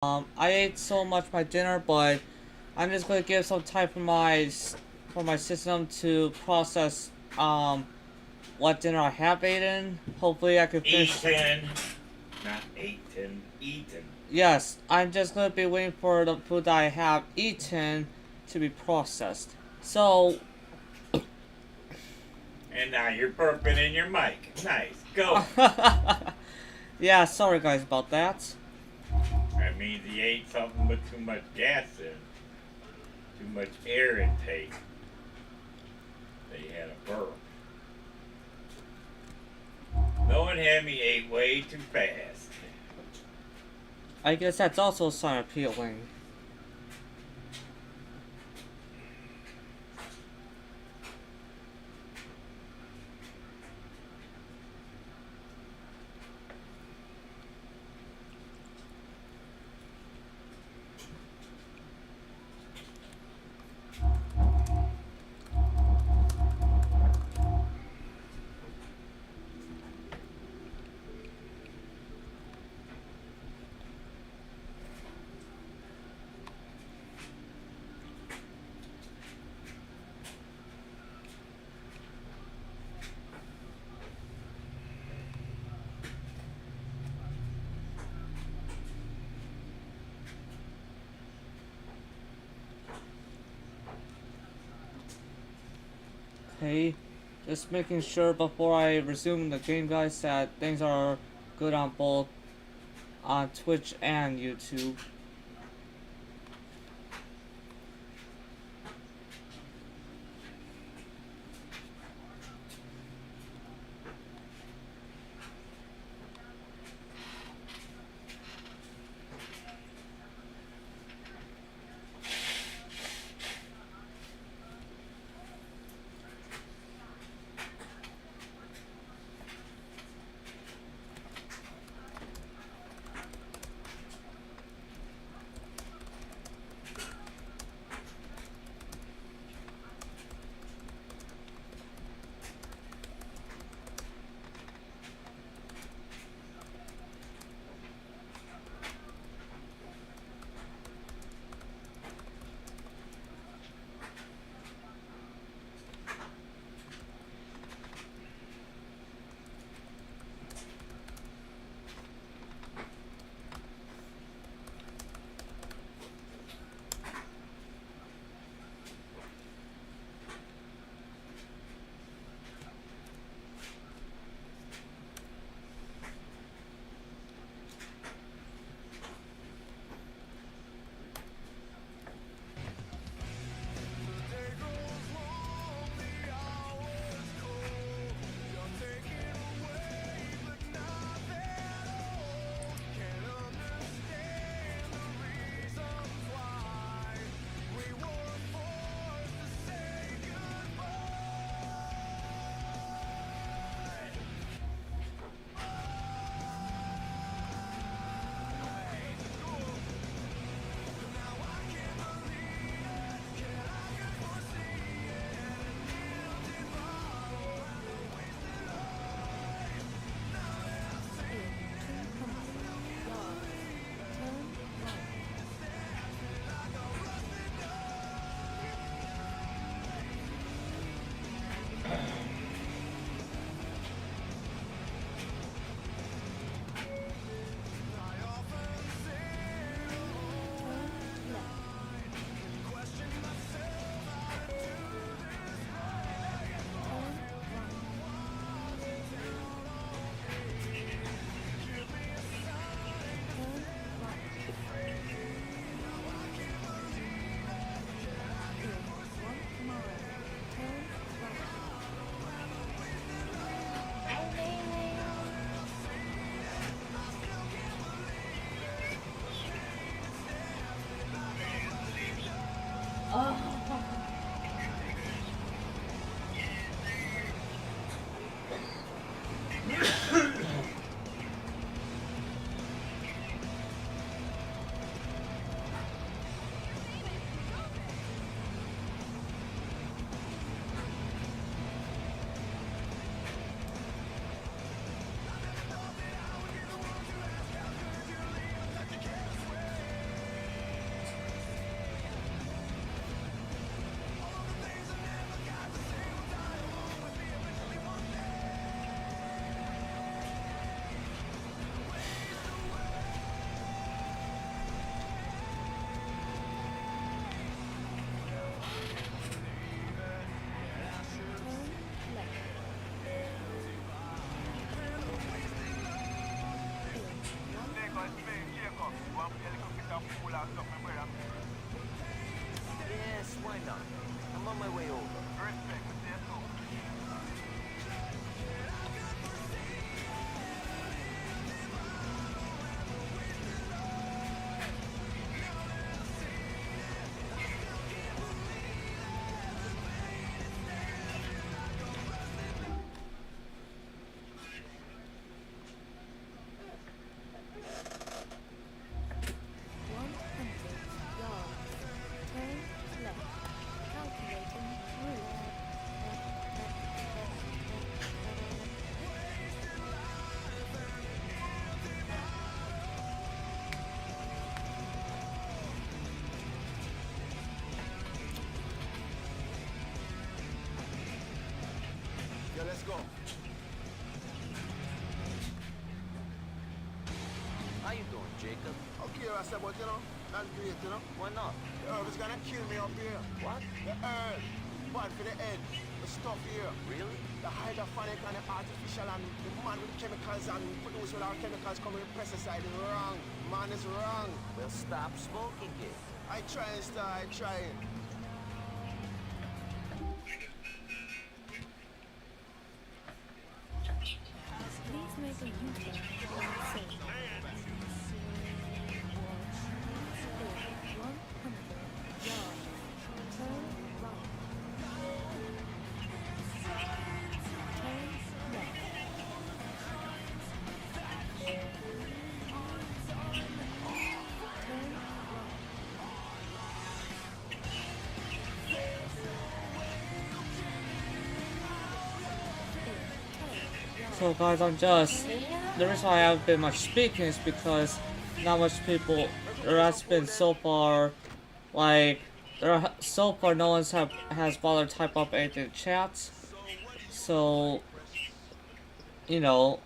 I ate so much my dinner, but I'm just gonna give some time for my system to process what dinner I have eaten. Hopefully, I can finish. Eaten. Not eaten. Eaten. Yes, I'm just gonna be waiting for the food that I have eaten to be processed. So, And now you're burping in your mic. Nice. Go. yeah, sorry guys about that. That means he ate something with too much gas in. Too much air intake. They had a burp. No one had me ate way too fast. I guess that's also a sign of peeling. Okay, just making sure before I resume the game, guys, that things are good on both on Twitch and YouTube. Yes, why not? I'm on my way over. Yeah, let's go. How you doing, Jacob? Okay, I said, but you know, not great, you know. Why not? The herb is gonna kill me up here. What? The herb, bad for the head. The stuff here. Really? The hydroponic and the artificial and the man with chemicals and produce with our chemicals coming with pesticide is wrong. Man is wrong. Well, stop smoking it. I try and start, I try. Please make a U-turn when safe. 100 yards. Turn right. Turn left. Turn right. So guys, the reason why I haven't been much speaking is because not much people, there has been so far, like, so far no one's has bothered to type up anything in chat. So, you know,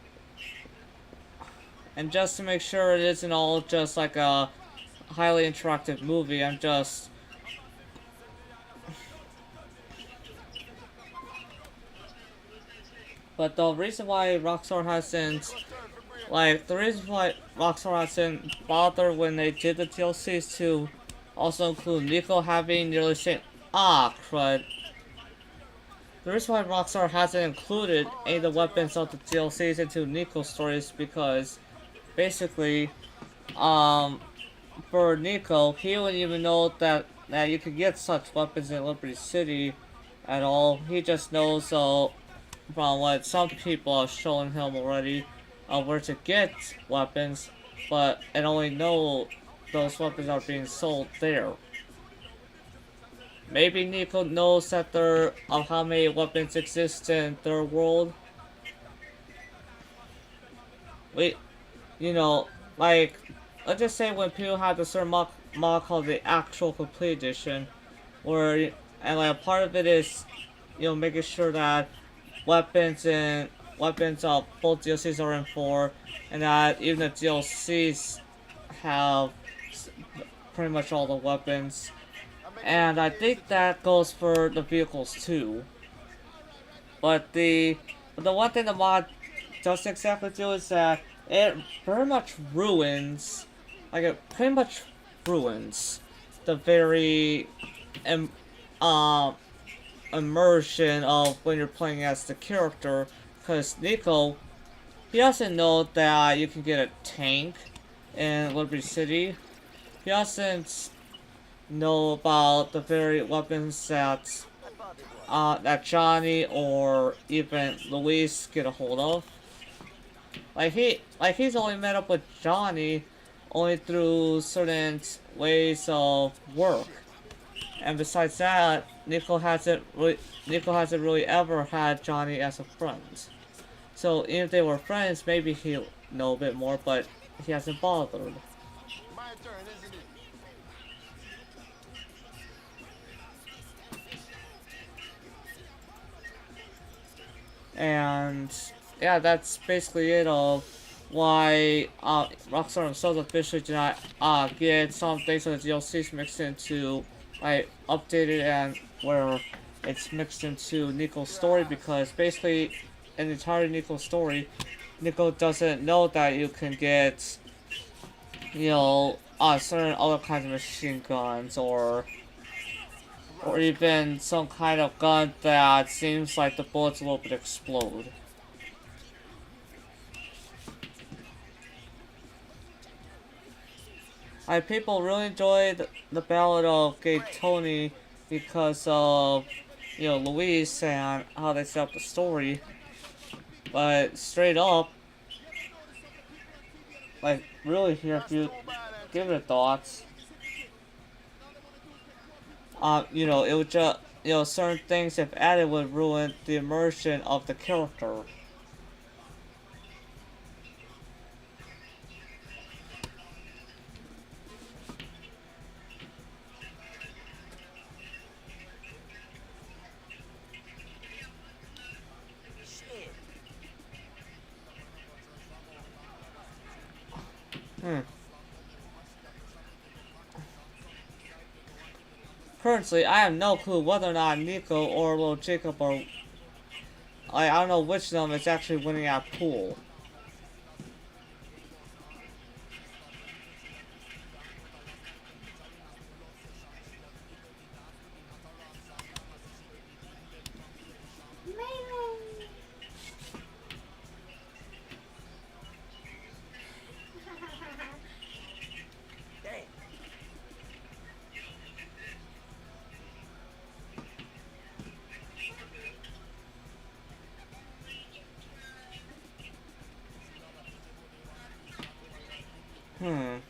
and just to make sure it isn't all just like a highly interactive movie, I'm just but the reason why Rockstar hasn't bothered when they did the DLCs to also include Nico having nearly same crud. The reason why Rockstar hasn't included any of the weapons of the DLCs into Nico's stories because basically, for Nico, he wouldn't even know that you could get such weapons in Liberty City at all. He just knows from what some people have shown him already where to get weapons, and only know those weapons are being sold there. Maybe Nico knows that how many weapons exist in Third World. Like, let's just say when people have the certain mod called the Actual Complete Edition, and like a part of it is, making sure that weapons of both DLCs are in 4, and that even the DLCs have pretty much all the weapons. And I think that goes for the vehicles too. But the one thing the mod doesn't exactly do is that it very much ruins, the very immersion of when you're playing as the character, because Nico, he doesn't know that you can get a tank in Liberty City. He doesn't know about the very weapons that Johnny or even Luis get a hold of. He's only met up with Johnny only through certain ways of work. And besides that, Nico hasn't really ever had Johnny as a friend. So even if they were friends, maybe he'll know a bit more, but he hasn't bothered. My turn, isn't it? And yeah, that's basically it of why Rockstar themselves officially did not get some things of the DLCs mixed into updated and where it's mixed into Nico's story, because basically in the entire Nico story, Nico doesn't know that you can get certain other kinds of machine guns, or even some kind of gun that seems like the bullets a little bit explode. People really enjoyed the Ballad of Gay Tony because of, Luis and how they set up the story. But straight up, like, really here, if you give it a thoughts, it would just, certain things if added would ruin the immersion of the character. Shit. Currently, I have no clue whether or not Nico or Little Jacob are. I don't know which of them is actually winning at pool. Dang.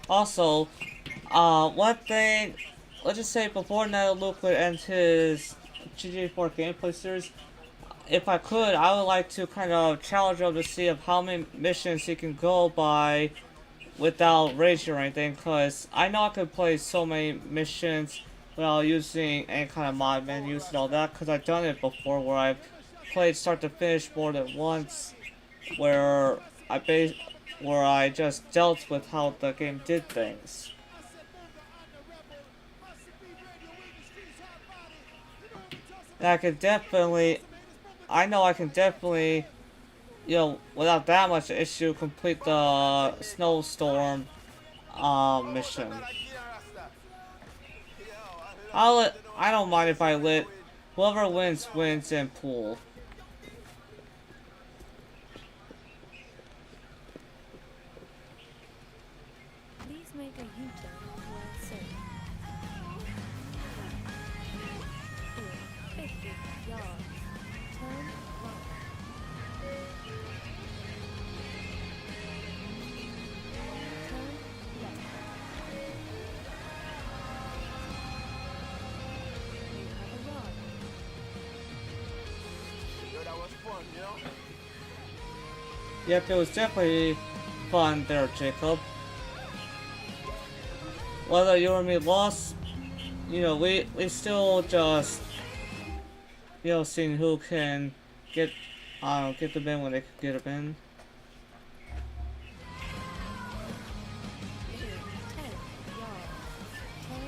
Also, one thing, let's just say before Ned Luke would end his GTA 4 gameplay series, if I could, I would like to kind of challenge him to see of how many missions he can go by without raging or anything, because I know I could play so many missions without using any kind of mod menus and all that, because I've done it before where I've played start to finish more than once, where where I just dealt with how the game did things. And I know I can definitely, without that much issue, complete the snowstorm mission. I don't mind if I lit. Whoever wins wins in pool. Please make a U-turn while safe. 50 yards. Turn right. Turn left. You have a run. Yo, that was fun, you know? Yep, it was definitely fun there, Jacob. Whether you or me lost, we still just, seeing who can get them in when they can get them in. 10 yards. Turn right. Turn right.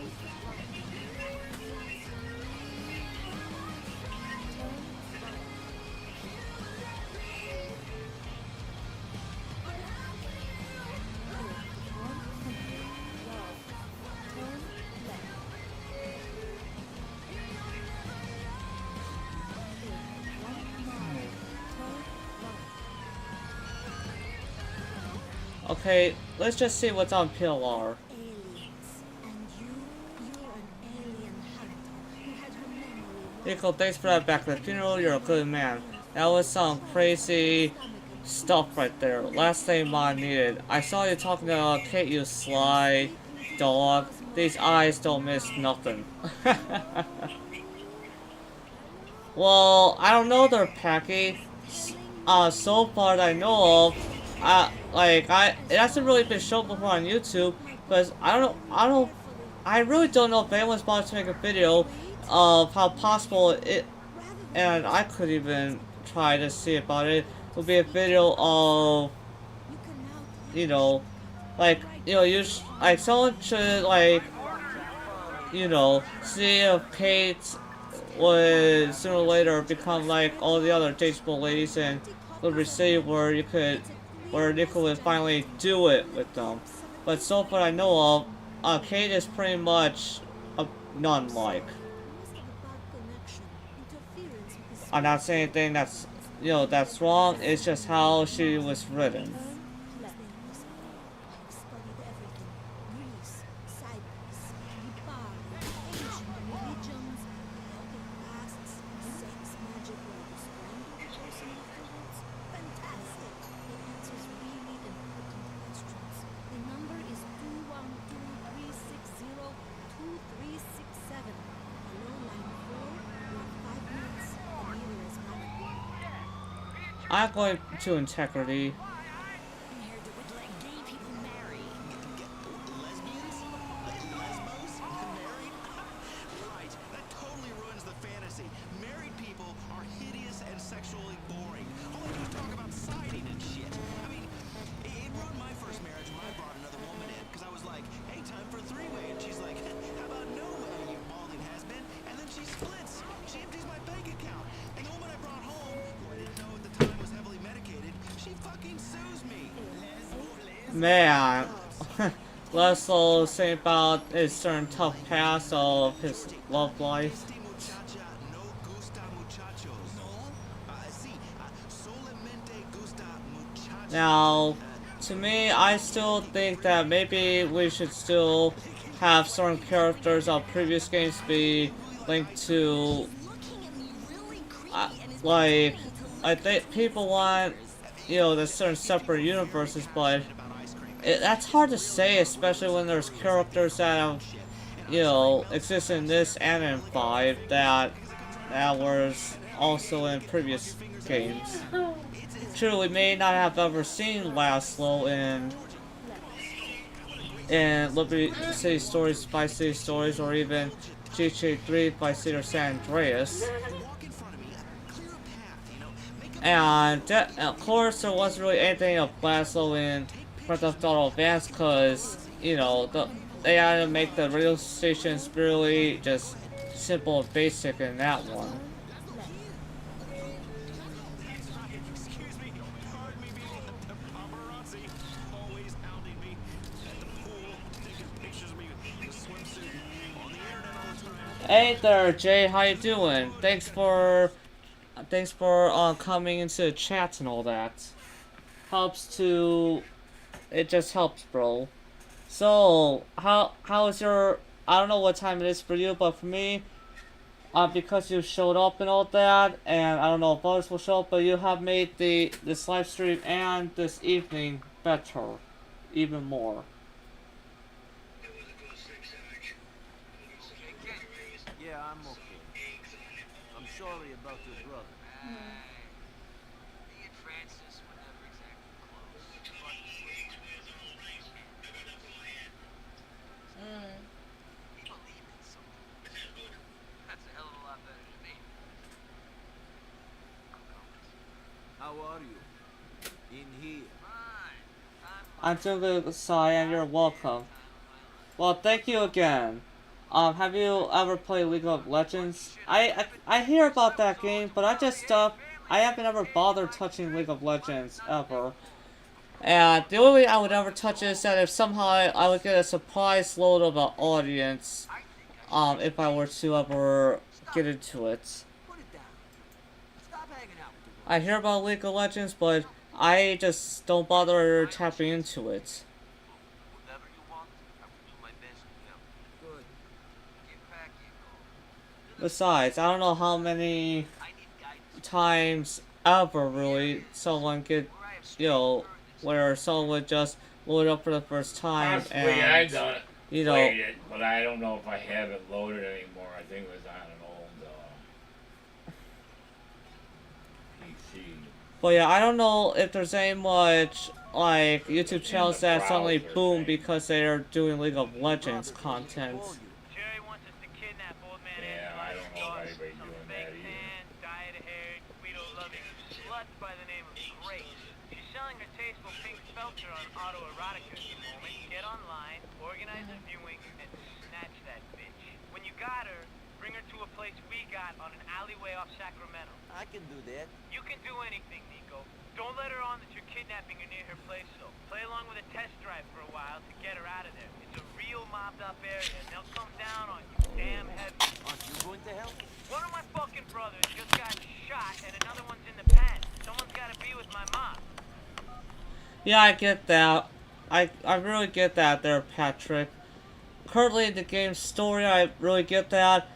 Okay, let's just see what's on PLR. Aliens. And you're an alien hunter who had her memory Nico, thanks for that back at the funeral. You're a good man. That was some crazy stuff right there. Last thing I needed. I saw you talking to Kate, you sly dog. These eyes don't miss nothing. Well, I don't know their packy. So far that I know of, it hasn't really been shown before on YouTube, because I really don't know if anyone's about to make a video of how possible it, and I could even try to see about it, will be a video of, someone should, see if Kate would sooner or later become like all the other J-School ladies in Liberty City, where Nico would finally do it with them. But so far I know of, Kate is pretty much a non-like. I'm not saying anything that's, that's wrong. It's just how she was written. I'm going to integrity. Right, that totally ruins the fantasy. Married people are hideous and sexually boring. All they do is talk about siding and shit. I mean, it ruined my first marriage when I brought another woman in, because I was like, hey, time for a three-way, and she's like, how about no way, you balding has-been? And then she splits. She empties my bank account. And the woman I brought home, who I didn't know at the time was heavily medicated, she fucking sues me. Man, Laszlo saying about his certain tough past of his love life. Now, to me, I still think that maybe we should still have certain characters of previous games be linked to, like, I think people want, the certain separate universes, but that's hard to say, especially when there's characters that have, exist in this and in 5 that was also in previous games. True, we may not have ever seen Laszlo in Liberty City Stories, Vice City Stories, or even GTA 3, Vice City, or San Andreas. And of course, there wasn't really anything of Laszlo in Grand Theft Auto Advance, because, they had to make the radio stations really just simple and basic in that one. Hey there, Jay. How you doing? Thanks for coming into the chat and all that. It just helps, bro. So how is your? I don't know what time it is for you, but for me, because you showed up and all that, and I don't know if others will show up, but you have made this live stream and this evening better, even more. Yeah, I'm okay. I'm sorry about your brother. He and Francis were never exactly close. He believed in something. That's a hell of a lot better than me. How are you? In here. Fine. I'm doing good, Sai, and you're welcome. Well, thank you again. Have you ever played League of Legends? I hear about that game, but I haven't ever bothered touching League of Legends ever. And the only way I would ever touch it is that if somehow I would get a surprise load of an audience, if I were to ever get into it. Put it down. Stop hanging out with the I hear about League of Legends, but I just don't bother tapping into it. Whatever you want, I will do my best to help. Good. Get back here. Besides, I don't know how many I need guidance. times ever really someone could, where someone would just load it up for the first time Possibly and, I done it, you played know, it, but I don't know if I have it loaded anymore. I think it was on an old PC. but yeah, I don't know if there's any much, like, YouTube channels the that suddenly browser boom thing. because they're doing League of Legends content. Jerry wants us to kidnap old man Yeah, I don't know if anybody some doing fake that either. tan, dyed-haired, Guido-loving slut by the name of Grace. She's selling her tasteful pink felcher on autoerotica at the moment. Get online, organize a viewing, and snatch that bitch. When you got her, bring her to a place we got on an alleyway off Sacramento. I can do that. You can do anything, Nico. Don't let her on that you're kidnapping her near her place, though. Play along with a test drive for a while to get her out of there. It's a real mobbed-up area, and they'll come down on you damn heavy. Aren't you going to help? One of my fucking brothers just got shot, and another one's in the pen. Someone's gotta be with my mom. Yeah, I get that. I really get that there, Patrick. Currently in the game's story, I really get that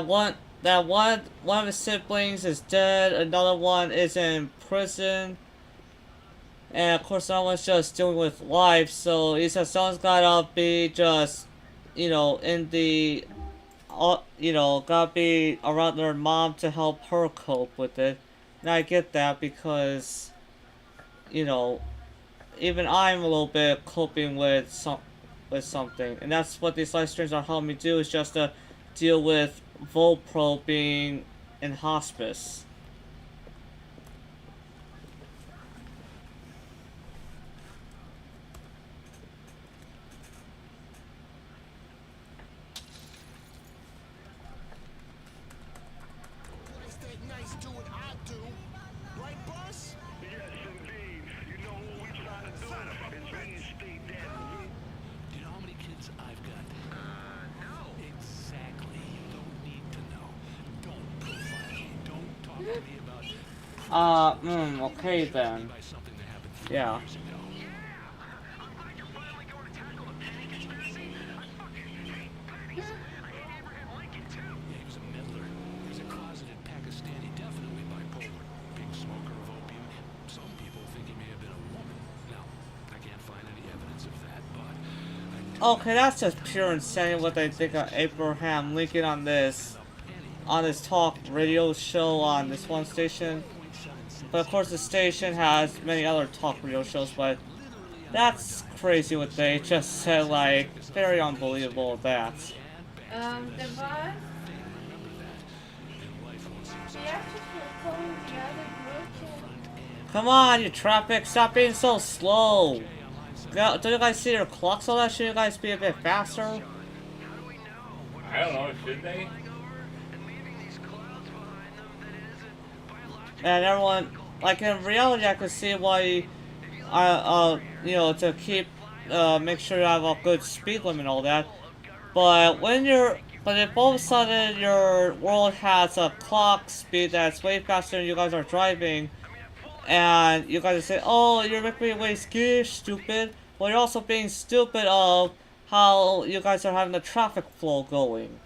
one of his siblings is dead, another one is in prison, and of course another one's just dealing with life. So he says someone's gotta be just, in the, gotta be around their mom to help her cope with it. And I get that because, even I'm a little bit coping with something, and that's what these live streams are helping me do, is just to deal with Volpro being in hospice. Nice ain't nice to what I do. Right, boss? Yes, indeed. You know what we try to do is reinstate that. Do you know how many kids I've got? No. Exactly. You don't need to know. Don't profile me. Don't talk to me about Okay then. by something that happened 4 Yeah. years ago. I'm glad you're finally going to tackle the penny conspiracy. I fucking hate pennies. I hate Abraham Lincoln, too. Yeah, he was a meddler. He was a closeted Pakistani, definitely bipolar. Big smoker of opium. Some people think he may have been a woman. Now, I can't find any evidence of that, but I do Okay, that's just pure insanity what they think of Abraham Lincoln on this talk radio show on this one station. But of course the station has many other talk radio shows, but that's crazy what they just said, like, very unbelievable that. The boss, she actually calling the other group. Come on, you traffic, stop being so slow. Don't you guys see your clocks all that? Should you guys be a bit faster? I don't know, should they? And everyone, like, in reality, I could see why, to keep, make sure you have a good speed limit and all that. But if all of a sudden your world has a clock speed that's way faster than you guys are driving, and you guys say, oh, you're making me waste gear, stupid. Well, you're also being stupid of how you guys are having the traffic flow going.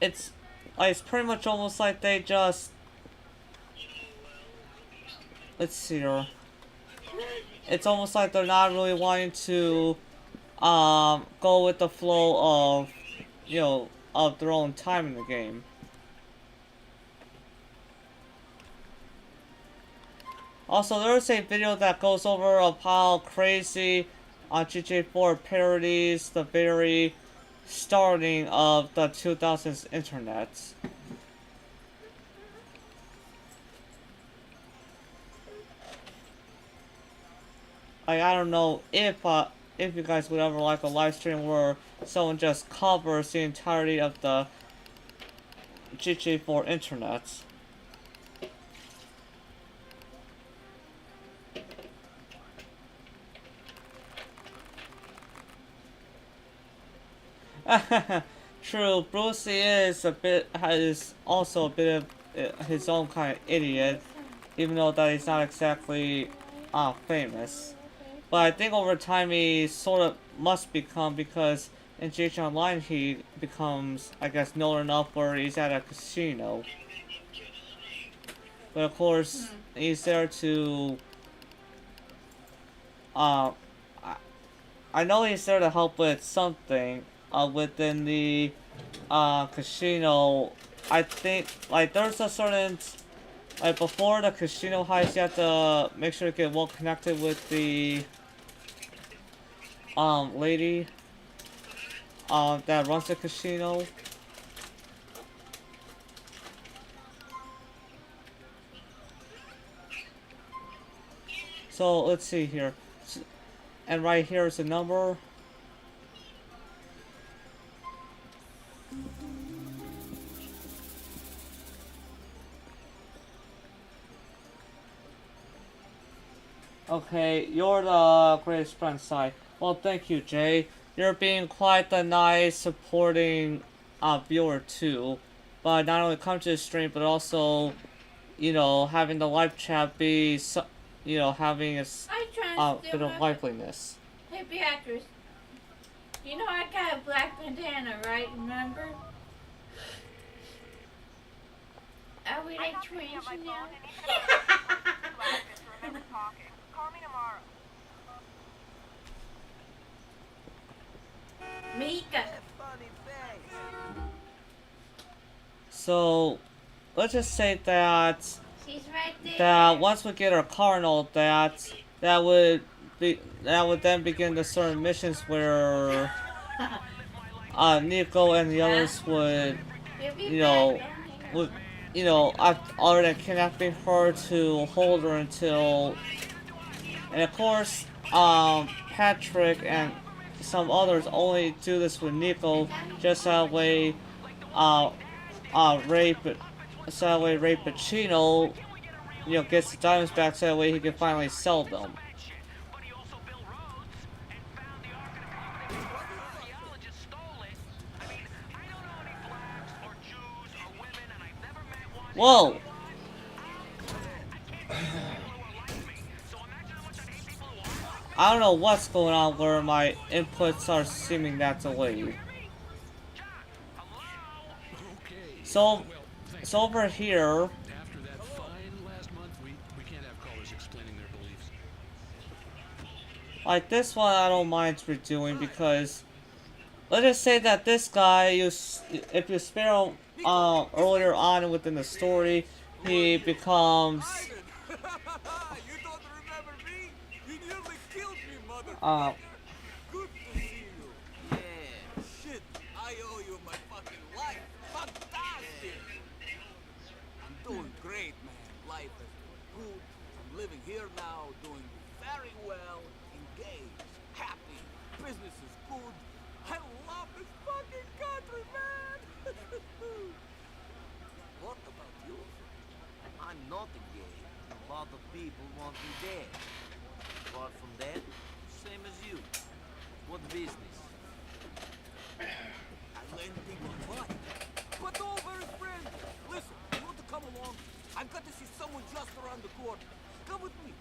It's pretty much almost like they just, let's see here. It's almost like they're not really wanting to go with the flow of, of their own time in the game. Also, there's a video that goes over of how crazy GTA 4 parodies the very starting of the 2000s internet. I don't know if you guys would ever like a live stream where someone just covers the entirety of the GTA 4 internet. True, Brucey is also a bit of his own kind of idiot, even though that he's not exactly famous. But I think over time he sort of must become, because in GTA Online he becomes, I guess, known enough where he's at a casino. But of course, he's there to, I know he's there to help with something, within the, casino. I think, like, there's a certain, like, before the casino heist, you have to make sure to get well connected with the, lady, that runs the casino. So, let's see here. And right here is the number. Okay, you're the greatest friend, Sai. Well, thank you, Jay. You're being quite the nice, supporting viewer too. But not only come to the stream, but also, having the live chat be, having a I trying to bit steal of my. liveliness. Hey, Beatrice. You know I got a black bandana, right? Remember? Are we like twins now? Remember talking. Call me tomorrow. Mika. Funny face. So, let's just say that She's right there. once we get our Cardinal, that would then begin the certain missions where Nico and the others would, You'll be you know, back, don't would, other than kidnapping her to hold her until, and of course, Patrick and some others only do this with Nico, just that way, Ray Pacino, gets the diamonds back so that way he can finally sell them. Whoa! I don't know what's going on where my inputs are seeming that delayed. So over here. After that fine last month, we can't have callers explaining their beliefs. Like this one, I don't mind redoing because let's just say that this guy, if you spare him earlier on within the story, he becomes You don't remember me? You nearly killed me, motherfucker. Good to see you. Yeah. Shit, I owe you my fucking life. Fantastic. I'm doing great, man. Life has been good. I'm living here now, doing very well, engaged, happy. Business is good. I love this fucking country, man. What about you? I'm not engaged. A lot of people want me dead. Apart from that, same as you. What business? I lend people money, but all very friendly. Listen, you want to come along? I've got to see someone just around the corner. Come with me.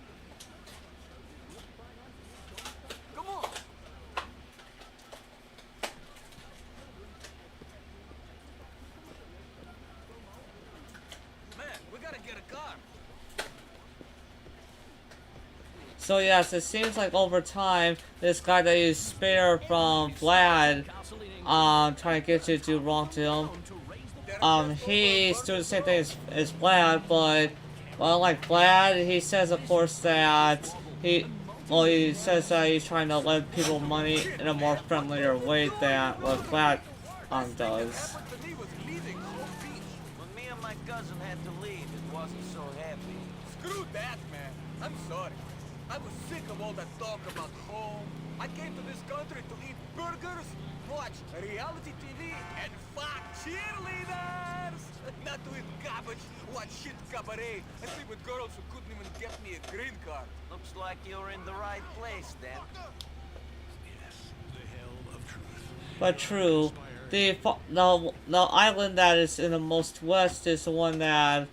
Come on. Man, we gotta get a car. So yes, it seems like over time, this guy that you spare from Vlad, trying to get you to do wrong to him, he's doing the same thing as Vlad, but, well, like Vlad, he says, of course, that he says that he's trying to lend people money in a more friendlier way than what Vlad, does. When me and my cousin had to leave, it wasn't so happy. Screw that, man. I'm sorry. I was sick of all that talk about home. I came to this country to eat burgers, watch reality TV, and fuck cheerleaders! Not to eat garbage, watch shit cabaret, and sleep with girls who couldn't even get me a green card. Looks like you're in the right place then. Yes, the hell of truth. But true, the island that is in the most west is the one that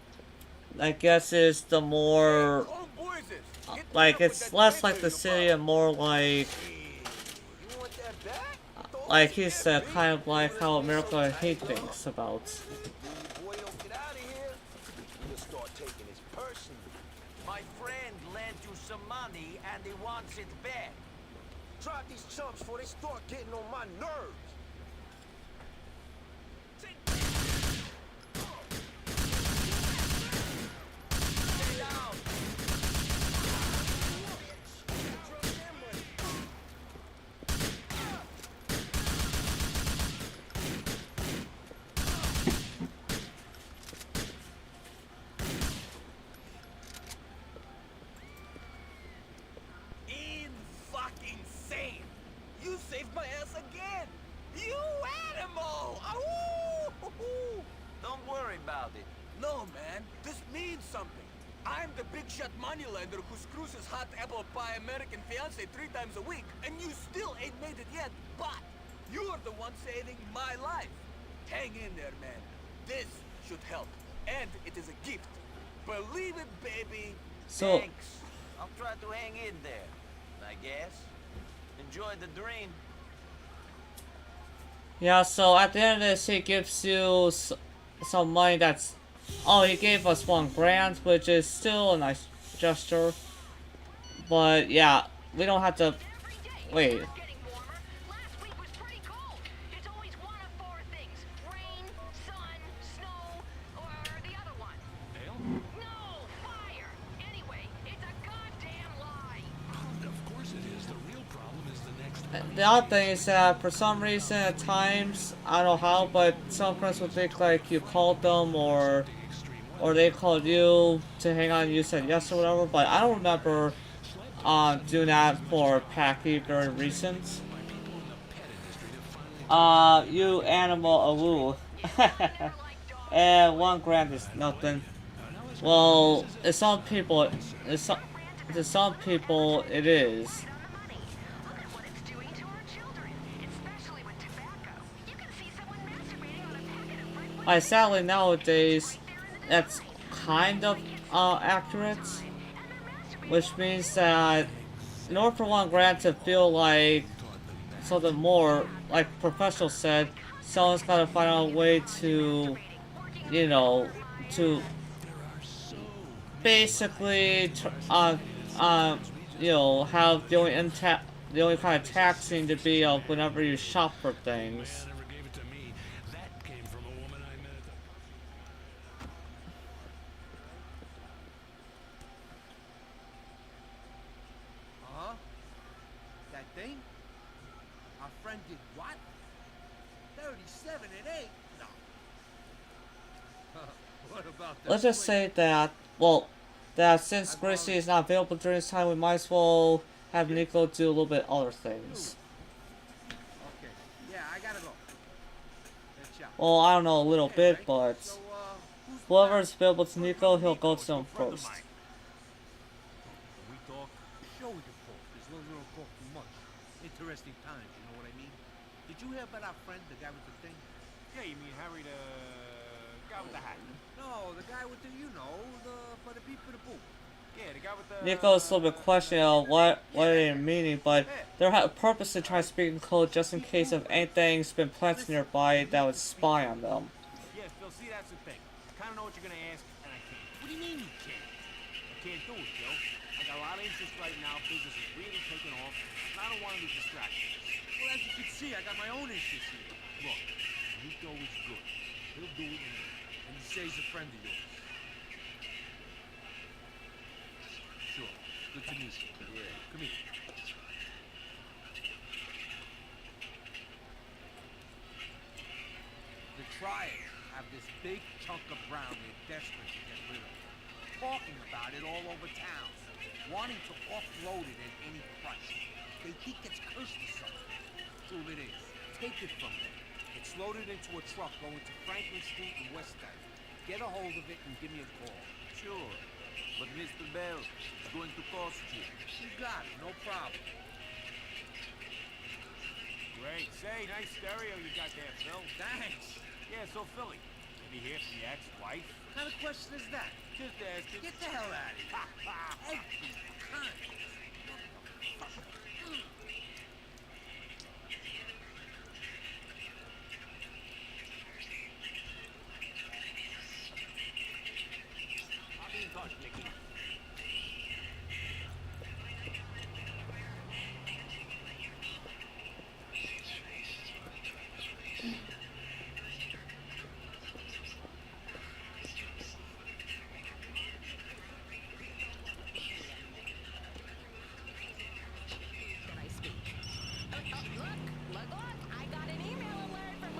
I guess is the more, like, it's less like the city and more like he said, kind of like how America he thinks about. Boy, don't get out of here. You'll start taking this personally. My friend lent you some money and he wants it back. Try these chumps before they start getting on my nerves. Stay down. Insane! You saved my ass again! You animal! Ahoo! Don't worry about it. No, man, this means something. I'm the big shot moneylender who screws his hot apple pie American fiance 3 times a week, and you still ain't made it yet, but you're the one saving my life. Hang in there, man. This should help, and it is a gift. Believe it, baby. So, Thanks. I'll try to hang in there, I guess. Enjoy the dream. yeah, so at the end of this, he gives you some money that's... Oh, he gave us 1 grand, which is still a nice gesture. But, yeah, we don't have to... Wait. Getting warmer. Last week was pretty cold. It's always one of 4 things. Rain, sun, snow, or the other one. Hail? No, fire. Anyway, it's a goddamn lie. Of course it is. The real problem is the next. The other thing is that for some reason at times, I don't know how, but some friends would think like you called them or they called you to hang on and you said yes or whatever, but I don't remember doing that for Packy very recent. You animal awoo. And 1 grand is nothing. Well, to some people it is. Look at what it's doing to our children, especially with tobacco. You can see someone masturbating on a packet of bread. Like, sadly nowadays, that's kind of accurate, which means that in order for 1 grand to feel like something more, like professionals said, someone's got to find out a way to, you know, to basically, you know, have the only kind of taxing to be whenever you shop for things. Never gave it to me. That came from a woman I met at the... Uh-huh. That thing? Our friend did what? 37 and 8? No. What about that? Let's just say that, well, that since Gracie is not available during this time, we might as well have Nico do a little bit other things. Okay. Yeah, I gotta go. Well, I don't know a little bit, but whoever's available to Nico, he'll go to them first. We talk. Sure we can talk. As long as we don't talk too much. Interesting times, you know what I mean? Did you hear about our friend, the guy with the thing? Yeah, you mean Harry the guy with the hat? No, the guy with the, you know, for the beep for the boop. Yeah, the guy with the... Nico's a little bit questioning what they're meaning, but they're purposely trying to speak in code just in case if anything's been planted nearby that would spy on them. Yeah, Phil, see, that's the thing. I kind of know what you're going to ask, and I can't. What do you mean you can't? I can't do it, Phil. I got a lot of interest right now. Business is really taking off, and I don't want to be distracted. Well, as you can see, I got my own issues here. Look, Nico is good. He'll do it, and he says he's a friend of yours. Sure. Good to meet you. Yeah. Come here. The Triad have this big chunk of ground they're desperate to get rid of. Talking about it all over town. Wanting to offload it at any price. They think it's cursed or something. True it is. Take it from them. It's loaded into a truck going to Franklin Street in West End. Get a hold of it and give me a call. Sure. But Mr. Bell, it's going to cost you. You got it, no problem. Great. Say, nice stereo you got there, Phil. Thanks. Yeah, so Philly, maybe hear from the ex-wife? What kind of question is that? Just asking. Get the hell out of here. Every kind. I'll be in touch, Nicky. Look, I got an email alert from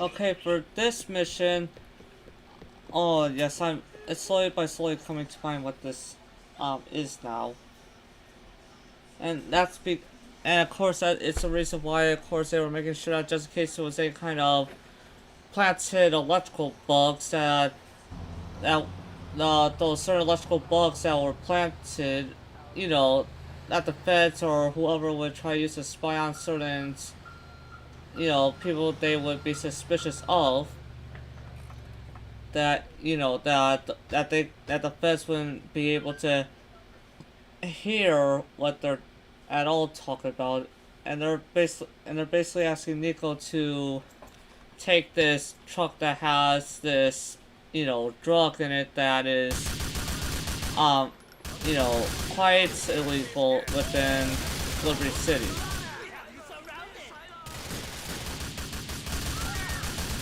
Okay, for this mission, oh yes, it's slowly by slowly coming to find what this is now. And and of course that it's the reason why of course they were making sure that just in case there was any kind of planted electrical bugs that those certain electrical bugs that were planted, you know, that the feds or whoever would try to use to spy on certain, you know, people they would be suspicious of, that, you know, that the feds wouldn't be able to hear what they're at all talking about, and they're basically asking Nico to take this truck that has this, you know, drug in it that is, you know, quite illegal within Liberty City.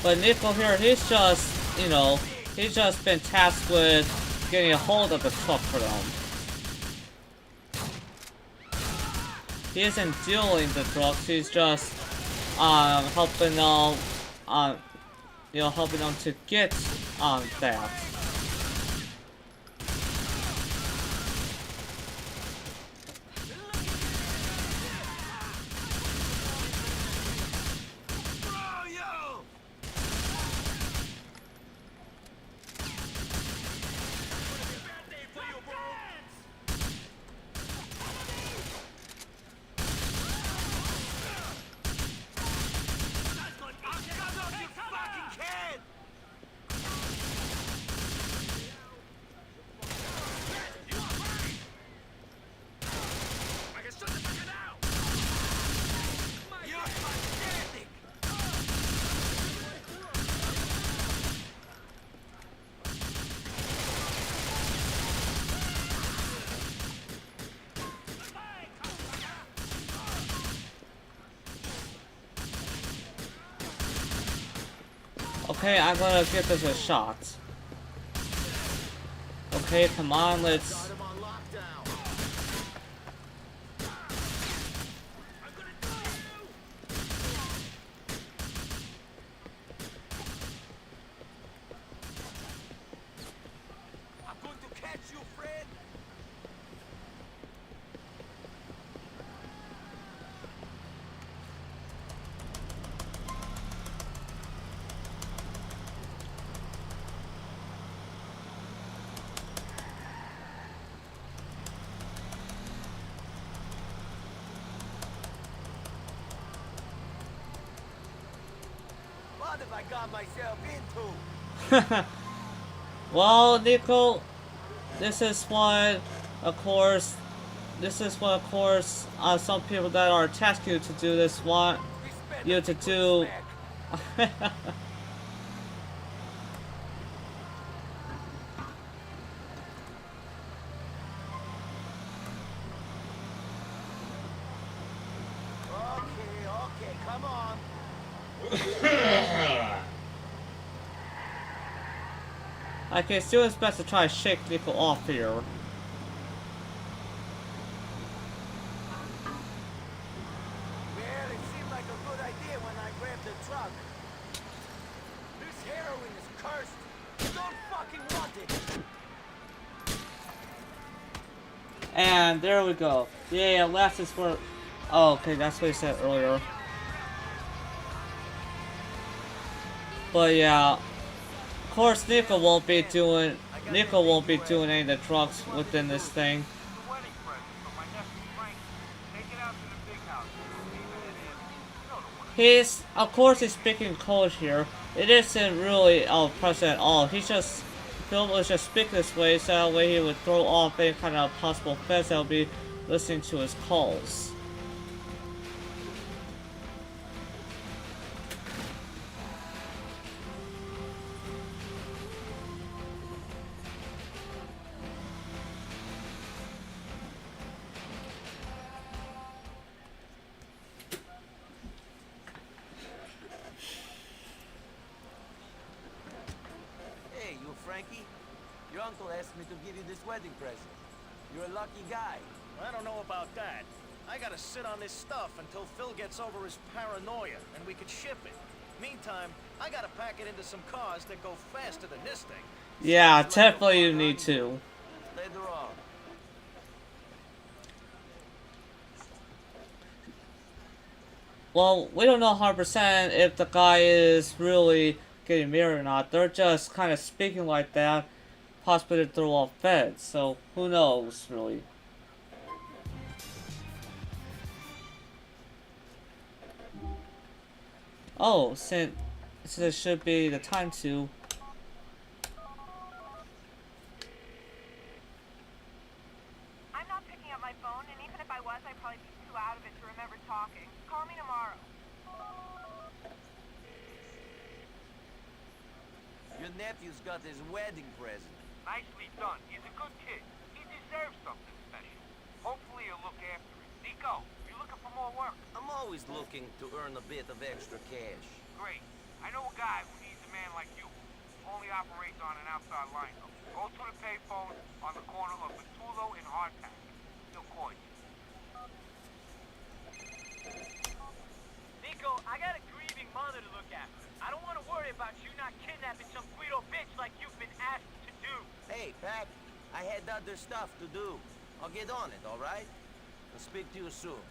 But Nico here, he's just, you know, he's just been tasked with getting a hold of the truck for them. He isn't dealing the drugs, he's just, helping them, you know, helping them to get, that. Okay, I'm gonna give this a shot. Okay, come on, let's... I'm going to catch you, friend. What have I got myself into? Well, Nico, this is what, of course, some people that are tasking you to do this want you to do. Okay, come on. Okay, it's doing its best to try to shake Nico off here. Well, it seemed like a good idea when I grabbed the truck. This heroin is cursed. You don't fucking want it. And there we go. Yeah, last is for... Oh, okay, that's what he said earlier. But yeah, of course Nico won't be doing any of the drugs within this thing. The wedding present for my nephew Frank. Take it out to the big house. Leave it in. You know the one. He's, of course he's speaking code here. It isn't really present at all. Phil was just speaking this way so that way he would throw off any kind of possible feds that will be listening to his calls. Hey, you Frankie. Your uncle asked me to give you this wedding present. You're a lucky guy. I don't know about that. I gotta sit on this stuff until Phil gets over his paranoia, and we could ship it. Meantime, I gotta pack it into some cars that go faster than this thing. Yeah, definitely you need to. Later on. Well, we don't know 100% if the guy is really getting married or not. They're just kind of speaking like that, possibly to throw off feds. So who knows, really. Oh, since it should be the time to. I'm not picking up my phone, and even if I was, I'd probably be too out of it to remember talking. Call me tomorrow. Your nephew's got his wedding present. Nicely done. He's a good kid. He deserves something special. Hopefully he'll look after it. Nico, you looking for more work? I'm always looking to earn a bit of extra cash. Great. I know a guy who needs a man like you. Only operates on an outside line, though. Go to the payphone on the corner of Batulo and Hardpack. He'll call you. Nico, I got a grieving mother to look after. I don't want to worry about you not kidnapping some Guido bitch like you've been asked to do. Hey, Pat, I had other stuff to do. I'll get on it, all right? I'll speak to you soon.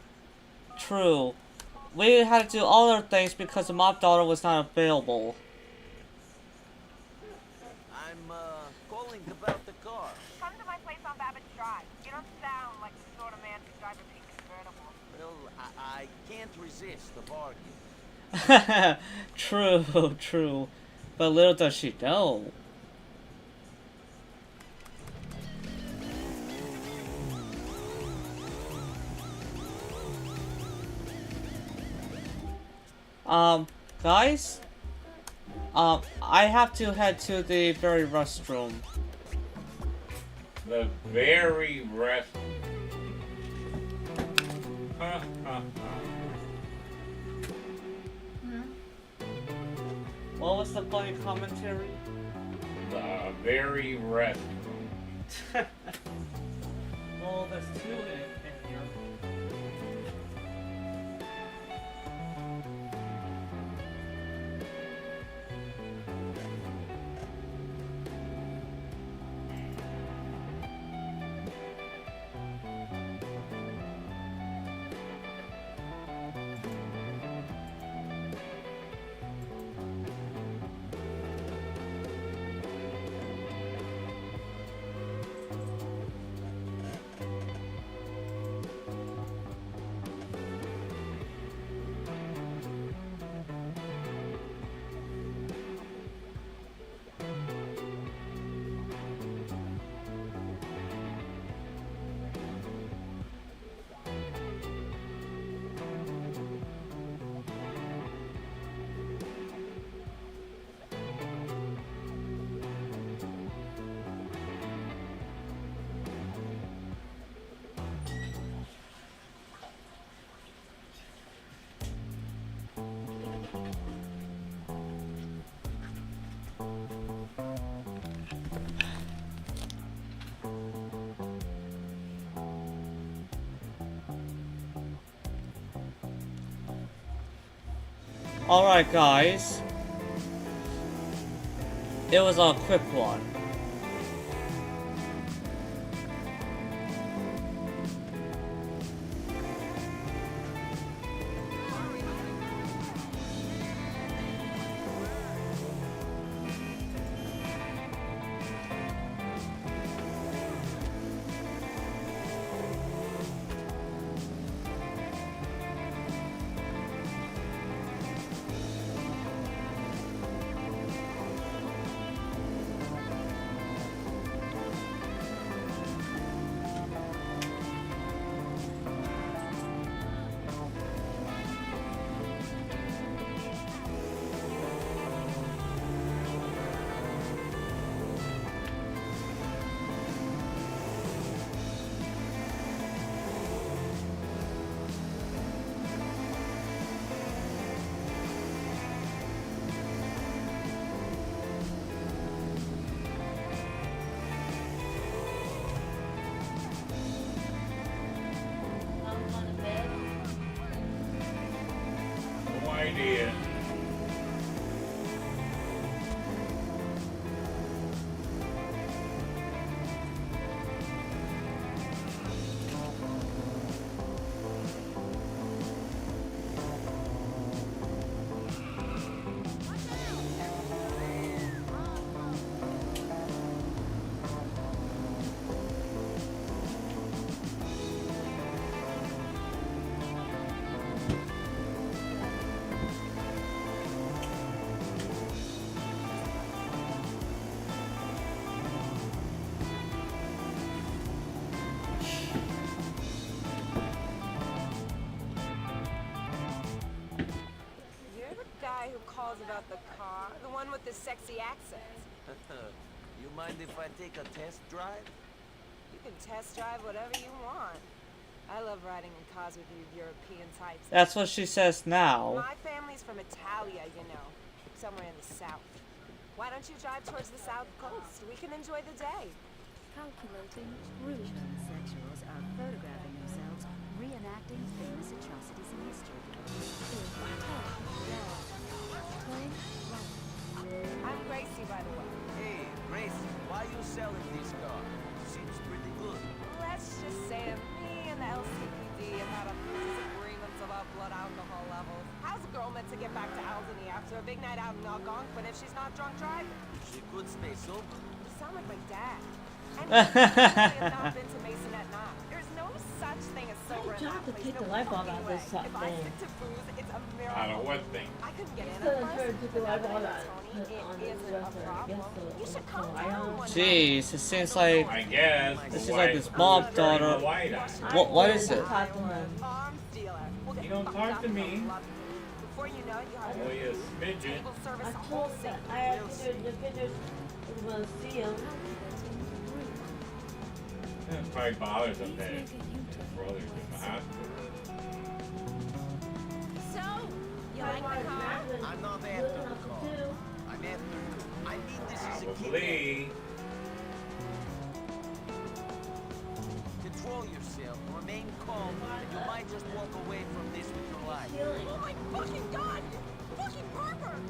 True. We had to do other things because the mob daughter was not available. I'm, calling about the car. Come to my place on Babbage Drive. You don't sound like the sort of man to drive a pink convertible. Well, I can't resist the bargain. True, true. But little does she know. Guys? I have to head to the very restroom. The very rest. What was the funny commentary? The very rest. Well, there's two in here. Alright guys, it was a quick one. No idea. calls about the car? The one with the sexy accent? You mind if I take a test drive? You can test drive whatever you want. I love riding in cars with you European types. That's what she says now. My family's from Italia, you know. Somewhere in the south. Why don't you drive towards the south coast? We can enjoy the day. Calculating rude homosexuals are photographing themselves, reenacting famous atrocities in history. I'm Gracie, by the way. Hey, Grace, why you selling this car? Seems pretty good. Let's just say me and the LCPD have had a few disagreements about blood alcohol levels. How's a girl meant to get back to Albany after a big night out in Algonquin if she's not drunk driving? She could stay sober. You sound like my dad. I have not been to Mason at night. There's no such thing as sober in that place. No fucking way. If I stick to booze, it's a miracle. Out of what thing? I couldn't get in at first, but now that I know Tony, it isn't a problem. You should come down one Jeez, it seems like I guess. this is like his mom daughter. What is it? arms dealer. We'll get You don't fucked talk up to and me. love you. Before you know it, you have Boy, you a midget. table service, a I whole told city. that I have to do the pictures was sealed. It probably bothers him that his brother's in the hospital. So, you like the car? I'm not after the car. I'm after you. I mean, this is a kidnap. Probably. Control yourself, remain calm, and you might just walk away from this with your life. Oh my fucking god! You fucking pervert!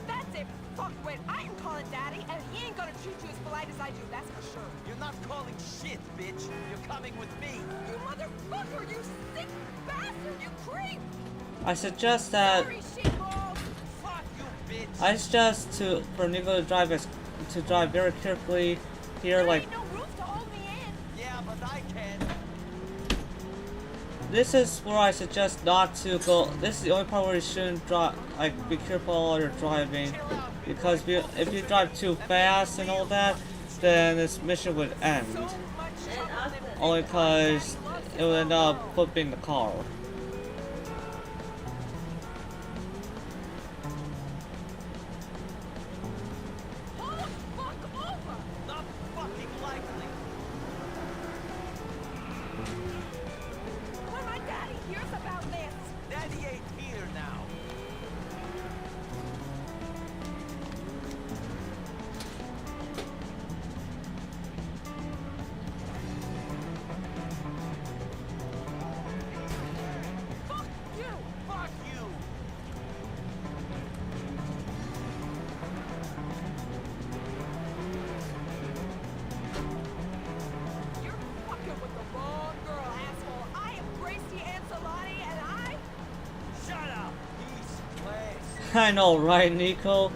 That's it, fuckwit. I am calling daddy, and he ain't gonna treat you as polite as I do, that's for sure. You're not calling shit, bitch. You're coming with me. You motherfucker, you sick bastard, you creep! I suggest that Sorry, shitballs! Fuck you, bitch. I suggest for Nico to drive very carefully here, There like ain't no roof to hold me in. Yeah, but I can. this is where I suggest not to go. This is the only part where you shouldn't drive. Like, be careful while you're driving, because if you drive too fast and all that, then this mission would end. So much trouble in Only because it would end up flipping the car. Pull the fuck over! Not fucking likely. When my daddy hears about this, Daddy ain't here now. fuck you! Fuck you. You're fucking with the wrong girl, asshole. I am Gracie Ancelotti, and I... Shut up. Peace, class. I know, right, Nico?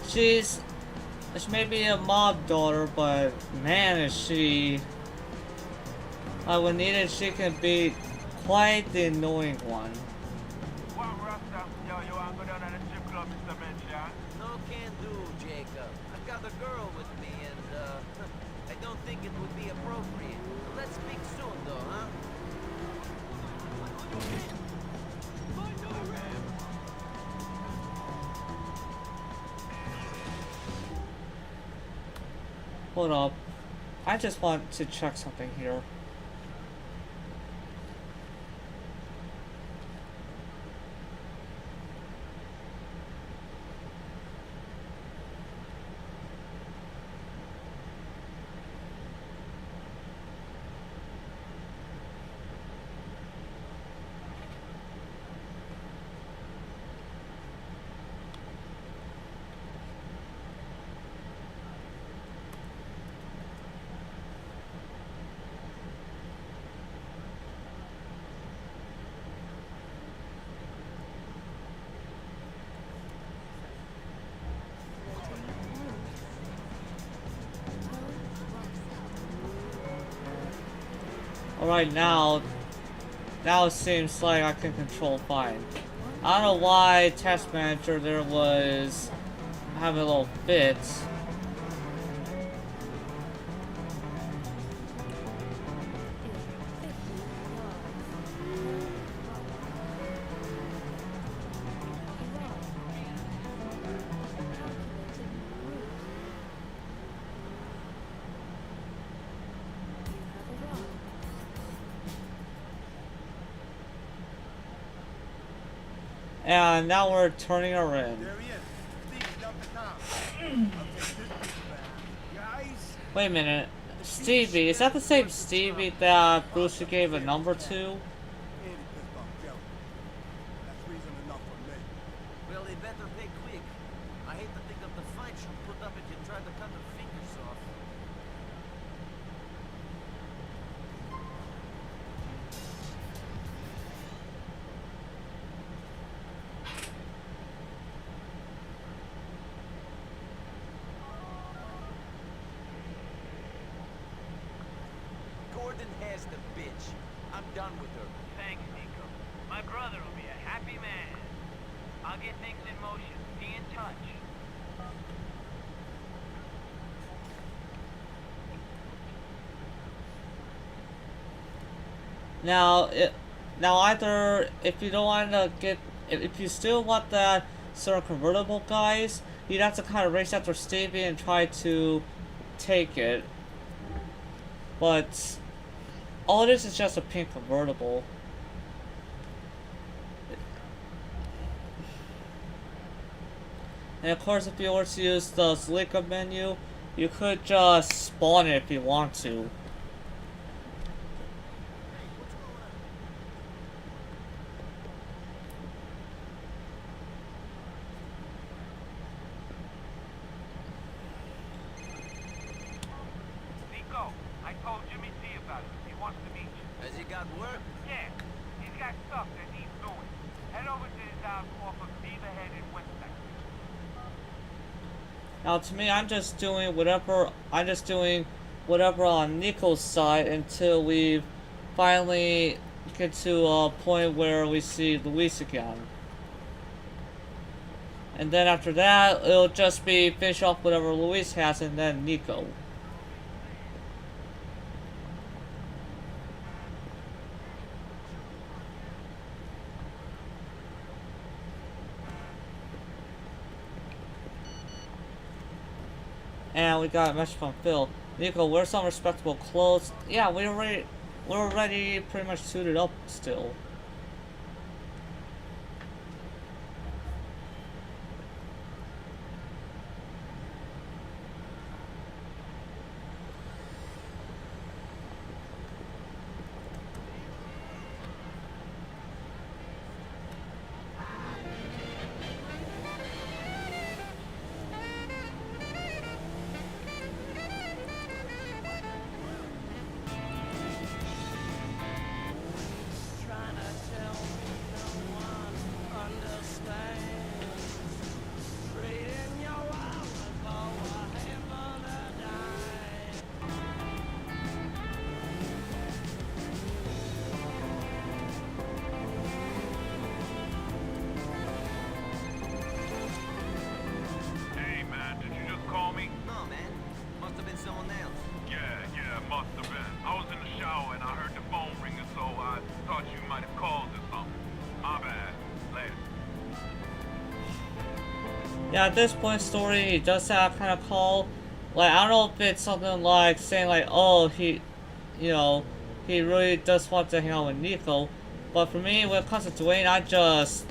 She may be a mob daughter, but man, is she. When needed, she can be quite the annoying one. What, Rasta? Yo, you wanna go down to the strip club, Mr. Mencha? No can do, Jacob. I've got a girl with me, and I don't think it would be appropriate. Let's speak soon, though, huh? Hold up. I just want to check something here. Alright, now it seems like I can control fine. I don't know why Task Manager there was having a little fit. And now we're turning her in. There he is. Steve, dump the car. I'll take this piece back. Guys. Wait a minute. Stevie, is that the same Stevie that Bruce gave a number to? Andy pissed off Joe. That's reason enough for me. Well, they better pay quick. I hate to think of the fight she'll put up if you try to cut her fingers off. Gordon has the bitch. I'm done with her. Thanks, Nico. My brother will be a happy man. I'll get things in motion. Be in touch. Now either if you don't want to get, if you still want that sort of convertible, guys, you'd have to kind of race after Stevie and try to take it. But all it is just a pink convertible. And of course, if you were to use the Zlika menu, you could just spawn it if you want to. Nico, I told Jimmy C about it. He wants to meet you. Has he got work? Yeah, he's got stuff that needs doing. Head over to his house off of Beaverhead in Westside. Now, to me, I'm just doing whatever on Nico's side until we finally get to a point where we see Luis again. And then after that, it'll just be finish off whatever Luis has and then Nico. And we got a message from Phil. Nico, wear some respectable clothes. Yeah, we're already pretty much suited up still. Hey, man, did you just call me? No, man. Must have been someone else. Yeah, must have been. I was in the shower and I heard the phone ringing, so I thought you might have called or something. My bad. Later. Yeah, at this point, story, he does have kind of call. Like, I don't know if it's something like saying like, oh, he really does want to hang out with Nico. But for me, when it comes to Dwayne, I just,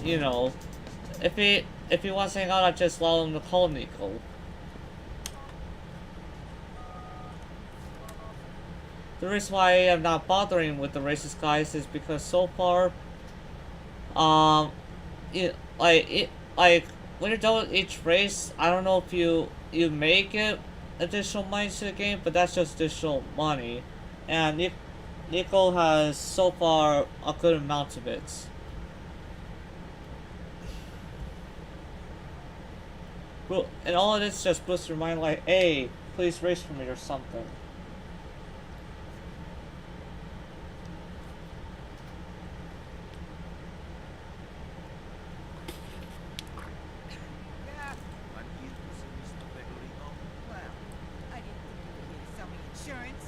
if he wants to hang out, I just allow him to call Nico. The reason why I am not bothering with the racist guys is because so far, when you're done with each race, I don't know if you may get additional money to the game, but that's just additional money, and Nico has so far a good amount of it. And all it is just supposed to remind like, hey, please race for me or something. I'm here to see Mr. Pegorino. Well, I didn't think you were here to sell me insurance.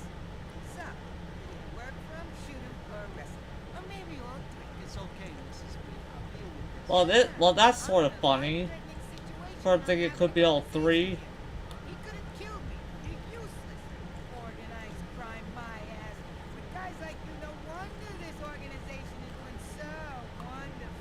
So, you either work for him, shoot him, or arrest him. Or maybe all three. It's okay, Mrs. B. I'll deal with this. Well, that's sort of funny. Sort of think it could be all three. He could have killed me. He's useless. Organized crime, my ass. With guys like you, no wonder this organization is doing so wonderful.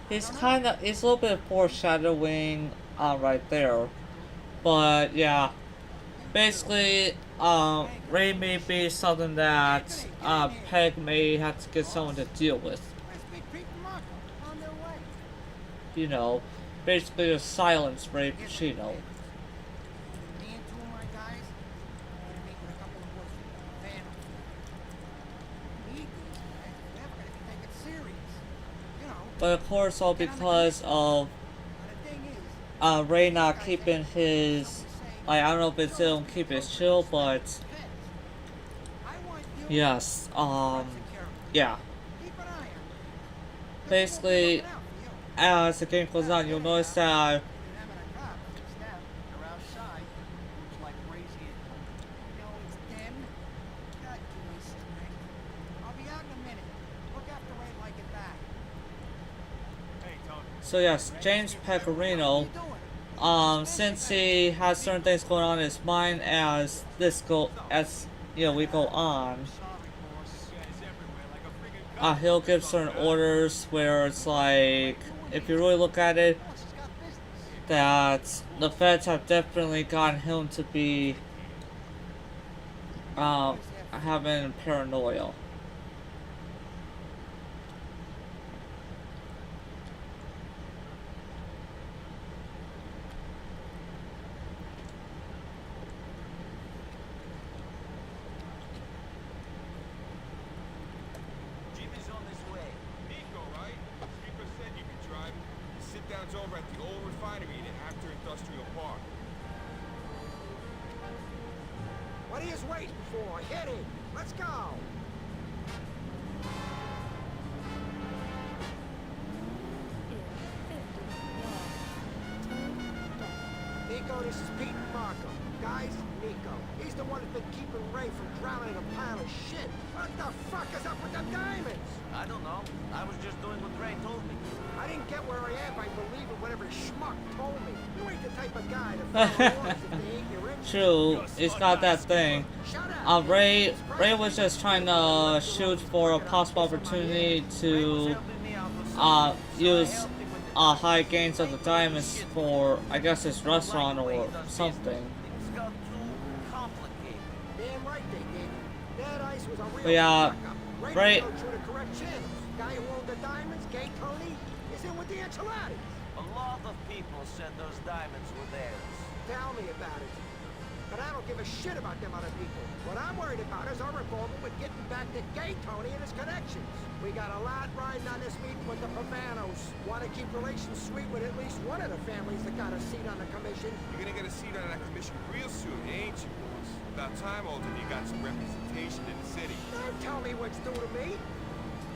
He's it's a little bit of foreshadowing right there. But yeah, basically, Ray may be something that Peg may have to get someone to deal with. You know, basically a silence Ray Pacino. But of course, all because of Ray not keeping his, like, I don't know if it's still keep his chill, but yes, yeah. Basically, as the game goes on, you'll notice that so yes, James Pecorino, since he has certain things going on in his mind as we go on, he'll give certain orders where it's like, if you really look at it, that the feds have definitely gotten him to be having paranoia. Over at the old refinery in After Industrial Park. What are you waiting for? Hit it! Let's go! Nico, this is Pete and Marco. Guys, Nico. He's the one that's been keeping Ray from drowning in a pile of shit. What the fuck is up with them diamonds? I don't know. I was just doing what Ray told me. I didn't get where I am by believing what every schmuck told me. You ain't the type of guy to follow orders if they ain't your interest. True, it's got that thing. Ray was just trying to shoot for a possible opportunity to use high gains of the diamonds for, I guess, his restaurant or something. But yeah, Ray. Guy who owned the diamonds, Gay Tony, is in with the enchiladas. A lot of people said those diamonds were theirs. Tell me about it. But I don't give a shit about them other people. What I'm worried about is our involvement with getting back to Gay Tony and his connections. We got a lot riding on this meeting with the Pavanos. Want to keep relations sweet with at least one of the families that got a seat on the commission. You're gonna get a seat on that commission real soon, ain't you, boss? About time, Alden, you got some representation in the city. Don't tell me what's due to me.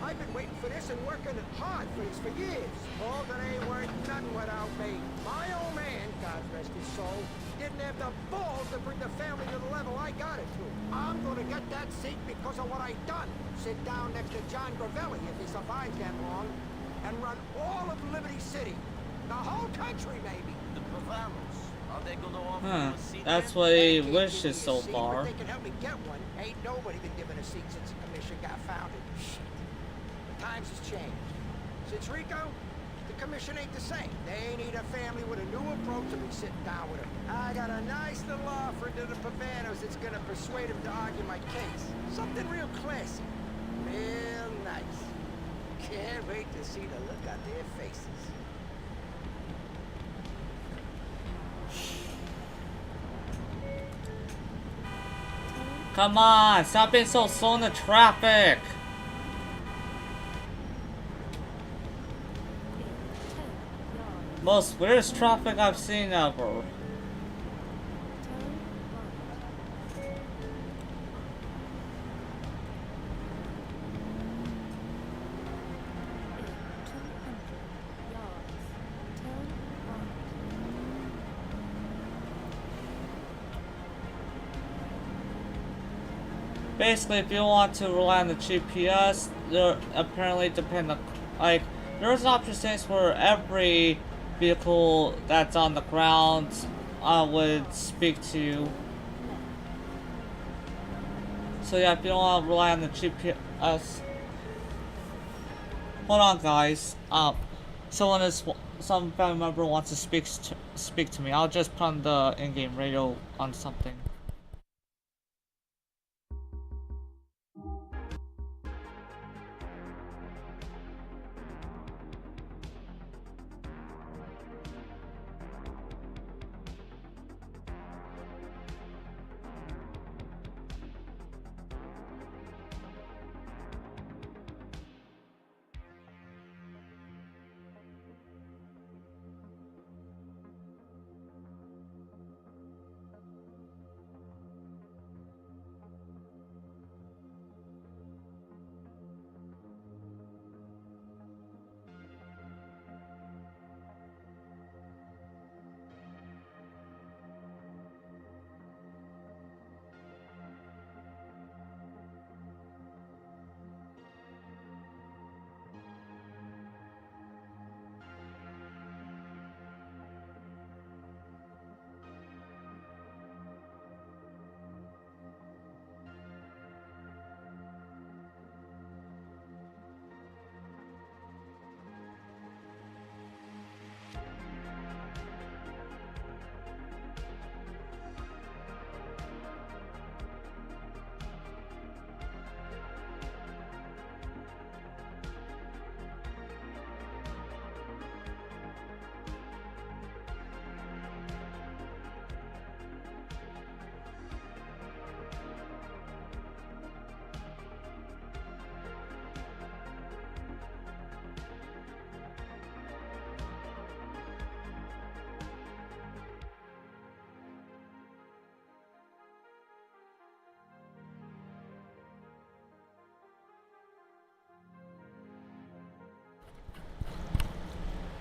I've been waiting for this and working hard for this for years. Alden ain't worth nothing without me. My old man, God rest his soul, didn't have the balls to bring the family to the level I got it to. I'm gonna get that seat because of what I done. Sit down next to John Gravelli if he survives that long, and run all of Liberty City. The whole country, maybe. The Pavanos. Are they gonna offer you a seat? That's what he wishes so far. They can help me get one. Ain't nobody been given a seat since the commission got founded. Shit. The times has changed. Since Rico, the commission ain't the same. They need a family with a new approach to be sitting down with them. I got a nice little offer to the Pavanos that's gonna persuade them to argue my case. Something real classy. Real nice. Can't wait to see the look on their faces. Come on, stop being so slow in the traffic. Most weirdest traffic I've seen ever. Basically, if you want to rely on the GPS, there apparently depend on, like, there's an option states where every vehicle that's on the ground would speak to you. So yeah, if you don't want to rely on the GPS, hold on guys, some family member wants to speak to me, I'll just put on the in-game radio on something.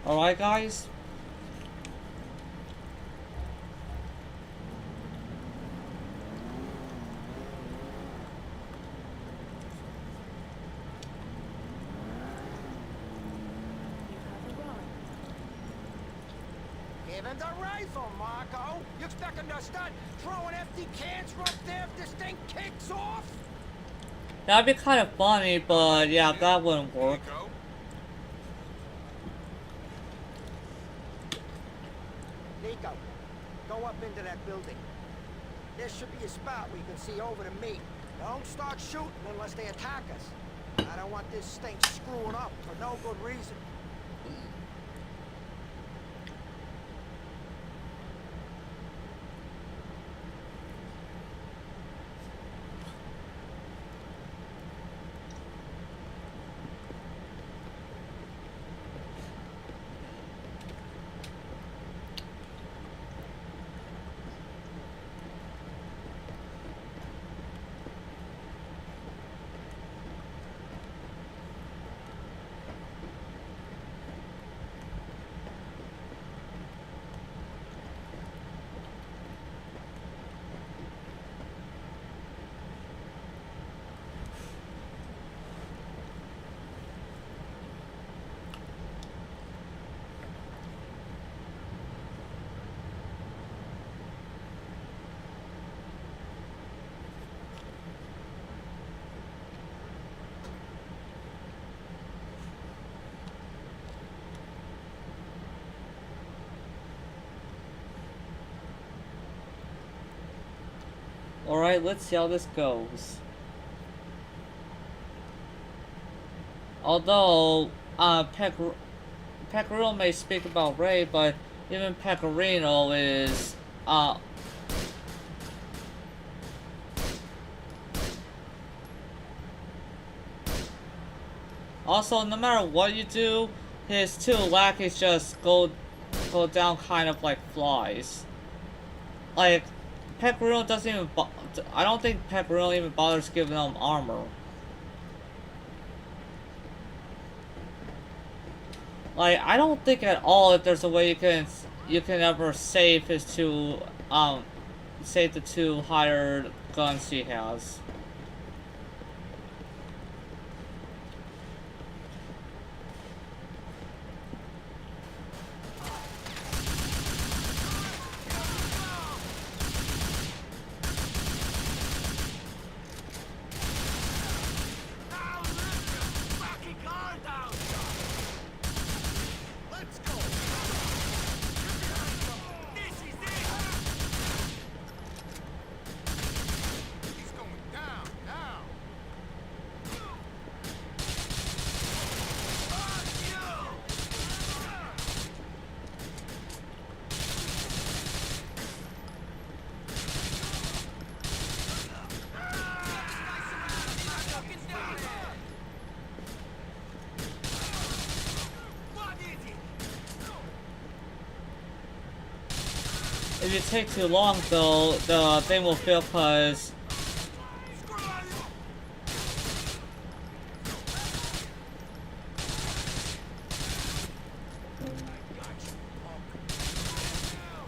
Alright, guys? Give him the rifle, Marco. You expecting to start throwing empty cans from up there if this thing kicks off? That'd be kind of funny, but yeah, that wouldn't work. Nico, go up into that building. There should be a spot where you can see over to me. Don't start shooting unless they attack us. I don't want this thing screwing up for no good reason. Alright, let's see how this goes. Although, Pecorino may speak about Ray, but even Pecorino is, also, no matter what you do, his two lackeys just go down kind of like flies. Like, Pecorino doesn't even I don't think Pecorino even bothers giving them armor. Like, I don't think at all if there's a way you can ever save his two save the two hired guns he has. if you take too long though, the thing will fail because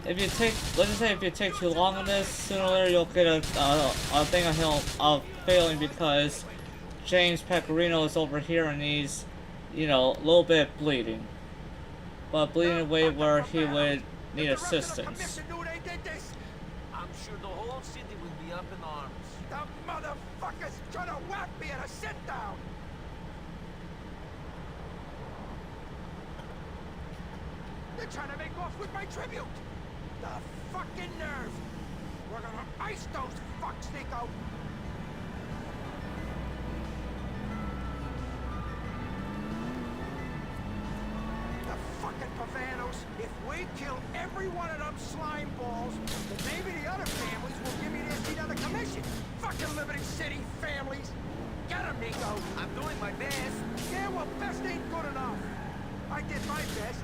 if you take, let's just say if you take too long on this, sooner or later you'll get a thing of failing because James Pecorino is over here and he's, you know, a little bit bleeding. But bleeding in a way where he would need assistance. I'm sure the whole city will be up in arms. The motherfuckers trying to whack me at a sit-down! They're trying to make off with my tribute! The fucking nerve! We're gonna ice those fucks, Nico! The fucking Pavanos! If we kill every one of them slime balls, then maybe the other families will give me their seat on the commission! Fucking Liberty City families! Get 'em, Nico! I'm doing my best. Yeah, well, best ain't good enough. I did my best.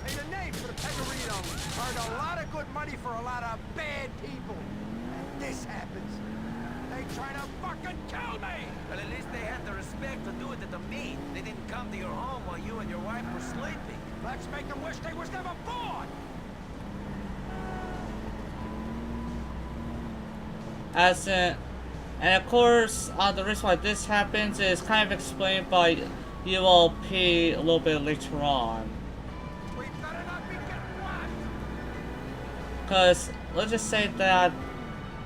And the name for the Pegorinos earned a lot of good money for a lot of bad people. And this happens. They trying to fucking kill me! Well, at least they had the respect to do it at the meet. They didn't come to your home while you and your wife were sleeping. Let's make them wish they was never born! And of course, the reason why this happens is kind of explained by ULP a little bit later on. We better not be getting whacked! Because let's just say that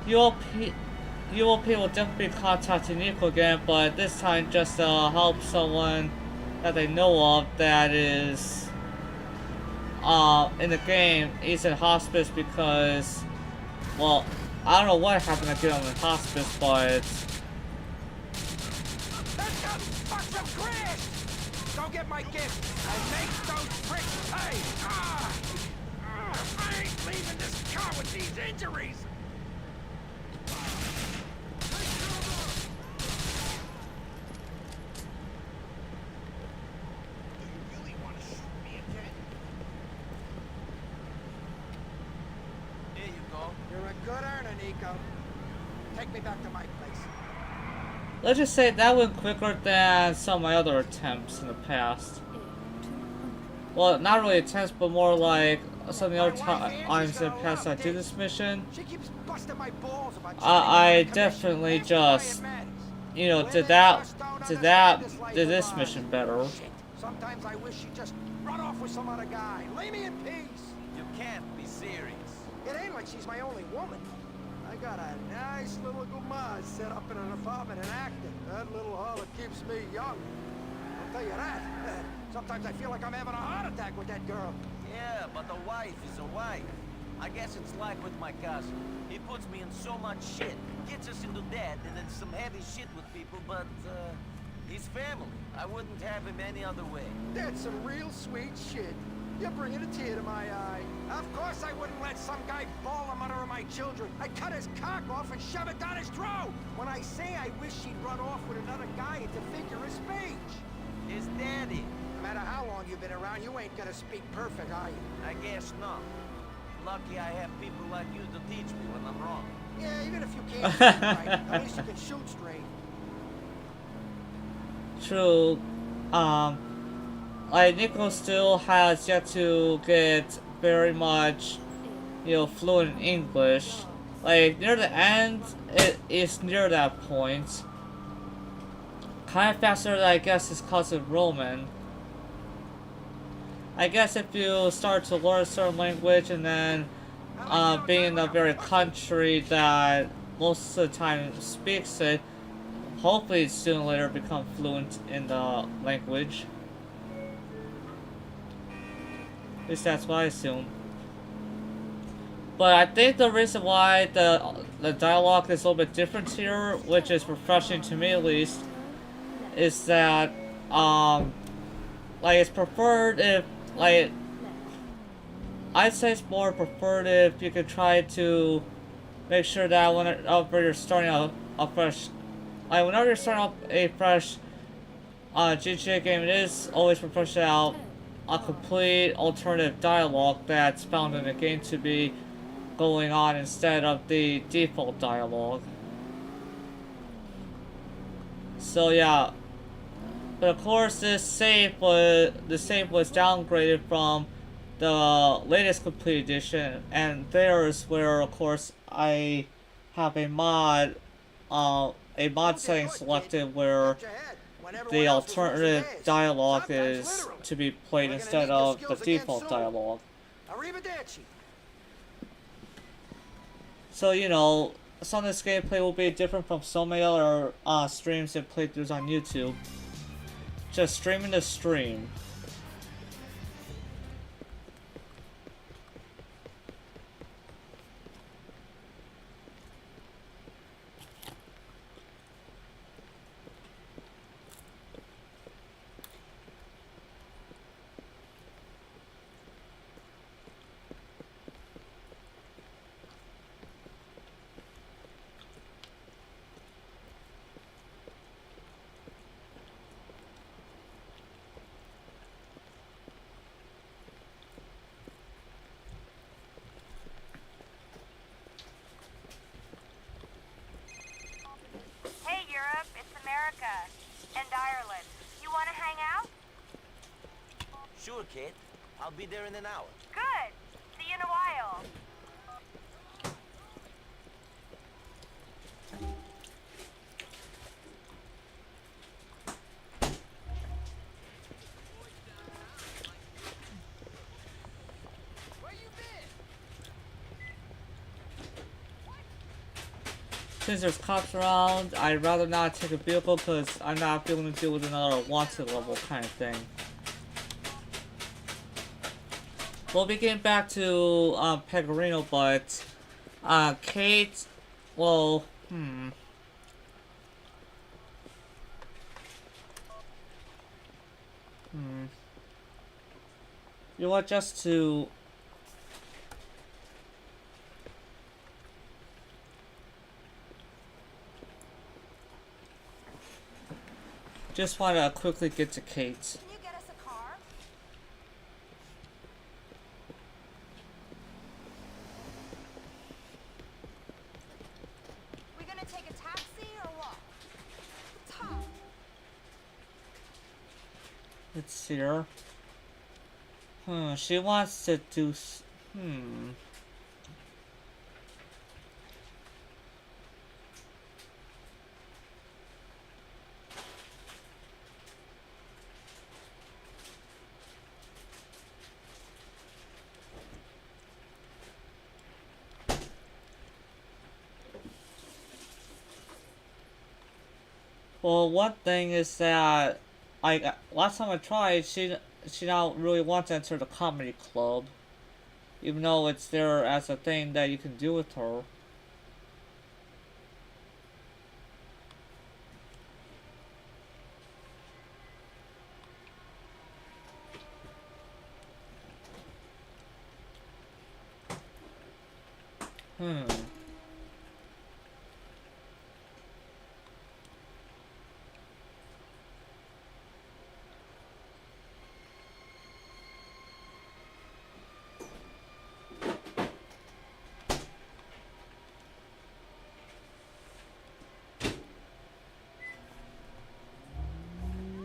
ULP will definitely be contacting Nico again, but this time just to help someone that they know of that is in the game. He's in hospice because, well, I don't know what happened to get him in hospice, but Let's go fuck some grass! Go get my gift and make those pricks pay! I ain't leaving this car with these injuries! Here you go. You're a good earner, Nico. Take me back to my place. let's just say that went quicker than some of my other attempts in the past. Well, not really attempts, but more like some of the other times in the past I did this mission. She keeps busting my balls about I definitely just, you know, did this mission better. Sometimes I wish she'd just run off with some other guy. Leave me in peace. You can't be serious. It ain't like she's my only woman. I got a nice little gumaz set up in an apartment in Acton. That little holler keeps me young. I'll tell you that. Sometimes I feel like I'm having a heart attack with that girl. Yeah, but a wife is a wife. I guess it's like with my cousin. He puts me in so much shit, gets us into debt, and then some heavy shit with people, but, he's family. I wouldn't have him any other way. That's some real sweet shit. You're bringing a tear to my eye. Of course I wouldn't let some guy ball the mother of my children. I'd cut his cock off and shove it down his throat. When I say I wish she'd run off with another guy, it's a figure of speech. His daddy. No matter how long you've been around, you ain't gonna speak perfect, are you? I guess not. Lucky I have people like you to teach me when I'm wrong. Yeah, even if you can't speak right, at least you can shoot straight. True. Like Nico still has yet to get very much, you know, fluent in English. Like near the end, it is near that point. Kind of faster than I guess his cousin Roman. I guess if you start to learn a certain language and then being in a very country that most of the time speaks it, hopefully sooner or later become fluent in the language. At least that's what I assume. But I think the reason why the dialogue is a little bit different here, which is refreshing to me at least, is that like it's preferred if like I'd say it's more preferred if you could try to make sure that whenever you're starting a fresh, like whenever you're starting up a fresh GTA game, it is always preferred to have a complete alternative dialogue that's found in the game to be going on instead of the default dialogue. So yeah, but of course the save was downgraded from the latest complete edition, and there's where of course I have a mod setting selected where the alternative dialogue is to be played instead of the default dialogue. Arrivederci. So, you know, some of this gameplay will be different from so many other streams and playthroughs on YouTube. Just streaming the stream. Hey, Europe, it's America. And Ireland. You want to hang out? Sure, Kate. I'll be there in an hour. Good. See you in a while. Since there's cops around, I'd rather not take a vehicle because I'm not feeling to deal with another wanted level kind of thing. We'll be getting back to Pecorino, but Kate, well, You know what, just to want to quickly get to Kate. Can you get us a car? We gonna take a taxi or what? Tom. Let's see her. She wants to do Well, one thing is that last time I tried, she don't really want to enter the comedy club, even though it's there as a thing that you can do with her.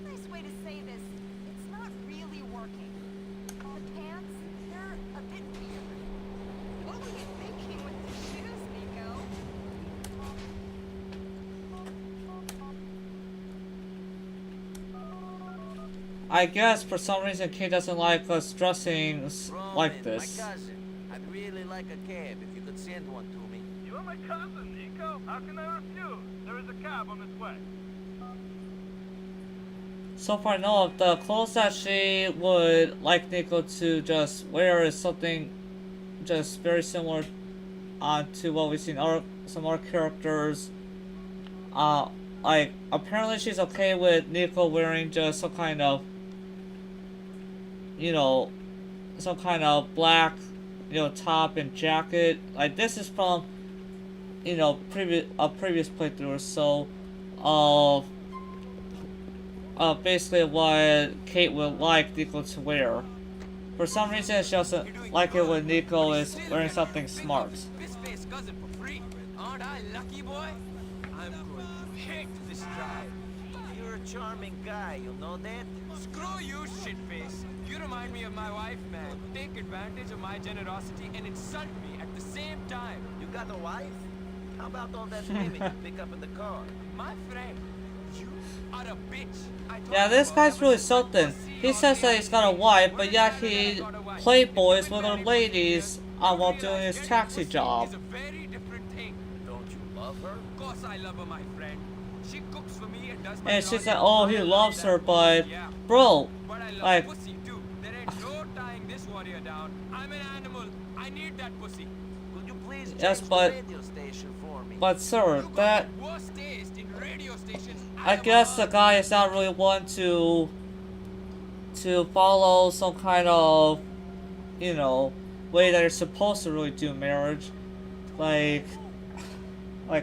Nice way to say this. It's not really working. The pants, they're a bit weird. What were you thinking with the shoes, Nico? I guess for some reason Kate doesn't like us dressing like this. My cousin. I'd really like a cab if you could send one to me. You are my cousin, Nico. How can I refuse? There is a cab on its way. So far, no, the clothes that she would like Nico to just wear is something just very similar to what we've seen some other characters. Like, apparently she's okay with Nico wearing just some kind of, you know, some kind of black, you know, top and jacket. Like, this is from, you know, previous playthrough, so, basically what Kate would like Nico to wear. For some reason, she doesn't like it when Nico is wearing something smart. This face cousin for free. Aren't I lucky, boy? I'm going to hate this drive. You're a charming guy, you know that? Screw you, shitface. You remind me of my wife, man. Take advantage of my generosity and insult me at the same time. You got a wife? How about all that women you pick up in the car? My friend, you are a bitch. Yeah, this guy's really something. He says that he's got a wife, but yet he playboys with other ladies while doing his taxi job. It's a very different thing. Don't you love her? Of course I love her, my friend. She cooks for me and does my And she said, laundry. oh, he loves her, but, Yeah. bro, But I love like, pussy too. There ain't no tying this warrior down. I'm an animal. I need that pussy. Could you please change yes, the but, radio station for me? but sir, that, Worst taste in radio stations. I guess the guy is not really one to follow some kind of, you know, way that you're supposed to really do marriage. Like,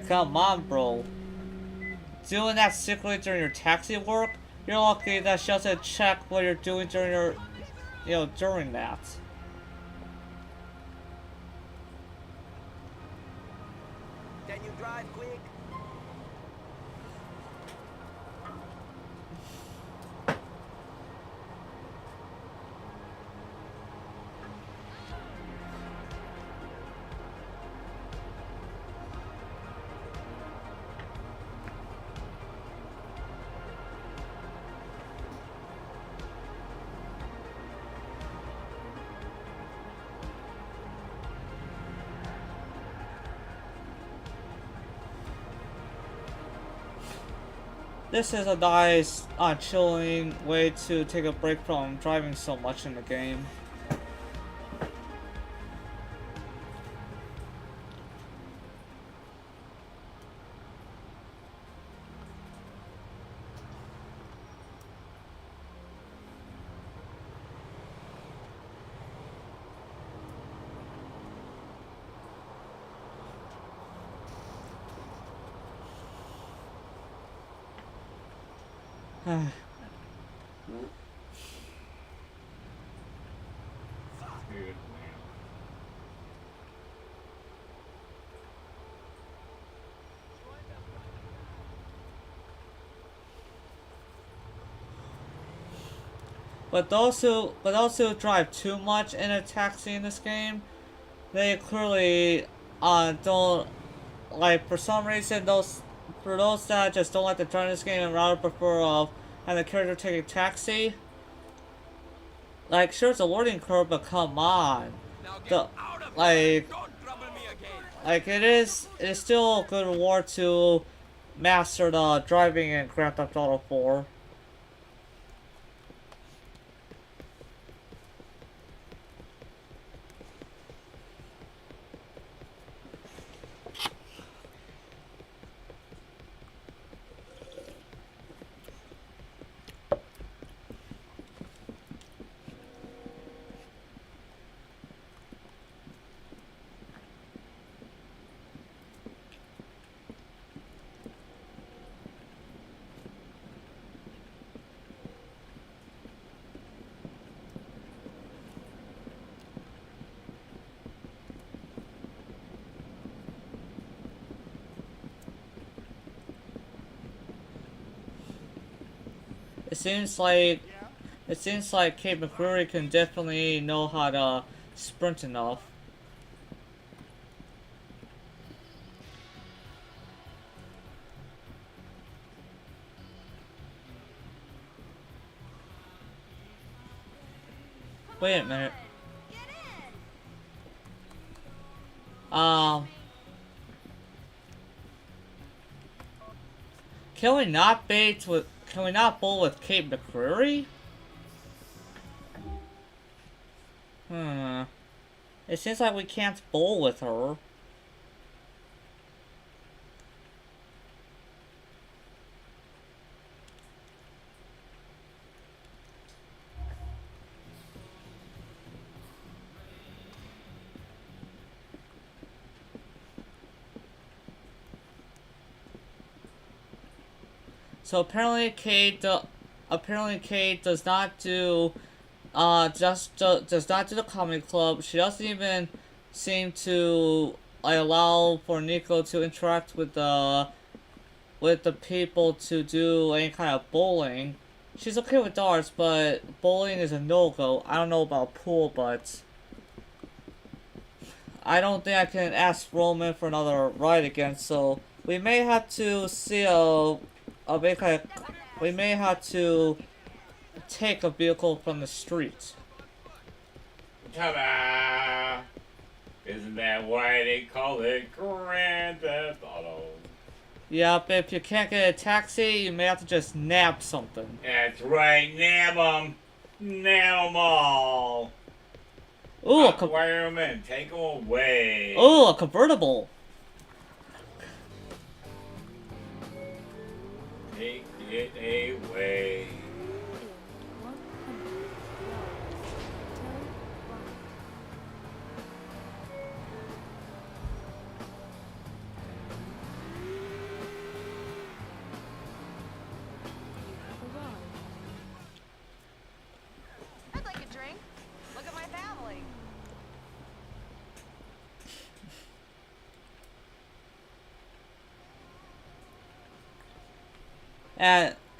come on, bro. Doing that secretly during your taxi work, you're lucky that she doesn't check what you're doing during your, you know, during that. Can you drive quick? This is a nice, chilling way to take a break from driving so much in the game. Good man. But those who drive too much in a taxi in this game, they clearly don't, like, for some reason for those that just don't like to drive this game and rather prefer having the character take a taxi. Like, sure, it's a learning curve, but come on. Like it is still a good reward to master the driving in Grand Theft Auto 4. It seems like Kate McCreary can definitely know how to sprint enough. Wait a minute. Can we not bowl with Kate McCreary? It seems like we can't bowl with her. So apparently Kate does not do just does not do the comedy club. She doesn't even seem to allow for Nico to interact with the people to do any kind of bowling. She's okay with darts, but bowling is a no-go. I don't know about pool, but I don't think I can ask Roman for another ride again, so we may have to see we may have to take a vehicle from the street. Ta-da! Isn't that why they call it Grand Theft Auto? Yep, if you can't get a taxi, you may have to just nab something. That's right, nab 'em! Nab 'em all! Ooh, acquire 'em and take 'em away! Ooh, a convertible! Take it away. I'd like a drink. Look at my family.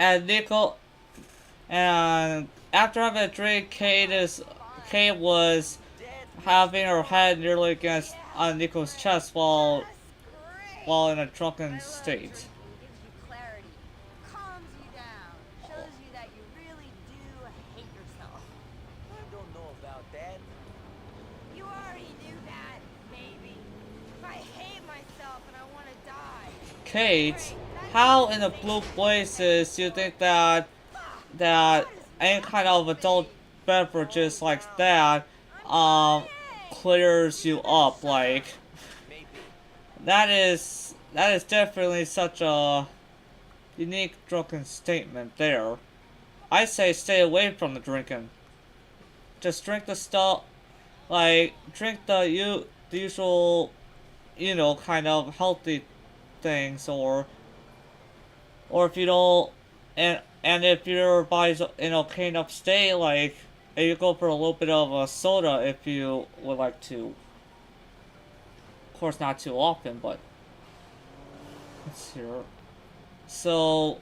And Nico, and after having a drink, Kate was having her head nearly against on Nico's chest while in a drunken state. Clarity. Calms you down. Shows you that you really do hate yourself. I don't know about that. You already knew that, maybe. I hate myself and I want to die. Kate, how in the blue blazes do you think that any kind of adult beverages like that clears you up? Like, that is definitely such a unique drunken statement there. I say stay away from the drinking. Just drink the stuff, like drink the usual, kind of healthy things, or if you don't, and if your body's in okay enough state, like, you go for a little bit of a soda if you would like to. Of course, not too often, but let's see here. So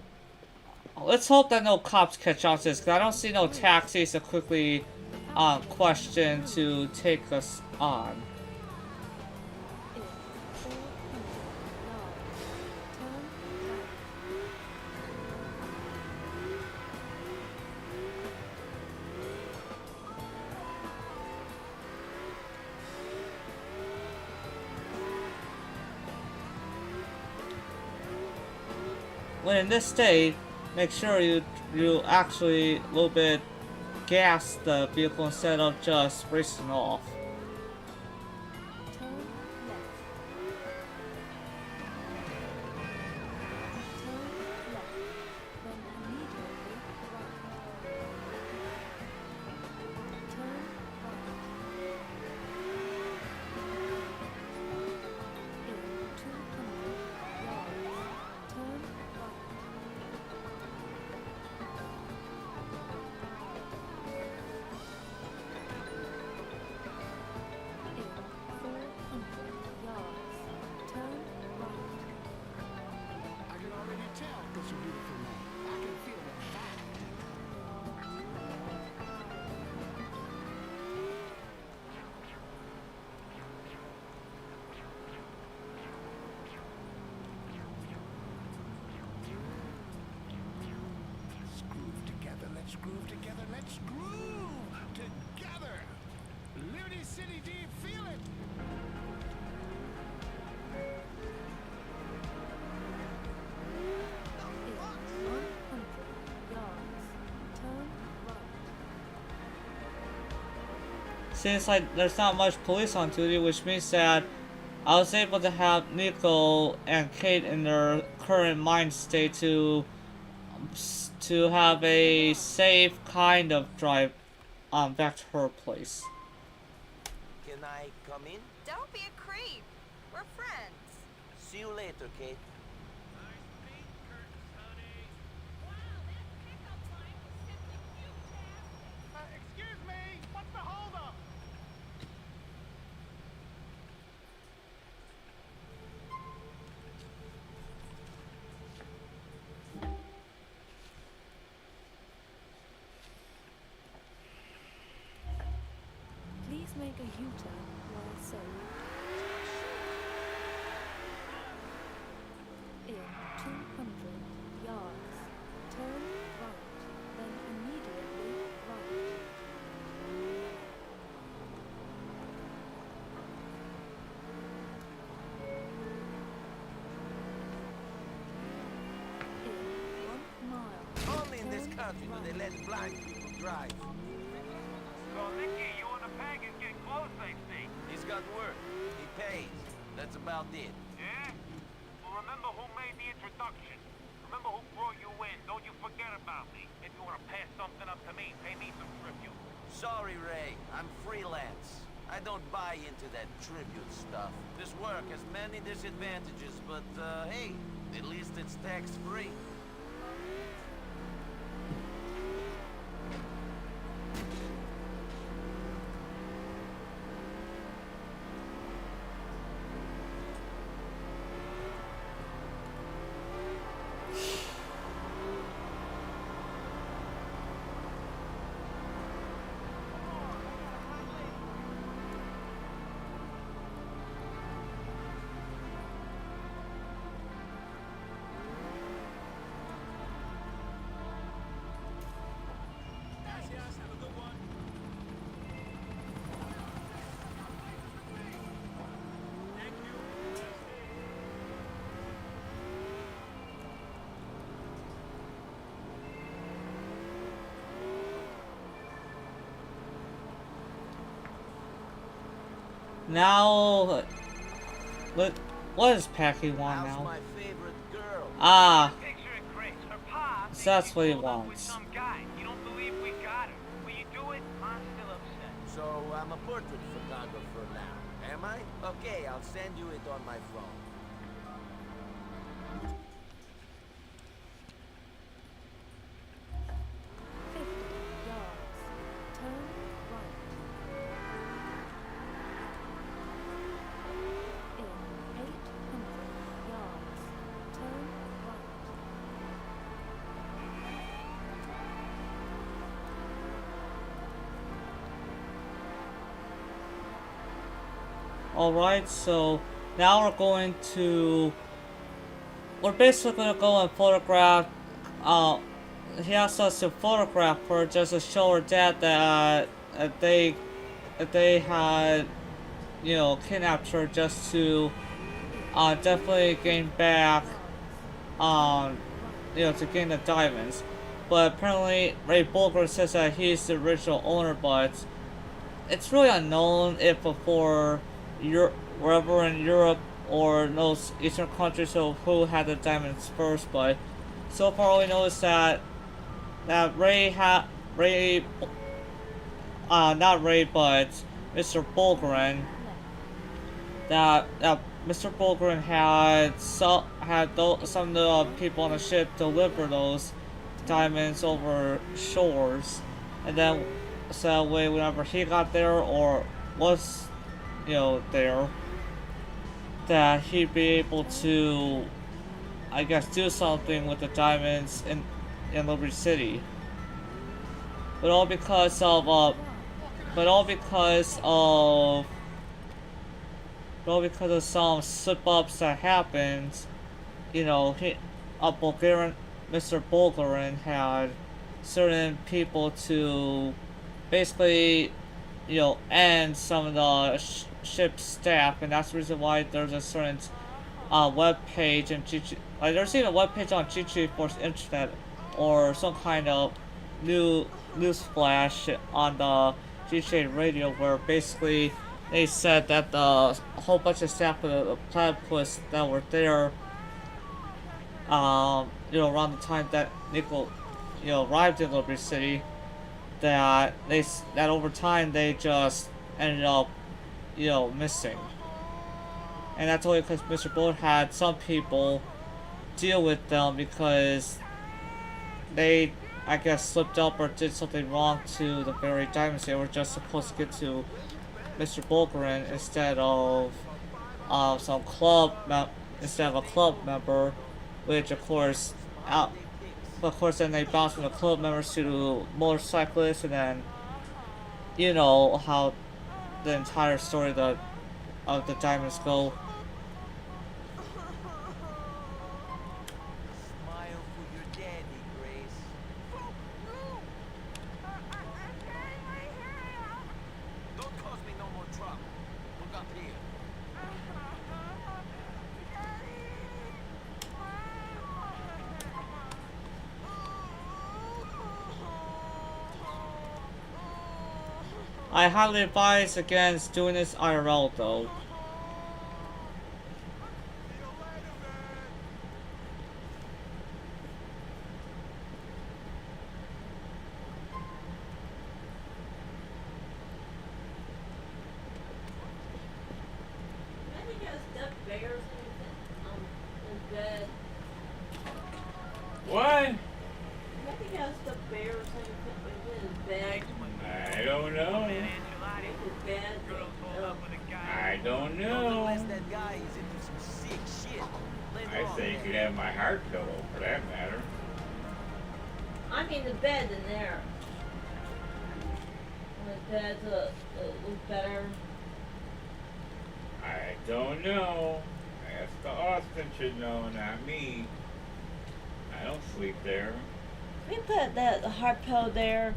let's hope that no cops catch on to this, because I don't see no taxis to quickly question to take us on. When in this state, make sure you actually a little bit gas the vehicle instead of just racing off. Let's groove together. Let's groove together. Liberty City, do you feel it? Seems like there's not much police on duty, which means that I was able to have Nico and Kate in their current mind state to have a safe kind of drive back to her place. Can I come in? Don't be a creep. We're friends. See you later, Kate. Excuse country do they let blind people drive? So, Nicky, you and the pagan's getting close, I see. He's got work. He pays. That's about it. Yeah? Well, remember who made the introduction. Remember who brought you in. Don't you forget about me. If you want to pass something up to me, pay me some tribute. Sorry, Ray. I'm freelance. I don't buy into that tribute stuff. This work has many disadvantages, but, hey, at least it's tax-free. Now, what does Packy want How's now? my favorite girl? Ah, Picture it, Grace. Her pa thinks that's she what he pulled up with wants. some guy. You don't believe we got her. Will you do it? I'm still upset. So I'm a portrait photographer now, am I? Okay, I'll send you it on my phone. Alright, so now we're basically gonna go and photograph, he asked us to photograph her just to show her dad that, they had, you know, kidnapped her just to, definitely gain back, you know, to gain the diamonds. But apparently Ray Bulger says that he's the original owner, but it's really unknown if before wherever in Europe or those eastern countries of who had the diamonds first, but so far all we know is that not Ray, but Mr. Bulgaren, that Mr. Bulgaren had some of the people on the ship deliver those diamonds over shores, and then so that way whenever he got there or was, you know, there, that he'd be able to, I guess, do something with the diamonds in Liberty City. But all because of some slip-ups that happened, you know, Mr. Bulgaren had certain people to basically, you know, end some of the ship's staff, and that's the reason why there's a certain web page and like there's even a web page on GTA Force Internet or some kind of news flash on the GTA radio where basically they said that a whole bunch of staff of the platypus that were there, you know, around the time that Nico, you know, arrived in Liberty City, that over time they just ended up, you know, missing. And that's only because Mr. Bull had some people deal with them because they, I guess, slipped up or did something wrong to the very diamonds they were just supposed to get to Mr. Bulgaren instead of a club member, which of course then they bounced from the club members to motorcyclists, and then you know how the entire story of the diamonds go. Smile for your daddy, Grace. Don't cause me no more trouble. Look up here. I highly advise against doing this IRL though. Maybe got stuffed bears in bed. What? Maybe got stuffed bears in bed. I don't know. I don't know. Unless that guy is into some sick shit. Later I on, say you man. could have my heart pillow, for that matter. I mean the bed in there. The bed's a little better. I don't know. Ask the Austin should know, not me. I don't sleep there. We put that hard pillow there.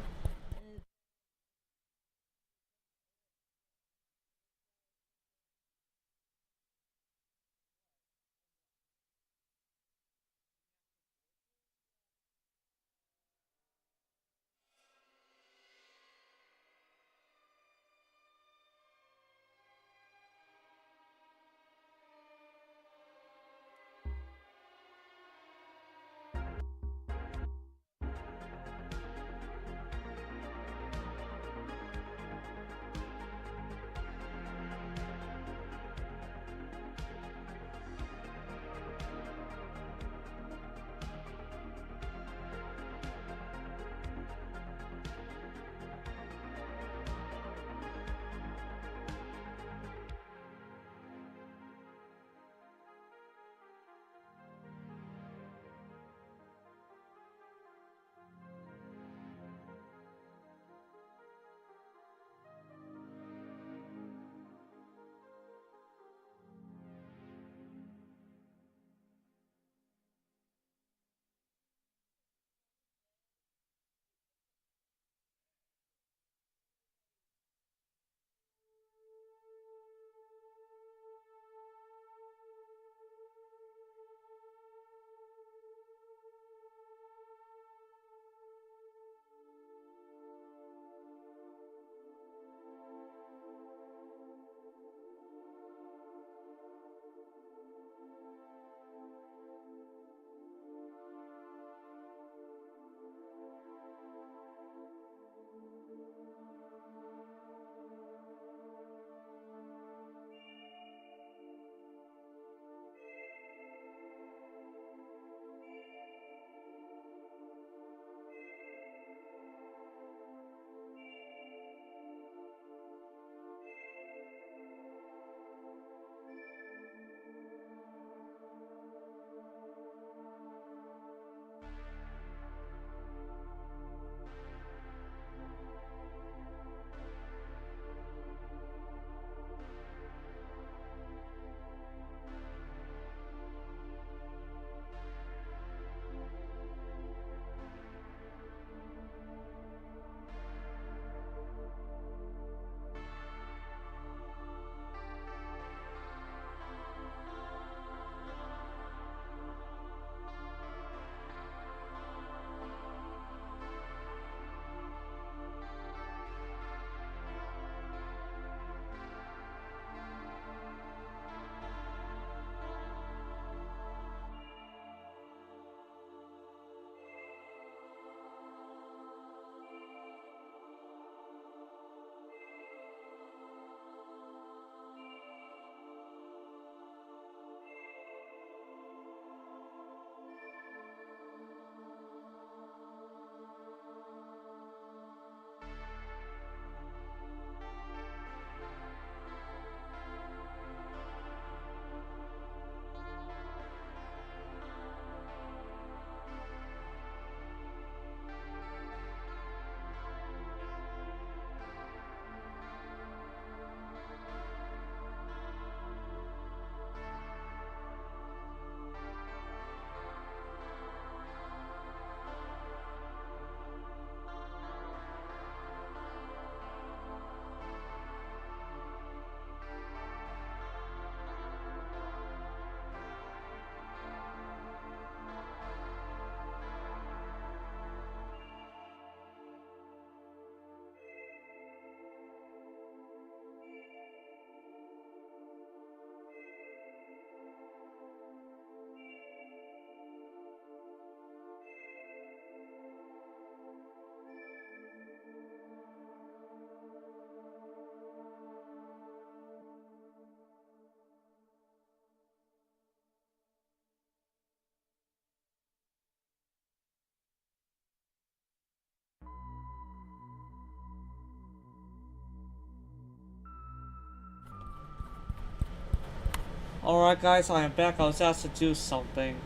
Alright guys, I am back. I was asked to do something.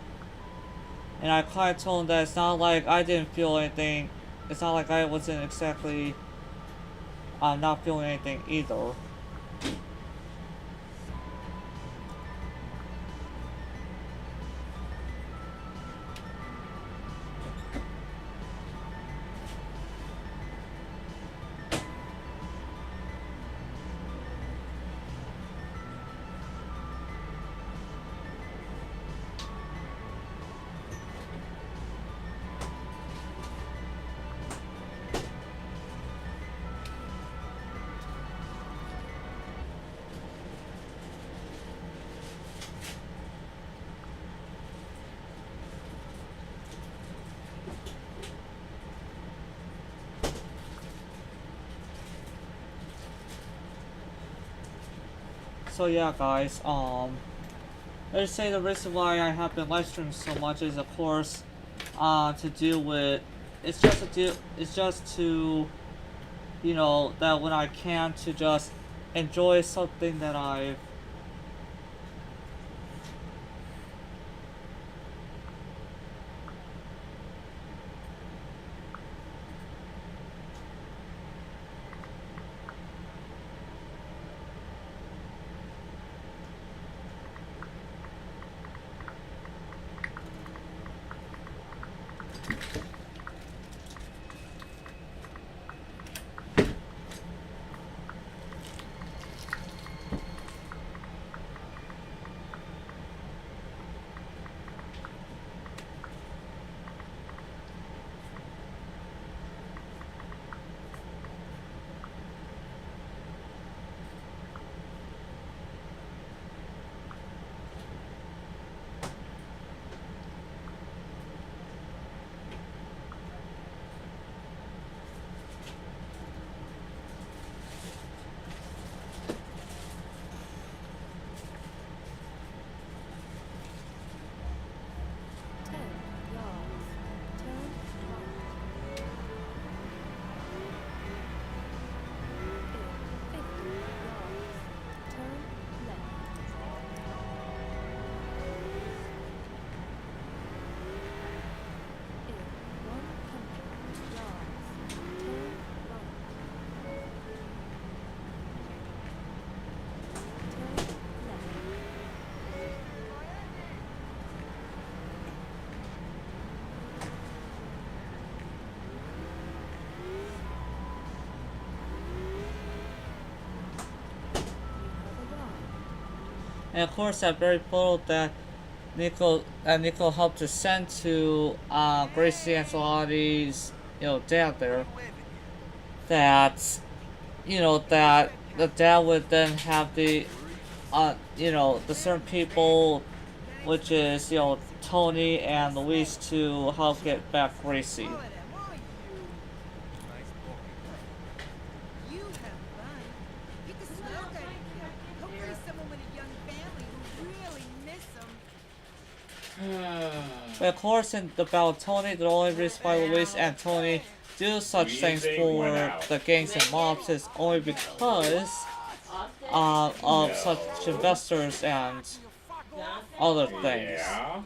And I kinda told him that it's not like I didn't feel anything. It's not like I wasn't exactly not feeling anything either. So yeah guys, let's say the reason why I have been live streaming so much is of course to deal with it's just to you know that when I can to just enjoy something that I've and of course that very photo that Nico helped to send to Gracie Angelotti's dad there, that that the dad would then have the the certain people, which is Tony and Luis, to help get back Gracie. But of course, in the battle of Tony, the only reason why Luis and Tony do such things for the gangs and mobs is only because of such investors and other things. Yeah.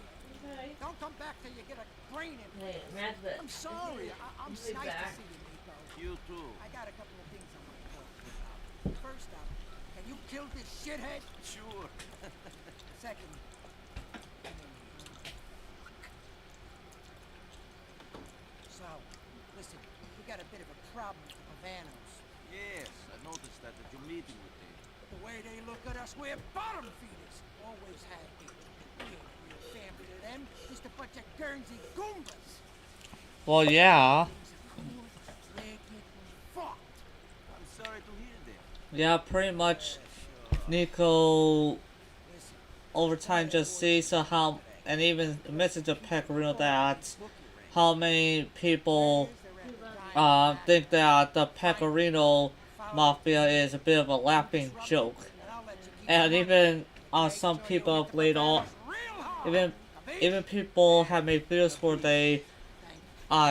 Don't come back till you get a brain implant. I'm sorry. I'm nice to see you, Nico. You too. I got a couple of things I want to talk to you about. First up, can you kill this shithead? Sure. Second, so, listen, we got a bit of a problem with the Pavanos. Yes, I noticed that at your meeting with them. The way they look at us, we're bottom feeders. Always have been. We ain't a real family to them. Just a bunch of Guernsey Goombas. Well, yeah. I'm sorry to hear that. Yeah, pretty much. Nico over time just sees how, and even admits to Pecorino that how many people think that the Pecorino Mafia is a bit of a laughing joke. And even some people have laid off, even people have made videos where they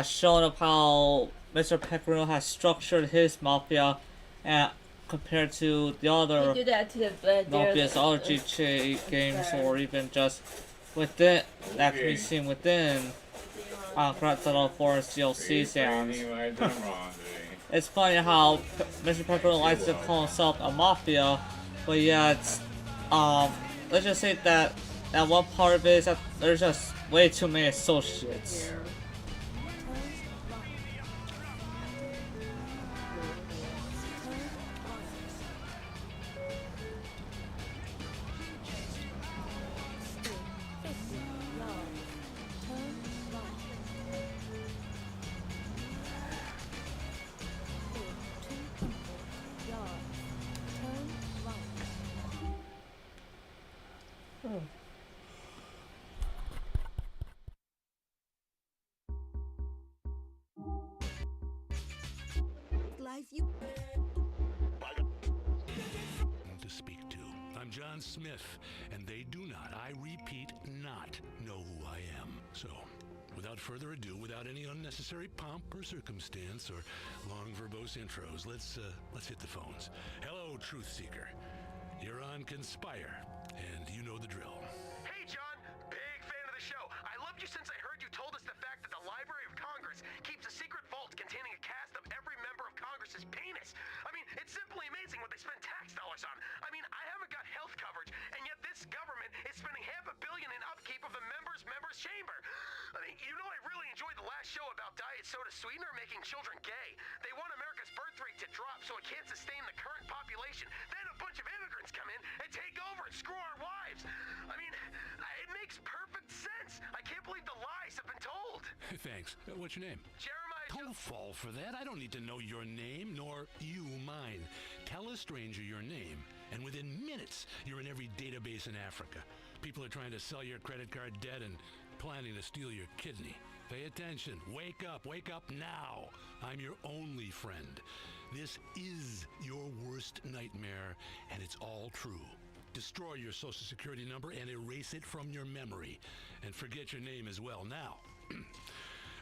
shown up how Mr. Pecorino has structured his mafia, and compared to the You other do that to the blood. obvious other GTA games, or even just within that can be seen within Grand Theft Auto 4's DLC sounds. It's funny how Mr. Pepper likes to call himself a mafia, but yet, let's just say that one part of it is that there's just way too many associates. Life you To speak to. I'm John Smith, and they do not, I repeat, not know who I am. So, without further ado, without any unnecessary pomp or circumstance or long verbose intros, let's hit the phones. Hello, Truth Seeker. You're on Conspire, and you know the drill. Hey, John. Big fan of the show. I loved you since I heard you told us the fact that the Library of Congress keeps a secret vault containing a cast of every member of Congress's penis. I mean, it's simply amazing what they spend tax dollars on. I mean, I haven't got health coverage, and yet this government is spending $500 million in upkeep of the members' chamber. I mean, you know, I really enjoyed the last show about diet soda sweetener making children gay. They want America's birth rate to drop so it can't sustain the current population. Then a bunch of immigrants come in and take over and screw our wives. I mean, it makes perfect sense. I can't believe the lies have been told. Thanks. What's your name? Jeremiah. Don't fall for that. I don't need to know your name, nor you mine. Tell a stranger your name, and within minutes, you're in every database in Africa. People are trying to sell your credit card debt and planning to steal your kidney. Pay attention. Wake up now. I'm your only friend. This is your worst nightmare, and it's all true. Destroy your social security number and erase it from your memory. And forget your name as well. Now,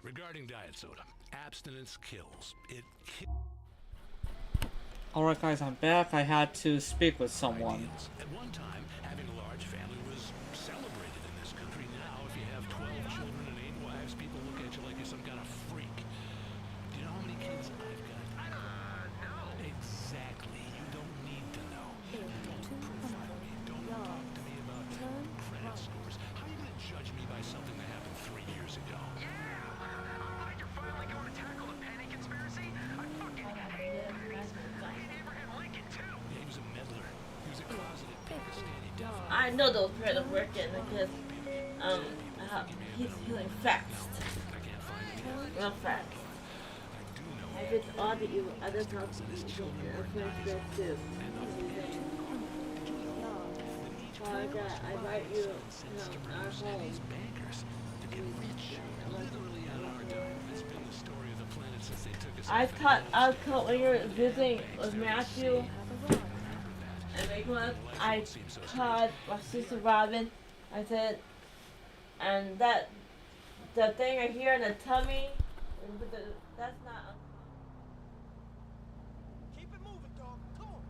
regarding diet soda, abstinence kills. It kills. Alright guys, I'm back. I had to speak with someone. At one time, having a large family was celebrated in this country. Now, if you have 12 children and 8 wives, people look at you like you're some kind of freak. Do you know how many kids I've got? No. Exactly. You don't need to know. Don't profile me. Don't talk to me about credit scores. How are you going to judge me by something that happened 3 years ago? Yeah. I'm glad you're finally going to tackle the penny conspiracy. I fucking hate pennies. I hate Abraham Lincoln, too. Yeah, he was a meddler. He was a closeted Pakistani devil. I know those threads are working because he's healing fast. Real fast. I did all the other talks too. So I write you our home. I taught when you were visiting with Matthew and Nicholas, I taught my sister Robin. I said, and that the thing I hear in the tummy, that's not. Keep it moving, dog. Come on.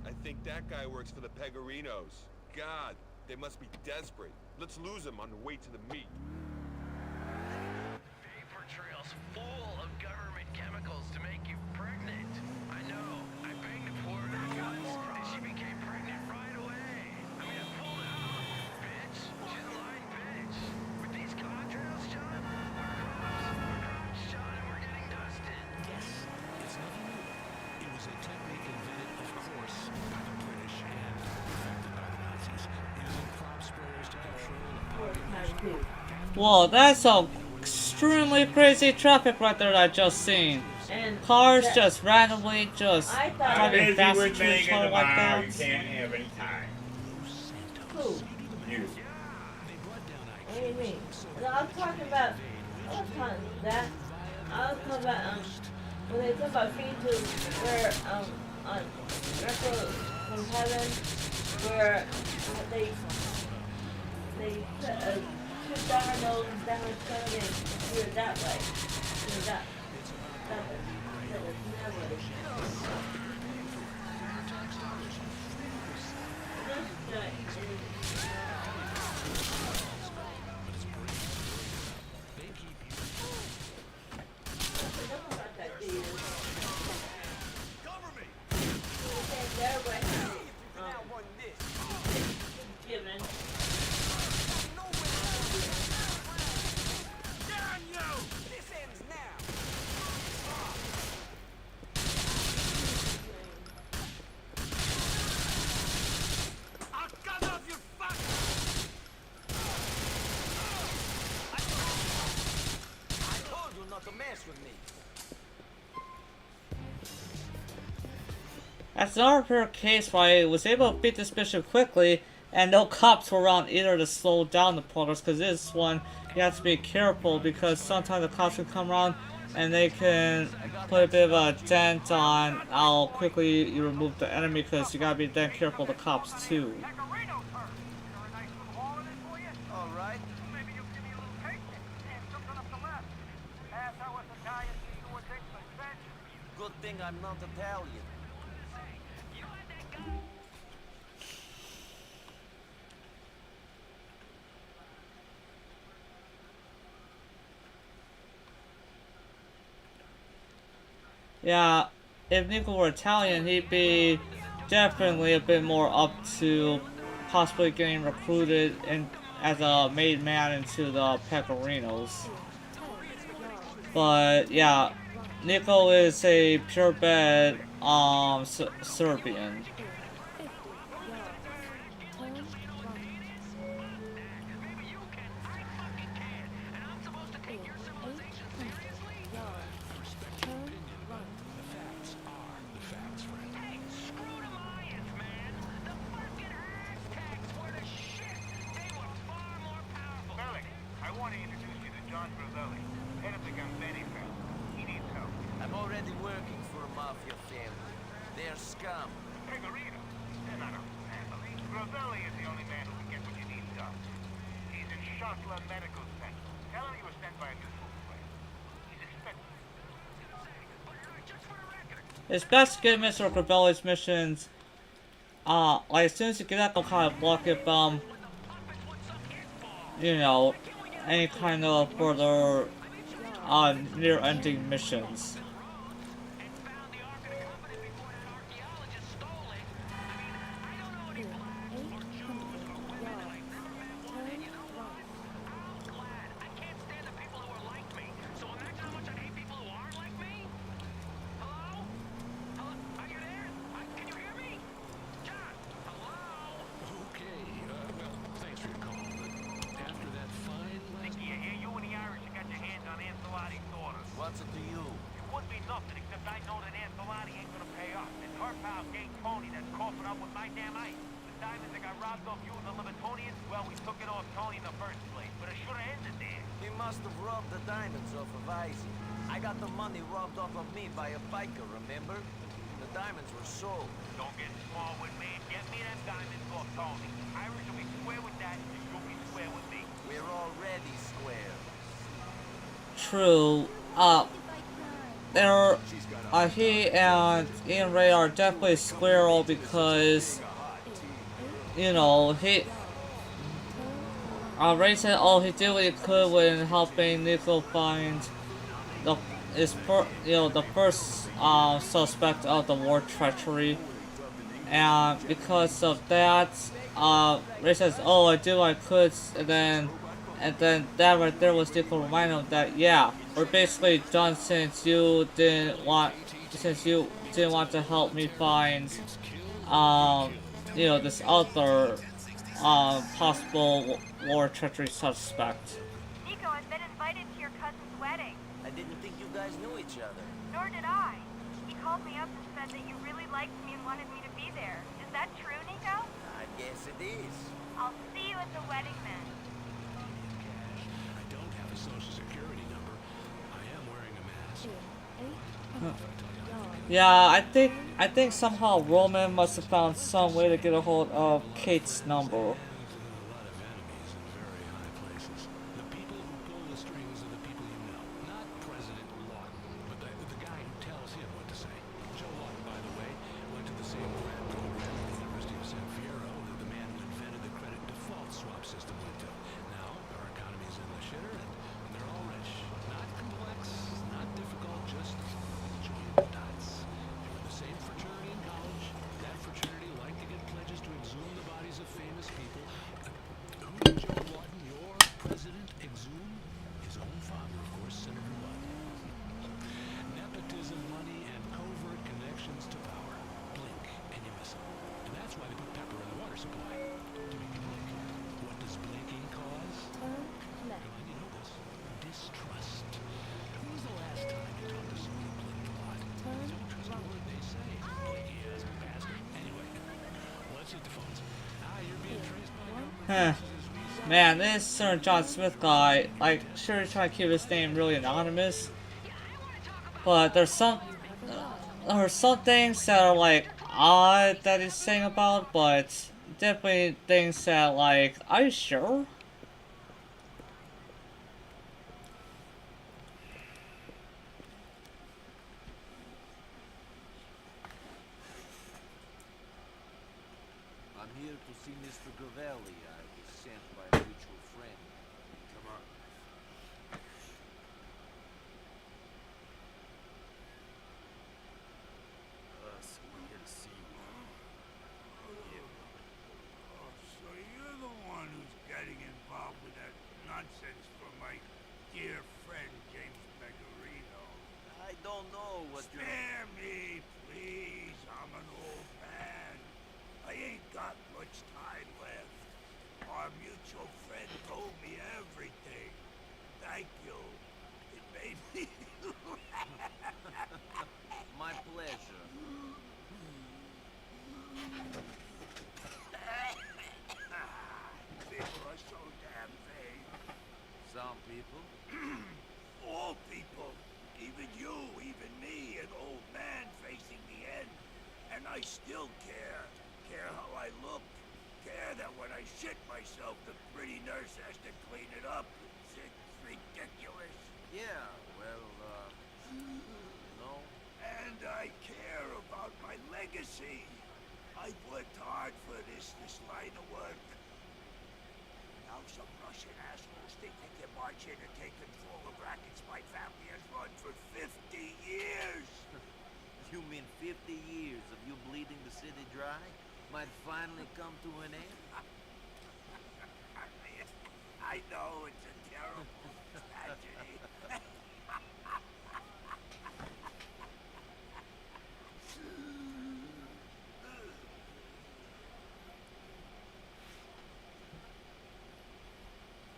I think that guy works for the Pegorinos. God, they must be desperate. Let's lose him on the way to the meet. Vapor trails full of government chemicals to make you pregnant. I know. I begged to pour her once, and she became pregnant right away. I mean, I pulled out. Bitch. She's a lying bitch. With these contrails, John, we're cops, John, and we're getting dusted. Yes, it's nothing new. It was a technique invented, of course, by the British and perfected by the Nazis, using prop sprayers to control the population. Whoa, that's some extremely crazy traffic right there that I just seen. And Cars just randomly just driving Busy fast with into each making other like tomorrow, that. you can't have any time. Who? You. What do you mean? No, I was talking about that. I was talking about when they talk about being to where on Miracle from Heaven, where they put a two dominoes down the sun and do it that way. Do it that way. said it's never. This guy I don't know about that, do you? Cover me! Okay, there we have given. Damn you! This ends now! I'll cut off your fuck! I told you not to mess with me. That's another rare case where I was able to beat this mission quickly, and no cops were around either to slow down the progress, because this one, you have to be careful, because sometimes the cops can come around, and they can put a bit of a dent on how quickly you remove the enemy, because you gotta be damn careful of the cops too. All right. Maybe you give me a little taste and something up the left. That's how us Italians used to take adventure. Good thing I'm not Italian. Yeah, if Nico were Italian, he'd be definitely a bit more up to possibly getting recruited in, as a made man into the Pecorinos. But yeah, Nico is a purebred Serbian. I'm already working for a mafia family. They're scum. Pegorino? They're not a family. Gravelli is the only man who can get what you need done. He's in Shotla Medical Center. Tell him you were sent by a neutral player. He's expecting you. It's best to get Mr. Gravelli's missions, like as soon as you get that, they'll kind of block it from, you know, any kind of further, near-ending missions. What's it to you? It would be nothing, except I know that Ancellotti ain't gonna pay off. It's her pal, Gay Tony, that's coughing up with my damn ice. The diamonds that got robbed off you and the Livatonians, well, we took it off Tony in the first place. But it should've ended there. He must have robbed the diamonds off of Isaac. I got the money robbed off of me by a biker, remember? The diamonds were sold. Don't get small with me. Get me them diamonds off Tony. Irish will be square with that, and you'll be square with me. We're already square. True. He and Ian Ray are definitely squirrel because, you know, Ray said all he did what he could when helping Nico find the first suspect of the war treachery, and because of that, Ray says, "Oh, I did what I could," and then that right there was Nico reminding him that, yeah, we're basically done since you didn't want to help me find, this other, possible war treachery suspect. Nico, I've been invited to your cousin's wedding. I didn't think you guys knew each other. Nor did I. He called me up and said that you really liked me and wanted me to be there. Is that true, Nico? I guess it is. I'll see you at the wedding then. I don't have a social security number. I am wearing a mask. Yeah, I think somehow Roman must have found some way to get a hold of Kate's number. The people who pull the strings are the people you know. Not President Lawton, but the guy who tells him Huh. Man, this Sir John Smith guy, like, sure he's trying to keep his name really anonymous, but there's some things that are like odd that he's saying about, but definitely things that like, are you sure? I'm here to see Mr. Gavelli. I was sent by a mutual friend. Come on. So we're here to see you. Oh, so you're the one who's getting involved with that nonsense from my dear friend James Pecorino. I don't know what you're... Spare me, please. I'm an old man. I ain't got much time left. Our mutual friend told me everything. Thank you. It made me... My pleasure. People are so damn vain. Some people. All people. Even you, even me, an old man facing the end. And I still care. Care how I look. Care that when I shit myself, the pretty nurse has to clean it up. It's ridiculous. Yeah, well, no. And I care about my legacy. I've worked hard for this line of work. Now some Russian assholes think they can march in and take control of rackets my family has run for 50 years. You mean 50 years of you bleeding the city dry might finally come to an end? I know it's a terrible tragedy.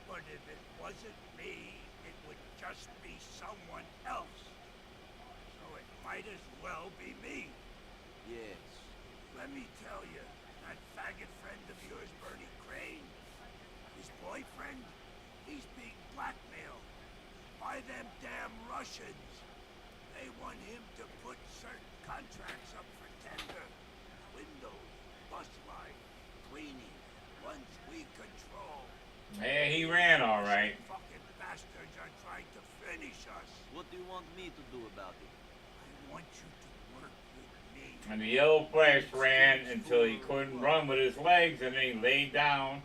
But if it wasn't me, it would just be someone else. So it might as well be me. Yes. Let me tell you, that faggot friend of yours, Bernie Crane, his boyfriend, he's being blackmailed by them damn Russians. They want him to put certain contracts up for tender. Windows, bus line, cleaning, ones we control. Yeah, he ran all right. Fucking bastards are trying to finish us. What do you want me to do about it? I want you to work with me. And the yellow flash ran until he couldn't run with his legs, and then he laid down,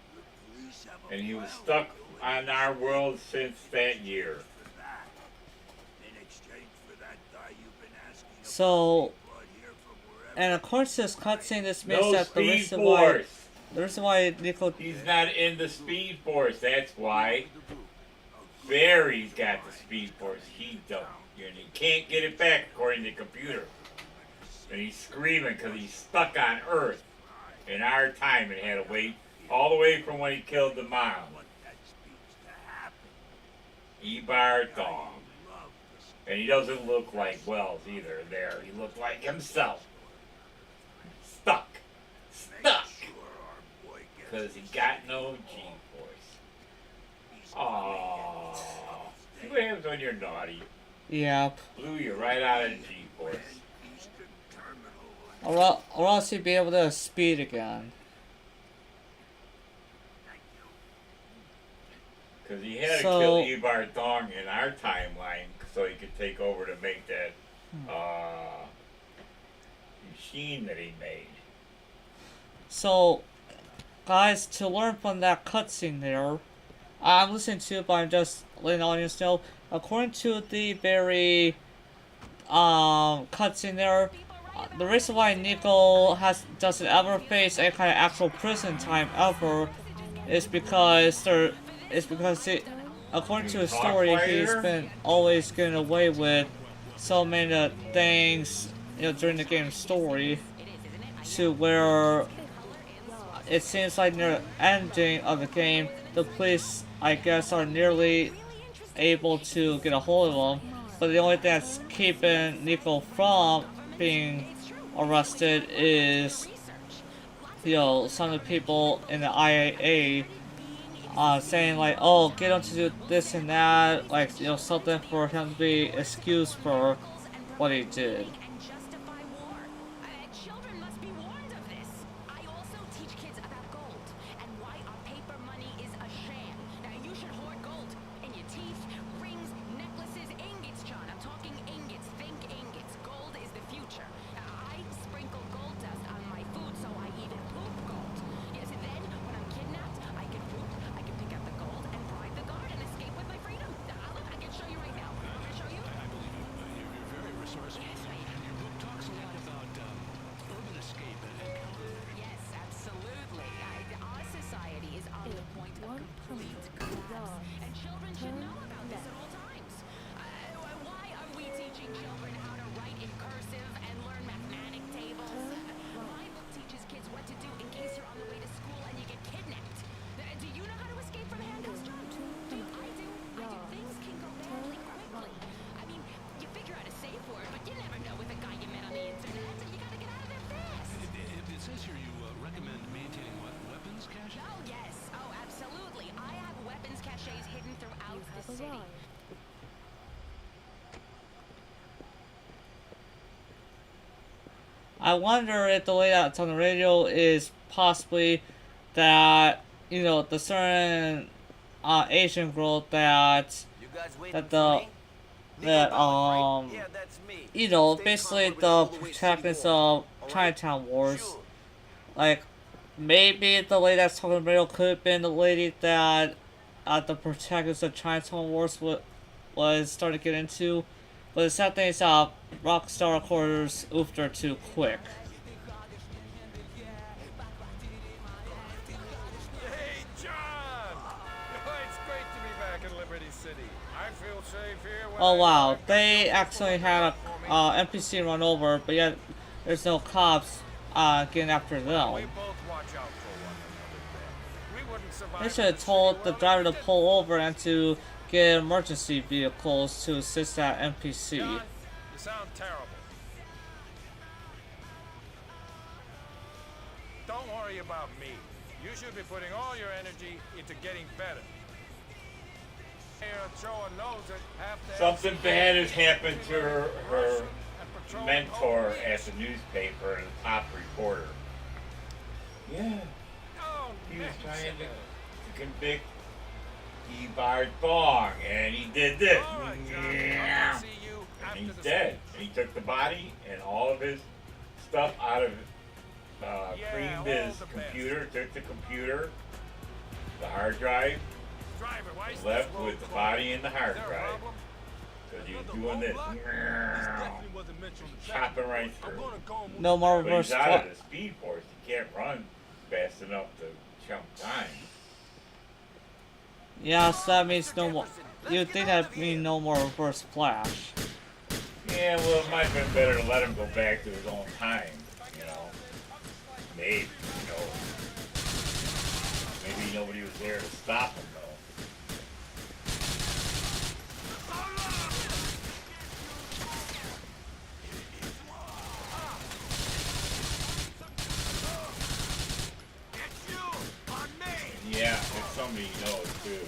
and he was stuck on our world since that year. In exchange for that guy you've been asking about, So, brought here from wherever. and of course this cutscene, this makes No that the Speed reason why, Force. the reason why Nico, He's not in the Speed Force, that's why. Barry's got the Speed Force, he don't. And he can't get it back according to the computer. And he's screaming because he's stuck on Earth in our time and had to wait all the way from when he killed the mom. Ebar Dong. And he doesn't look like Wells either there. He looked like himself. Stuck. Because he got no G-force. Aww. See what happens when you're naughty? yeah, Blew you right out of G-force. or else he'd be able to speed again. Because he had to So- kill Ebar Dong in our timeline so he could take over to make that machine that he made. So, guys, to learn from that cutscene there, I'm listening to it, but I'm just letting the audience know. According to the very cutscene there, the reason why Nico doesn't ever face any kind of actual prison time ever is because according to his story, he's been always getting away with so many things, during the game's story, to where it seems like near the ending of the game, the police, I guess, are nearly able to get a hold of him, but the only thing that's keeping Nico from being arrested is, some of the people in the IAA saying like, oh, get him to do this and that, like, you know, something for him to be excused for what he did. And justify war. Children must be warned of this. I also teach kids about gold and why our paper money is a sham. Now, you should hoard gold in your teeth, rings, necklaces, ingots, John. I'm talking ingots. Think ingots. Gold is the future. I sprinkle gold dust on my food, so I even poop gold. Yes, and then when I'm kidnapped, I can poop, I can pick up the gold and bribe the guard and escape with my freedom. Look, I can show you right now. Want me to show you? I believe you. You're very resourceful. Yes, I am. Your book talks a lot about urban escape and counter. Yes, absolutely. Our society is on the point of complete collapse, and children should know about this at all times. Why are we teaching children how to write in cursive and learn mathematic tables? My book teaches kids what to do in case you're on the way to school and you get kidnapped. Do you know how to escape from handcuffs, John? I do. Things can go badly quickly. I mean, you figure out a safe word, but you never know with a guy you met on the internet. You gotta get out of there fast. It says here you recommend maintaining weapons cache? Oh, yes. Oh, absolutely. I have weapons caches hidden throughout the city. I wonder if the way that's on the radio is possibly that, you know, the certain Asian girl that the Yeah, that's me. you know, State basically Congress the all the way protagonist City Hall. of Chinatown Wars. Like, maybe the lady that's talking on the radio could have been the lady that the protagonist of Chinatown Wars was starting to get into. But the sad thing is, Rockstar Recorders oofed her too quick. Hey, John! It's great to be back in Liberty City. I feel safe here. Oh wow, they actually had a NPC run over, but yet there's no cops getting after them. We both watch out for one another. We wouldn't survive. They should have told the driver to pull over and to get emergency vehicles to assist that NPC. John, you sound terrible. Don't worry about me. You should be putting all your energy into getting better. Something bad has happened to her mentor at the newspaper and the top reporter. Yeah. He was trying to convict Ebar Thong, and he did this. And he's dead. And he took the body and all of his stuff out of cleaned his computer, took the computer, the hard drive, and left with the body and the hard drive. Because he was doing this. Chopping right through. No more But reverse he's out of the speed force. He can't run fast enough to jump time. Yeah, so that means no more. You'd think that'd mean no more reverse flash. Yeah, well, it might have been better to let him go back to his own time, you know. Maybe, you know. Maybe nobody was there to stop him, though. Yeah, it's somebody you know too.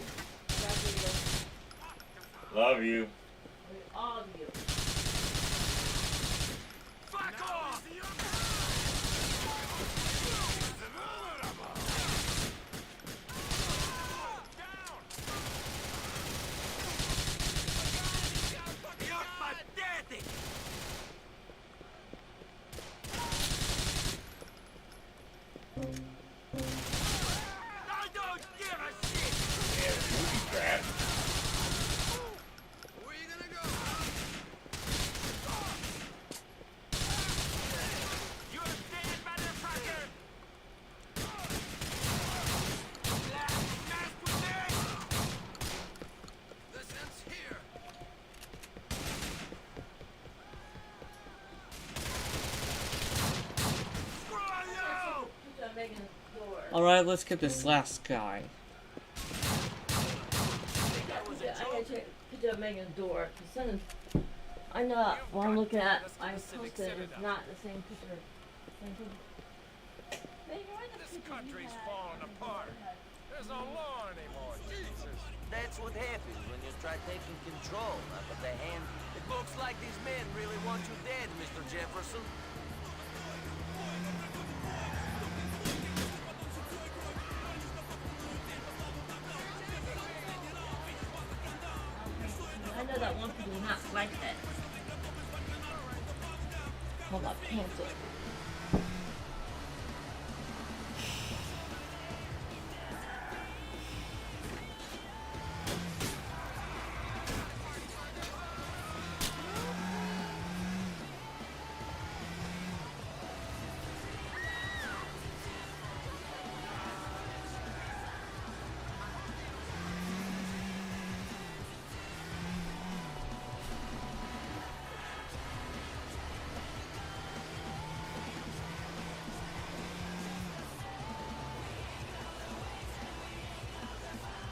Love you. All of you. Fuck off! You're pathetic! I don't give a shit! Yeah, booby trap. Where you gonna go? You're dead, motherfucker! Mess with me! This ends here. Screw you! Put your Megan's door. Alright, let's get this last guy. I gotta check picture of Megan's door. 'Cause something, I know what I'm looking at. I posted it's not the same picture. Same picture. Megan, why the This picture you country's had? falling apart. There's no law anymore. Jesus. That's what happens when you try taking control out of the hand. It looks like these men really want you dead, Mr. Jefferson. I know that one people do not like that. Hold up, pencil.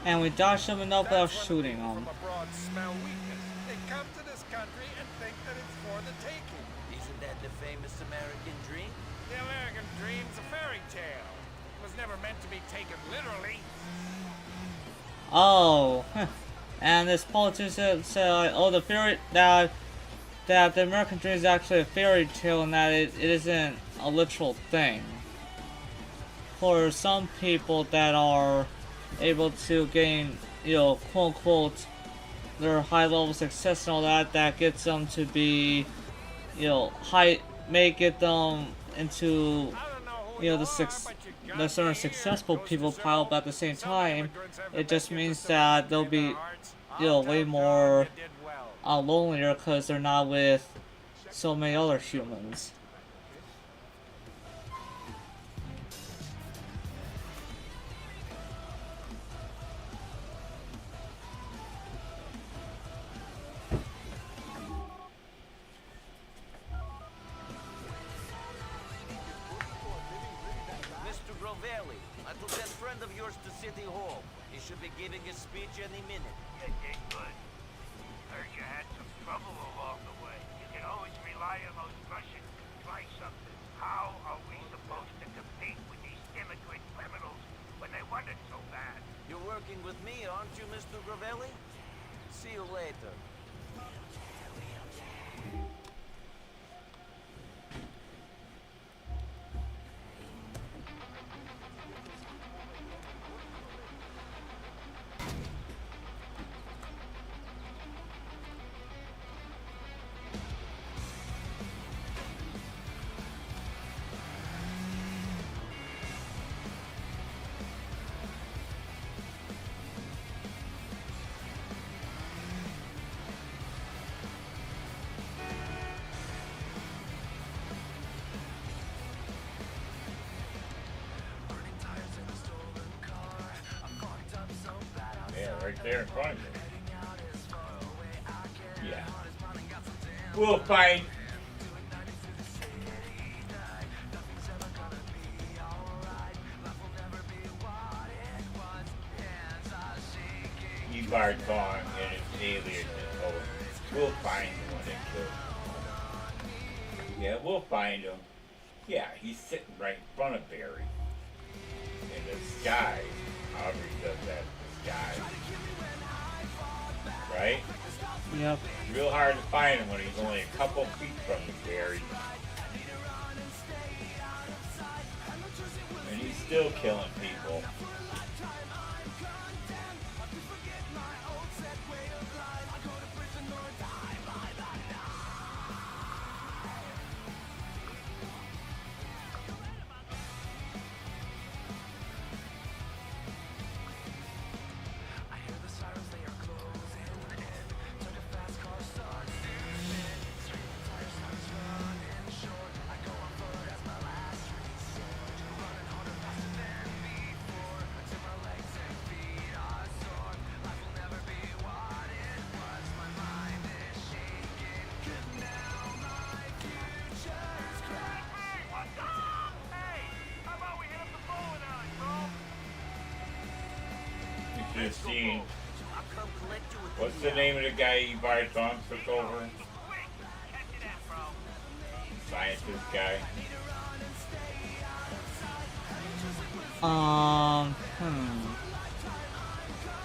And we dodged them enough without shooting them. From abroad smell weakness. They come to this country and think that it's for the taking. Isn't that the famous American dream? The American dream's a fairy tale. It was never meant to be taken literally. Oh, and this politician said, "Oh, the fairy that the American dream is actually a fairy tale, and that it isn't a literal thing." For some people that are able to gain, you know, quote unquote, their high level success and all that, that gets them to be, you know, may get them into, you know, the certain successful people pile, but at the same time, it just means that they'll be, you know, way more lonelier because they're not with so many other humans. Mr. Grovelli, I took that friend of yours to City Hall. He should be giving a speech any minute. Yeah, good. Heard you had some trouble along the way. You can always rely on those Russians to try something. How are we supposed to compete with these immigrant criminals when they want it so bad? You're working with me, aren't you, Mr. Grovelli? See you later. Yeah, right there in front of you. Yeah. We'll find. Ebar Tong and his alias is over. We'll find the one that killed him. Yeah, we'll find him. Yeah, he's sitting right in front of Barry. In the sky. However he does that, the sky. Right? Yep. Real hard to find him when he's only a couple feet from you, Barry. And he's still killing people. Just seen. What's the name of the guy Ebar Thong took over? Scientist guy.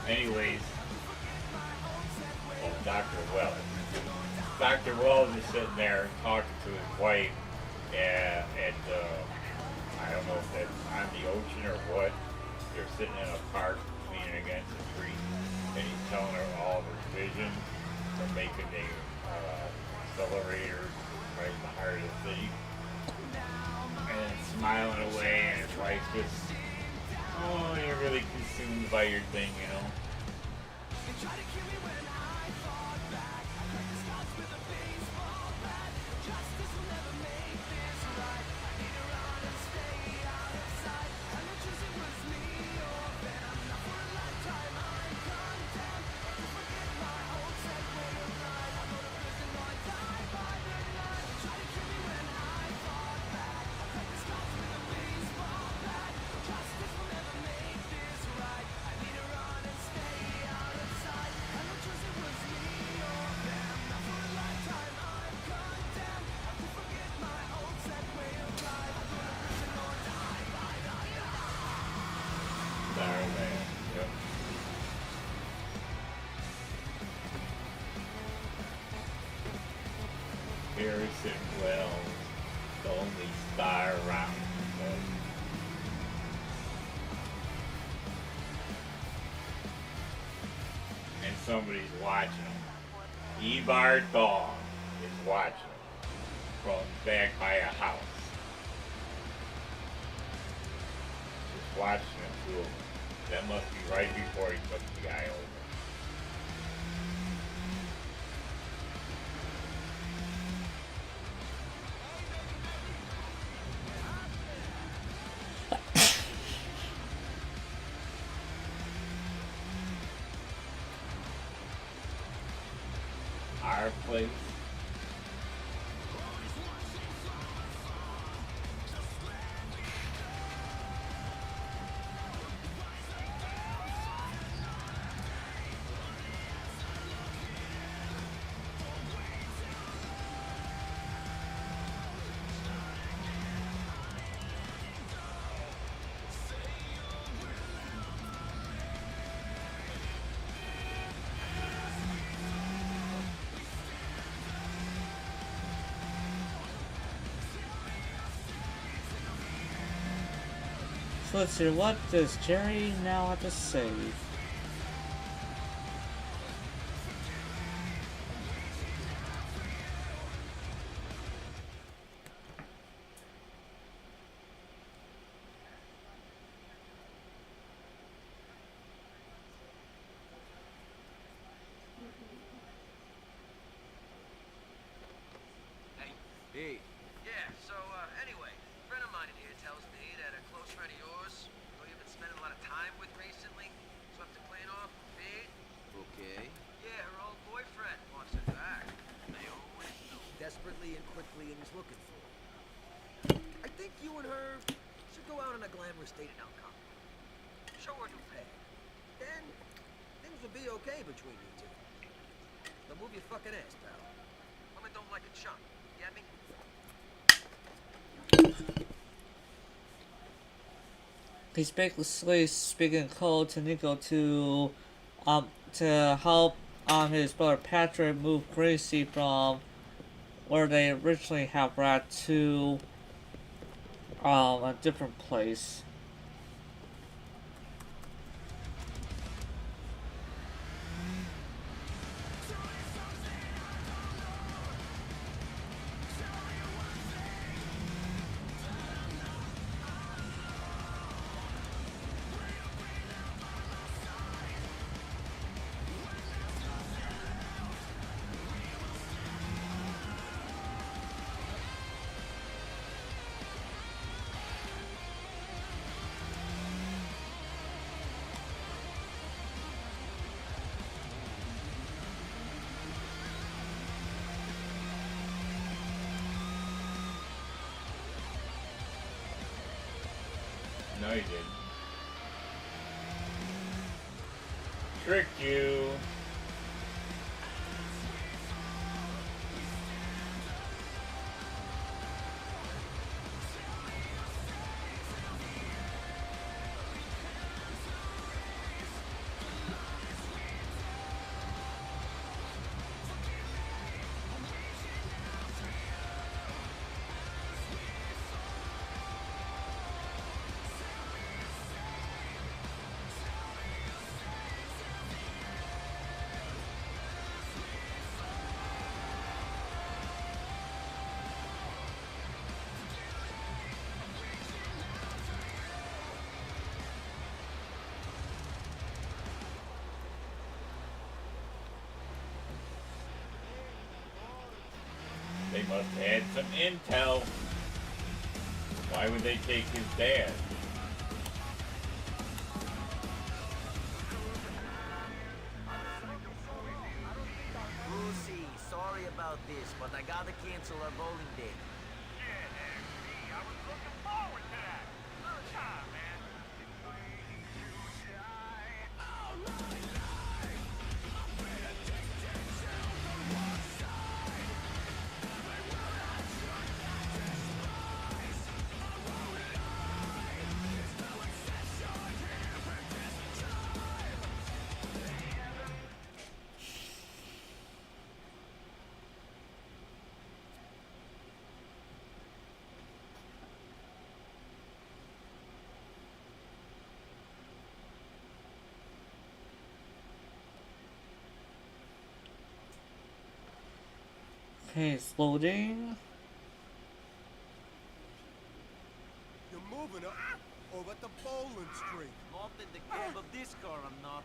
Anyways, Dr. Wells. Dr. Wells is sitting there talking to his wife at I don't know if that's on the ocean or what. They're sitting in a park leaning against a tree, and he's telling her all of his vision for making the accelerator right in the heart of the city. And smiling away, and his wife's just, oh, you're really consumed by your thing, you know. Yep. Harrison Wells, the only star around. And somebody's watching him. Ebar Dog is watching him from back by a house. Just watching him through. That must be right before he took the guy over. Our place. So let's see, what does Jerry now have to say? Hey. Yeah, so, anyway, a friend of mine in here tells me that a close friend of yours, who you've been spending a lot of time with recently, swept the clean off a bit. Okay. Yeah, her old boyfriend wants her back. They always know. Desperately and quickly, and he's looking for her. I think you and her should go out on a glamorous date in Alcon. Show her a new peg. Then, things will be okay between you two. Now move your fucking ass, pal. Women don't like a chump. Get me? He's basically speaking code to Nico to help his brother Patrick move Gracie from where they originally have Rat to a different place. No, you didn't. Tricked you. They must have had some intel. Why would they take his dad? Lucy, sorry about this, but I gotta cancel our bowling day. Shit, XP, I was looking forward to that. Third time, man. Okay, it's loading. You're moving over to Bowling Street. Not in the cab of this car, I'm not.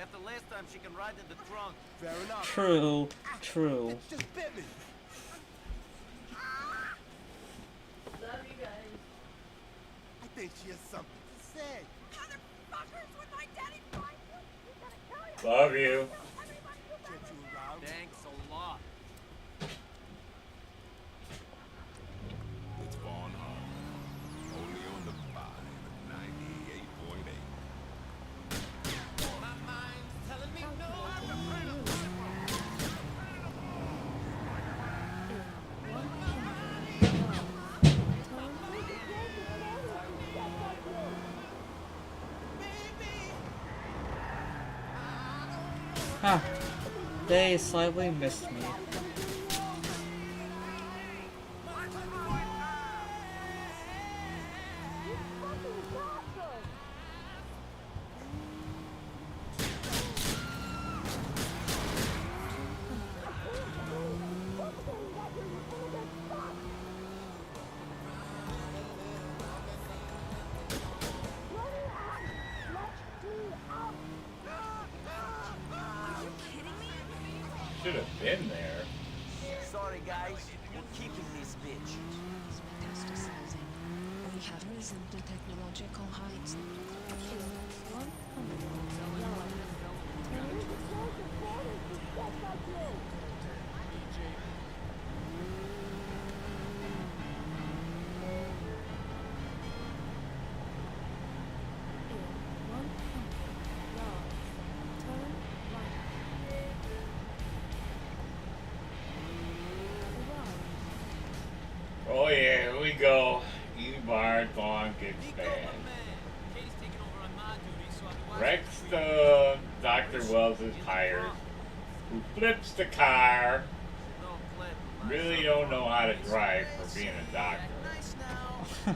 After last time, she can ride in the trunk. Fair enough. True, true. It just bit me. Love you guys. I think she has something to say. Motherfuckers, when my daddy finds you, he's gonna kill you. Love you. Get you around. Thanks a lot. It's Vaughn Harbor. Only on the 98.8. My mind's telling me no. Huh. They slightly missed me. Should have been there. Sorry, guys. We're keeping this bitch. Metastasizing. We have risen to technological heights. Oh yeah, here we go. E-bar Thong gets bad. Wrecks the Dr. Wells' tires. Who flips the car. Really don't know how to drive for being a doctor.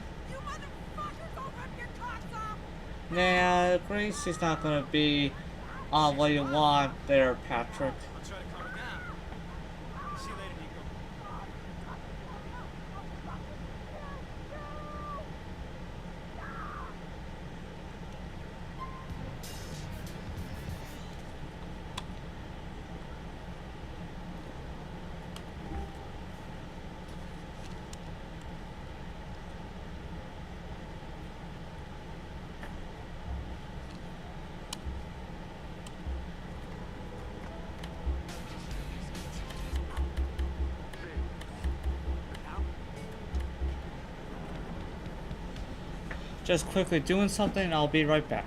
Nah, Grace is not gonna be what you want there, Patrick. I'll try to calm her down. See you later, Nico. Just quickly doing something, I'll be right back,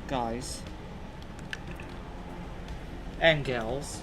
guys. And gals.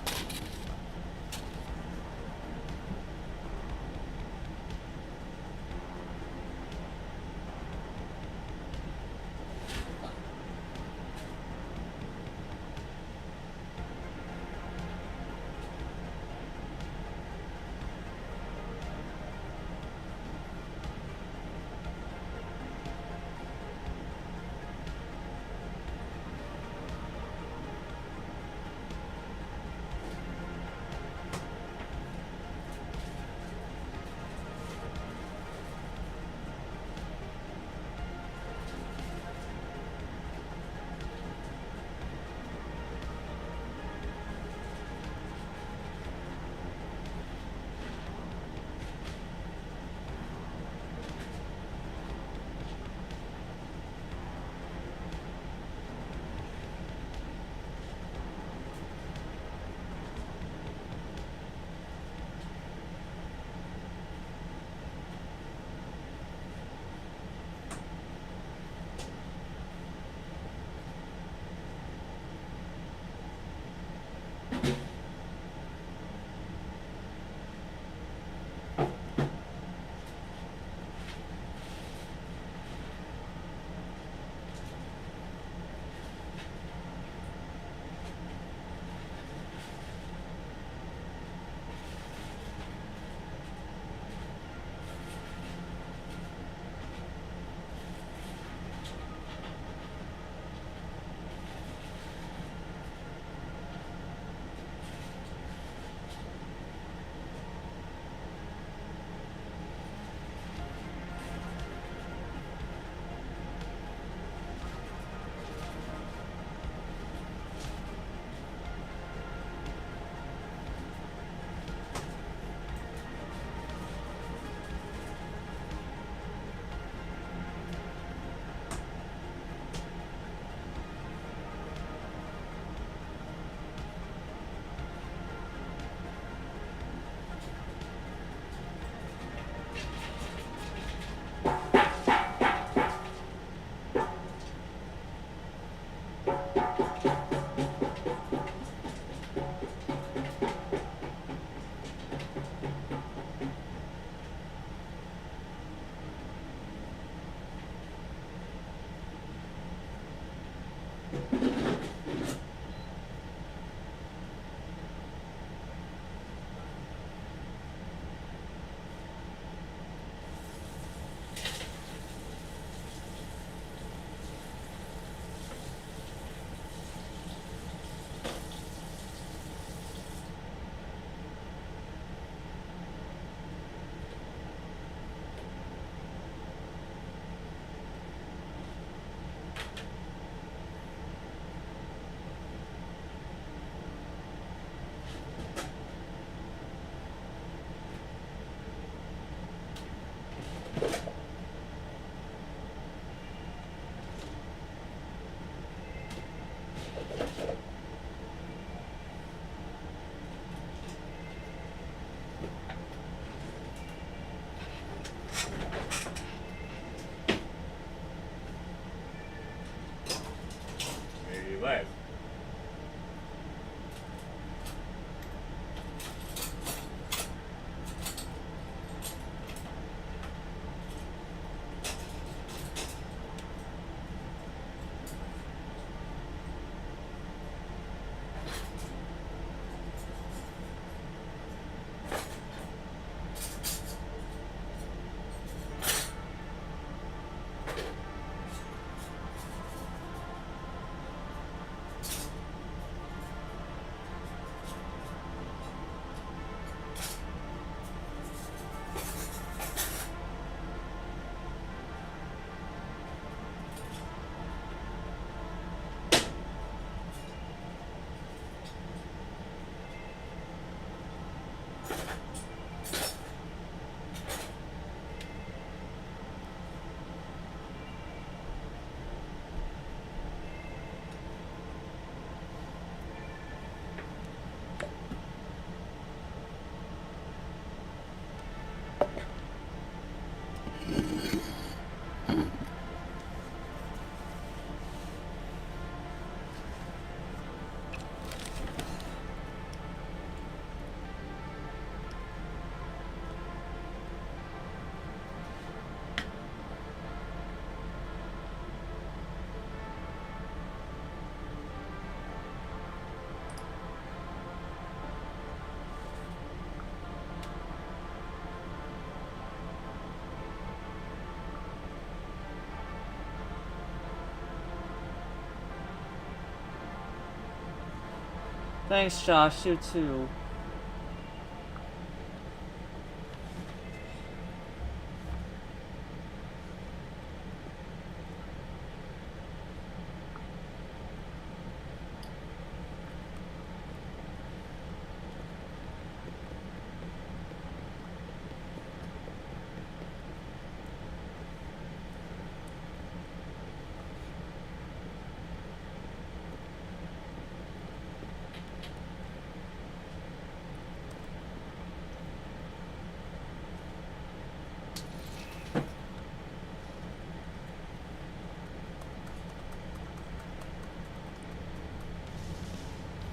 Thanks, Josh. You too.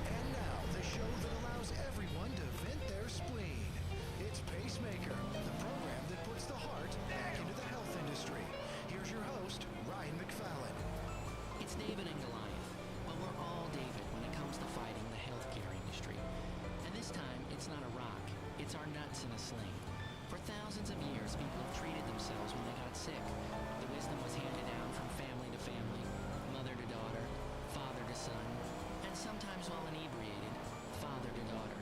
And now, the show that allows everyone to vent their spleen. It's Pacemaker, the program that puts the heart back into the health industry. Here's your host, Ryan McFallon. It's David and Goliath, but we're all David when it comes to fighting the healthcare industry. And this time, it's not a rock, it's our nuts in a sling. For thousands of years, people have treated themselves when they got sick. The wisdom was handed down from family to family, mother to daughter, father to son, and sometimes while inebriated, father to daughter.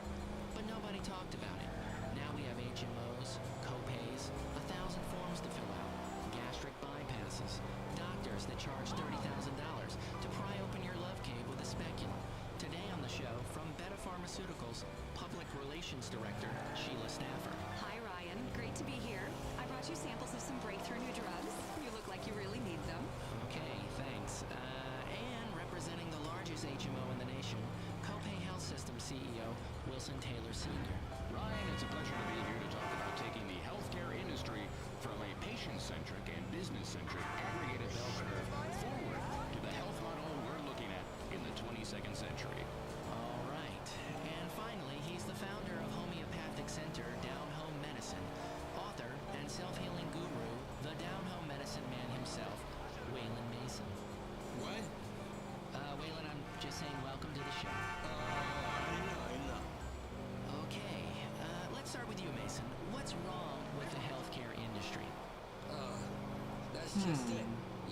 But nobody talked about it. Now we have HMOs, copays, 1,000 forms to fill out, gastric bypasses, doctors that charge $30,000 to pry open your love cave with a speculum. Today on the show, from Beta Pharmaceuticals, Public Relations Director Sheila Staffer. Hi, Ryan. Great to be here. I brought you samples of some breakthrough new drugs. You look like you really need them. Okay, thanks. And representing the largest HMO in the nation, Copay Health System CEO Wilson Taylor Sr. Ryan, it's a pleasure to be here to talk about taking the healthcare industry from a patient-centric and business-centric aggregated bell curve forward to the health model we're looking at in the 22nd century. All right. And finally, he's the founder of Homeopathic Center Down Home Medicine, author and self-healing guru, the Down Home Medicine man himself, Waylon Mason. What? Waylon, I'm just saying welcome to the show. I know. Okay, let's start with you, Mason. What's wrong with the healthcare industry? That's just it.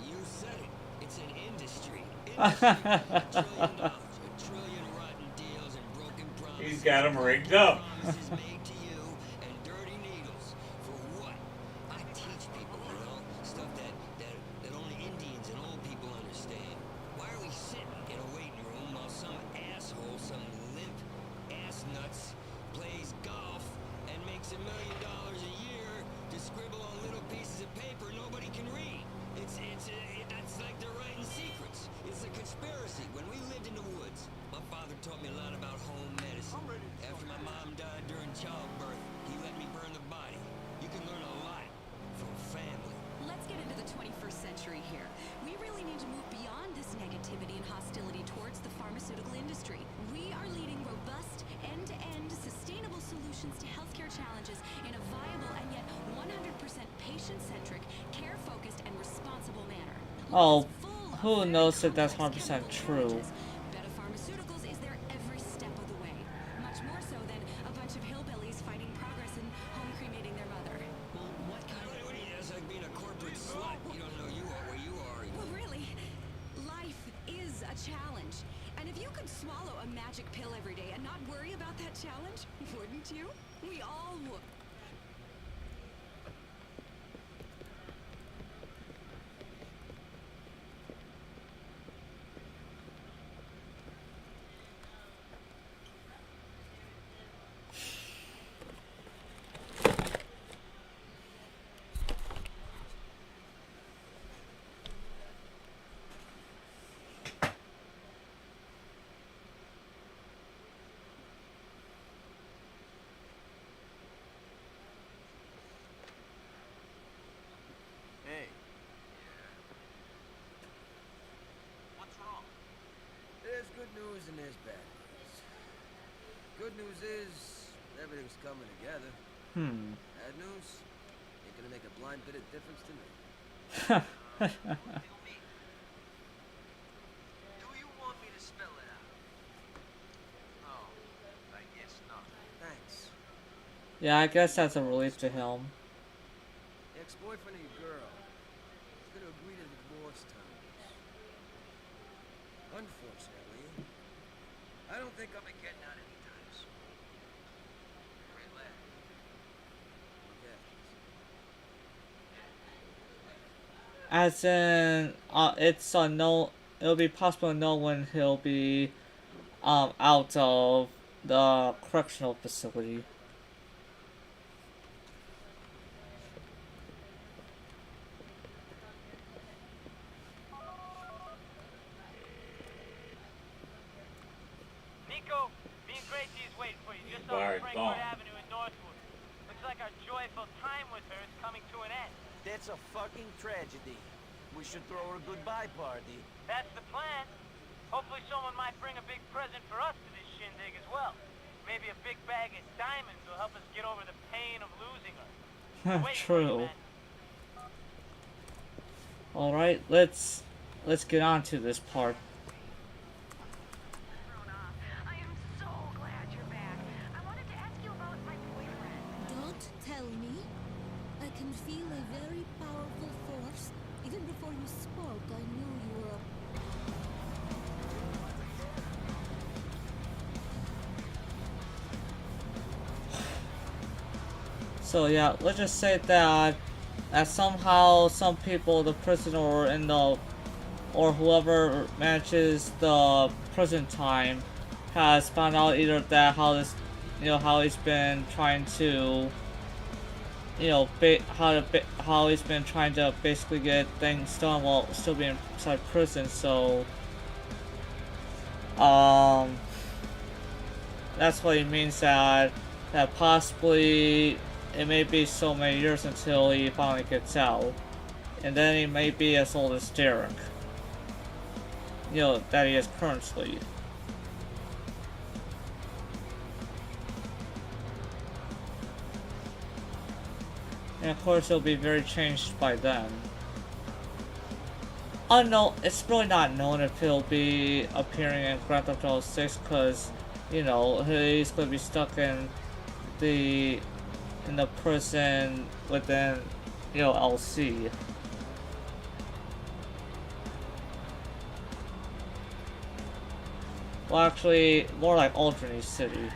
You said it. It's an industry. $1 trillion. $1 trillion rotten deals and broken promises. He's got him rigged up. Promises made to you and dirty needles. For what? I teach people, stuff that only Indians and old people understand. Why are we sitting in a waiting room while some asshole, some limp ass nuts, plays golf and makes $1 million a year to scribble on little pieces of paper nobody can read? That's like they're writing secrets. It's a conspiracy. When we lived in the woods, my father taught me a lot about home medicine. After my mom died during childbirth, he let me burn the body. You can learn a lot from family. Let's get into the 21st century here. We really need to move beyond this negativity and hostility towards the pharmaceutical industry. We are leading robust, end-to-end, sustainable solutions to healthcare challenges in a viable and yet 100% patient-centric, care-focused, and responsible manner. Oh, who knows if that's 100% true? Beta Pharmaceuticals is there every step of the way. Much more so than a bunch of hillbillies fighting progress and home cremating their mother. Well, what kind of... What do you do? It's like being a corporate slut. You don't know you are where you are. Well, really, life is a challenge. And if you could swallow a magic pill every day and not worry about that challenge, wouldn't you? We all would. Good news is, everything's coming together. Bad news, ain't gonna make a blind bit of difference to me. Do you want me to spell it out? Oh, I guess not. Thanks. Yeah, I guess that's a relief to him. Ex-boyfriend of your girl is gonna agree to the divorce terms. Unfortunately, I don't think I'll be getting out anytime soon. Relax. Okay. As in, it's unknown. It'll be possible to know when he'll be out of the correctional facility. Nico, me and Gracie is waiting for you just off Barred Frankfurt bomb. Avenue in Northwood. Looks like our joyful time with her is coming to an end. That's a fucking tragedy. We should throw her a goodbye party. That's the plan. Hopefully someone might bring a big present for us to this shindig as well. Maybe a big bag of diamonds will help us get over the pain of losing her. Wait for you, True. man. Alright, let's get on to this part. I am so glad you're back. I wanted to ask you about my boyfriend. Don't tell me. I can feel a very powerful force. Even before you spoke, I knew you were So yeah, let's just say that somehow some people, the prisoner or whoever manages the prison time, has found out either that how he's been trying to, how he's been trying to basically get things done while still being inside prison. So that's what it means that possibly it may be so many years until he finally gets out, and then he may be as old as Derek, that he is currently. And of course he'll be very changed by then. Unknown, it's really not known if he'll be appearing in Grand Theft Auto 6, because, he's going to be stuck in the prison within, LC. Well, actually, more like Alderney City.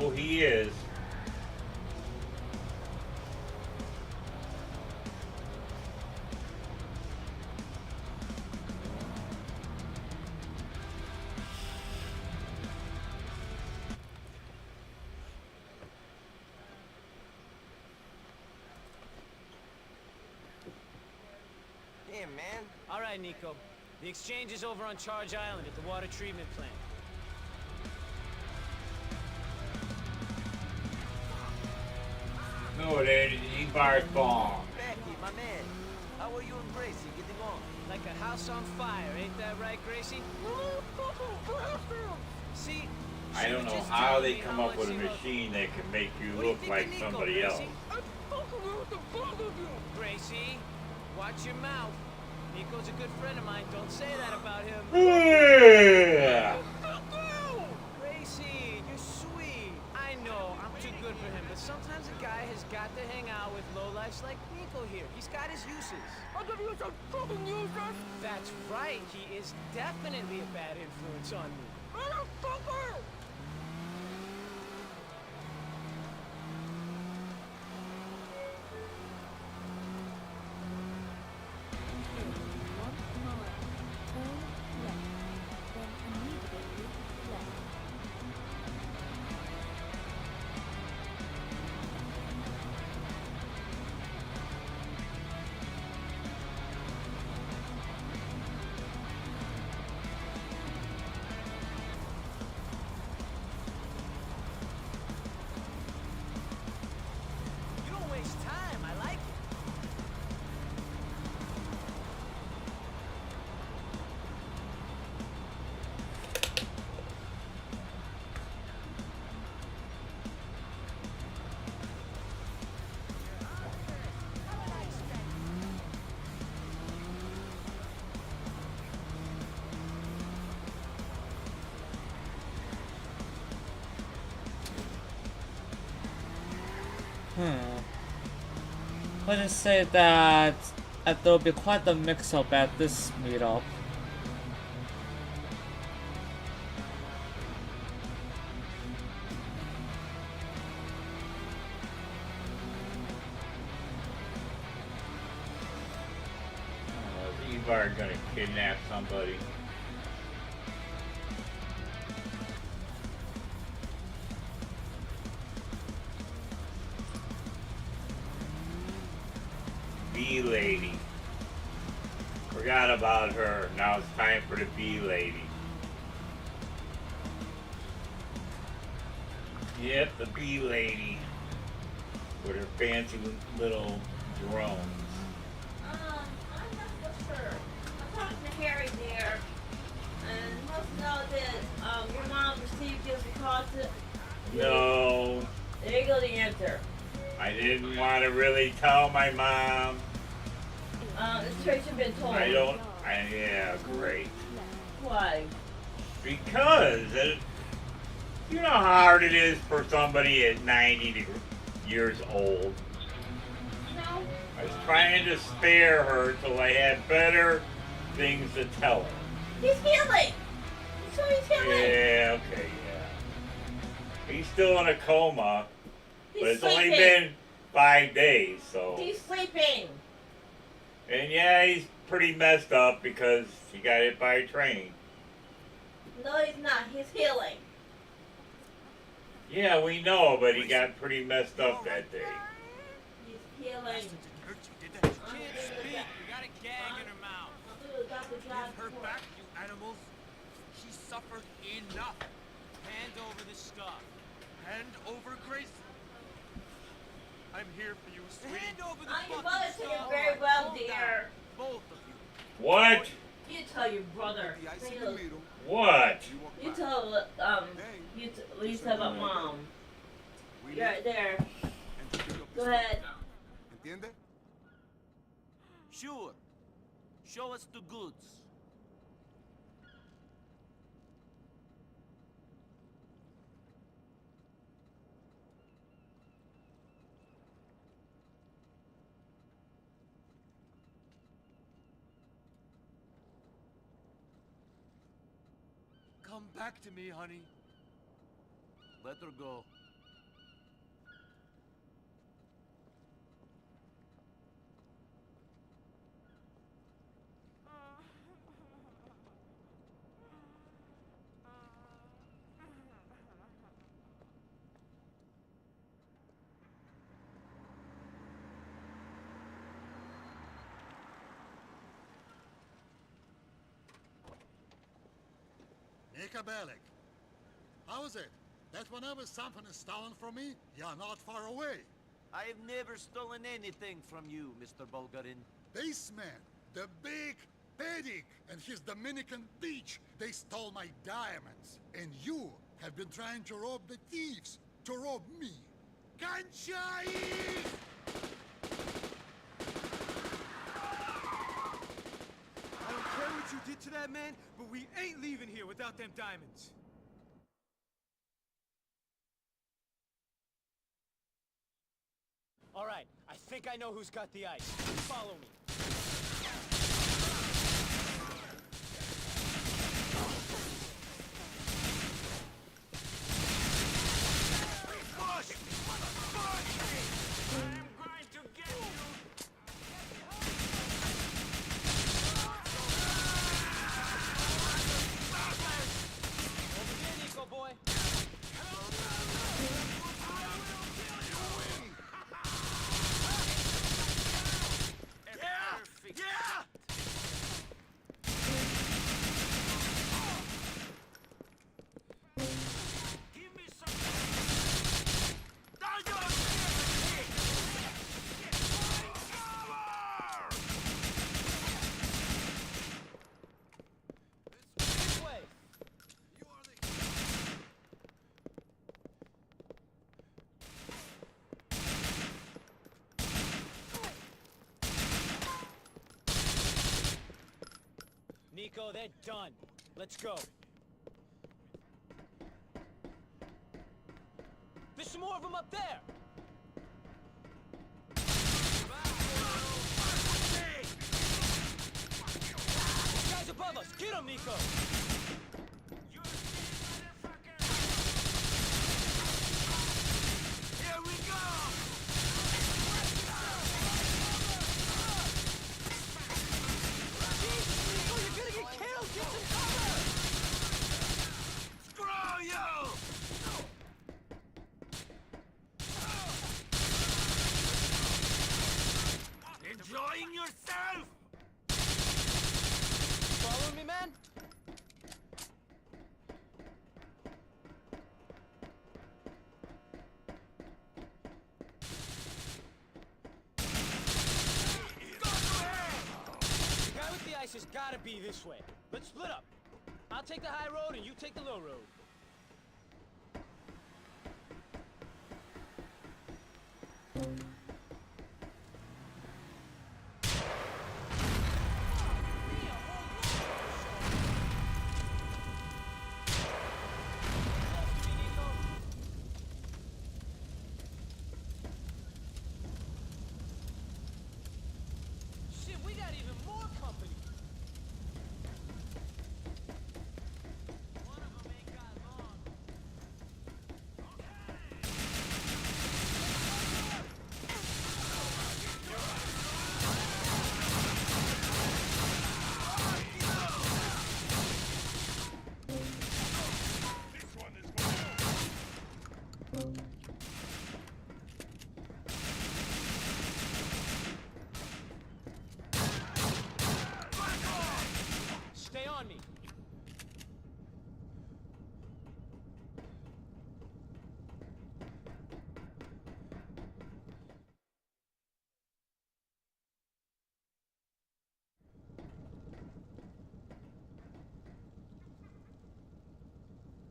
Oh, he is. Damn, man. All right, Nico. The exchange is over on Charge Island at the water treatment plant. No, it ain't. E-Bar bomb. Becky, my man. How are you and Gracie getting on? Like a house on fire, ain't that right, Gracie? See, I don't know how they come up with a machine that can make you look like somebody else. Gracie, watch your mouth. Nico's a good friend of mine. Don't say that about him. Yeah. Gracie, you're sweet. I know, I'm too good for him, but sometimes a guy has got to hang out with lowlifes like Nico here. He's got his uses. That's right. He is definitely a bad influence on me. You don't waste time. I like it. Let's just say that there will be quite the mix-up at this meetup. Is E-Bar gonna kidnap somebody? Bee lady. Forgot about her. Now it's time for the bee lady. Yep, the bee lady. With her fancy little drones. I'm not so sure. I'm talking to Harry there, and he wants to know that your mom received his deposit. No, There you go, the answer. I didn't want to really tell my mom. It's Tracy been told. Yeah, great. Why? Because you know how hard it is for somebody at 90 years old. No. I was trying to spare her till I had better things to tell her. He's healing. So he's healing. Yeah, okay, yeah. He's still in a coma, He's but it's sleeping. only been 5 days, so. He's sleeping. And yeah, he's pretty messed up because he got hit by a train. No, he's not. He's healing. Yeah, we know, but he got pretty messed up that day. He's healing. Can't speak. You got a gag in her mouth. Give her back, you animals. She suffered enough. Hand over the stuff. Hand over Gracie. I'm here for you, sweetie. Hand over the Your fucking brother took it stuff. very well, Calm dear. down, both of you. What? You tell your brother. What? You tell you tell about mom. You're right there. Go ahead. ¿Entiende? Sure. Show us the goods. Come back to me, honey. Let her go. Nika Bellic. How is it? That whenever something is stolen from me, you're not far away. I have never stolen anything from you, Mr. Bulgarin. This man, the big Pedic and his Dominican beach, they stole my diamonds. And you have been trying to rob the thieves, to rob me. Кончай их! I don't care what you did to that man, but we ain't leaving here without them diamonds. All right, I think I know who's got the ice. Follow me. Push! Push! I'm going to get you! Over here, Nico boy. Yeah! Yeah! Give me some... This way. Nico, they're done. Let's go. There's some more of them up there. Guys above us, get them, Nico. Here we go! Nico, you're gonna get killed! Get some cover! Screw you! Enjoying yourself? Following me, man? The guy with the ice has gotta be this way. Let's split up. I'll take the high road and you take the low road. Shit, we got even more company. One of them ain't got long. This one is going Stay on me.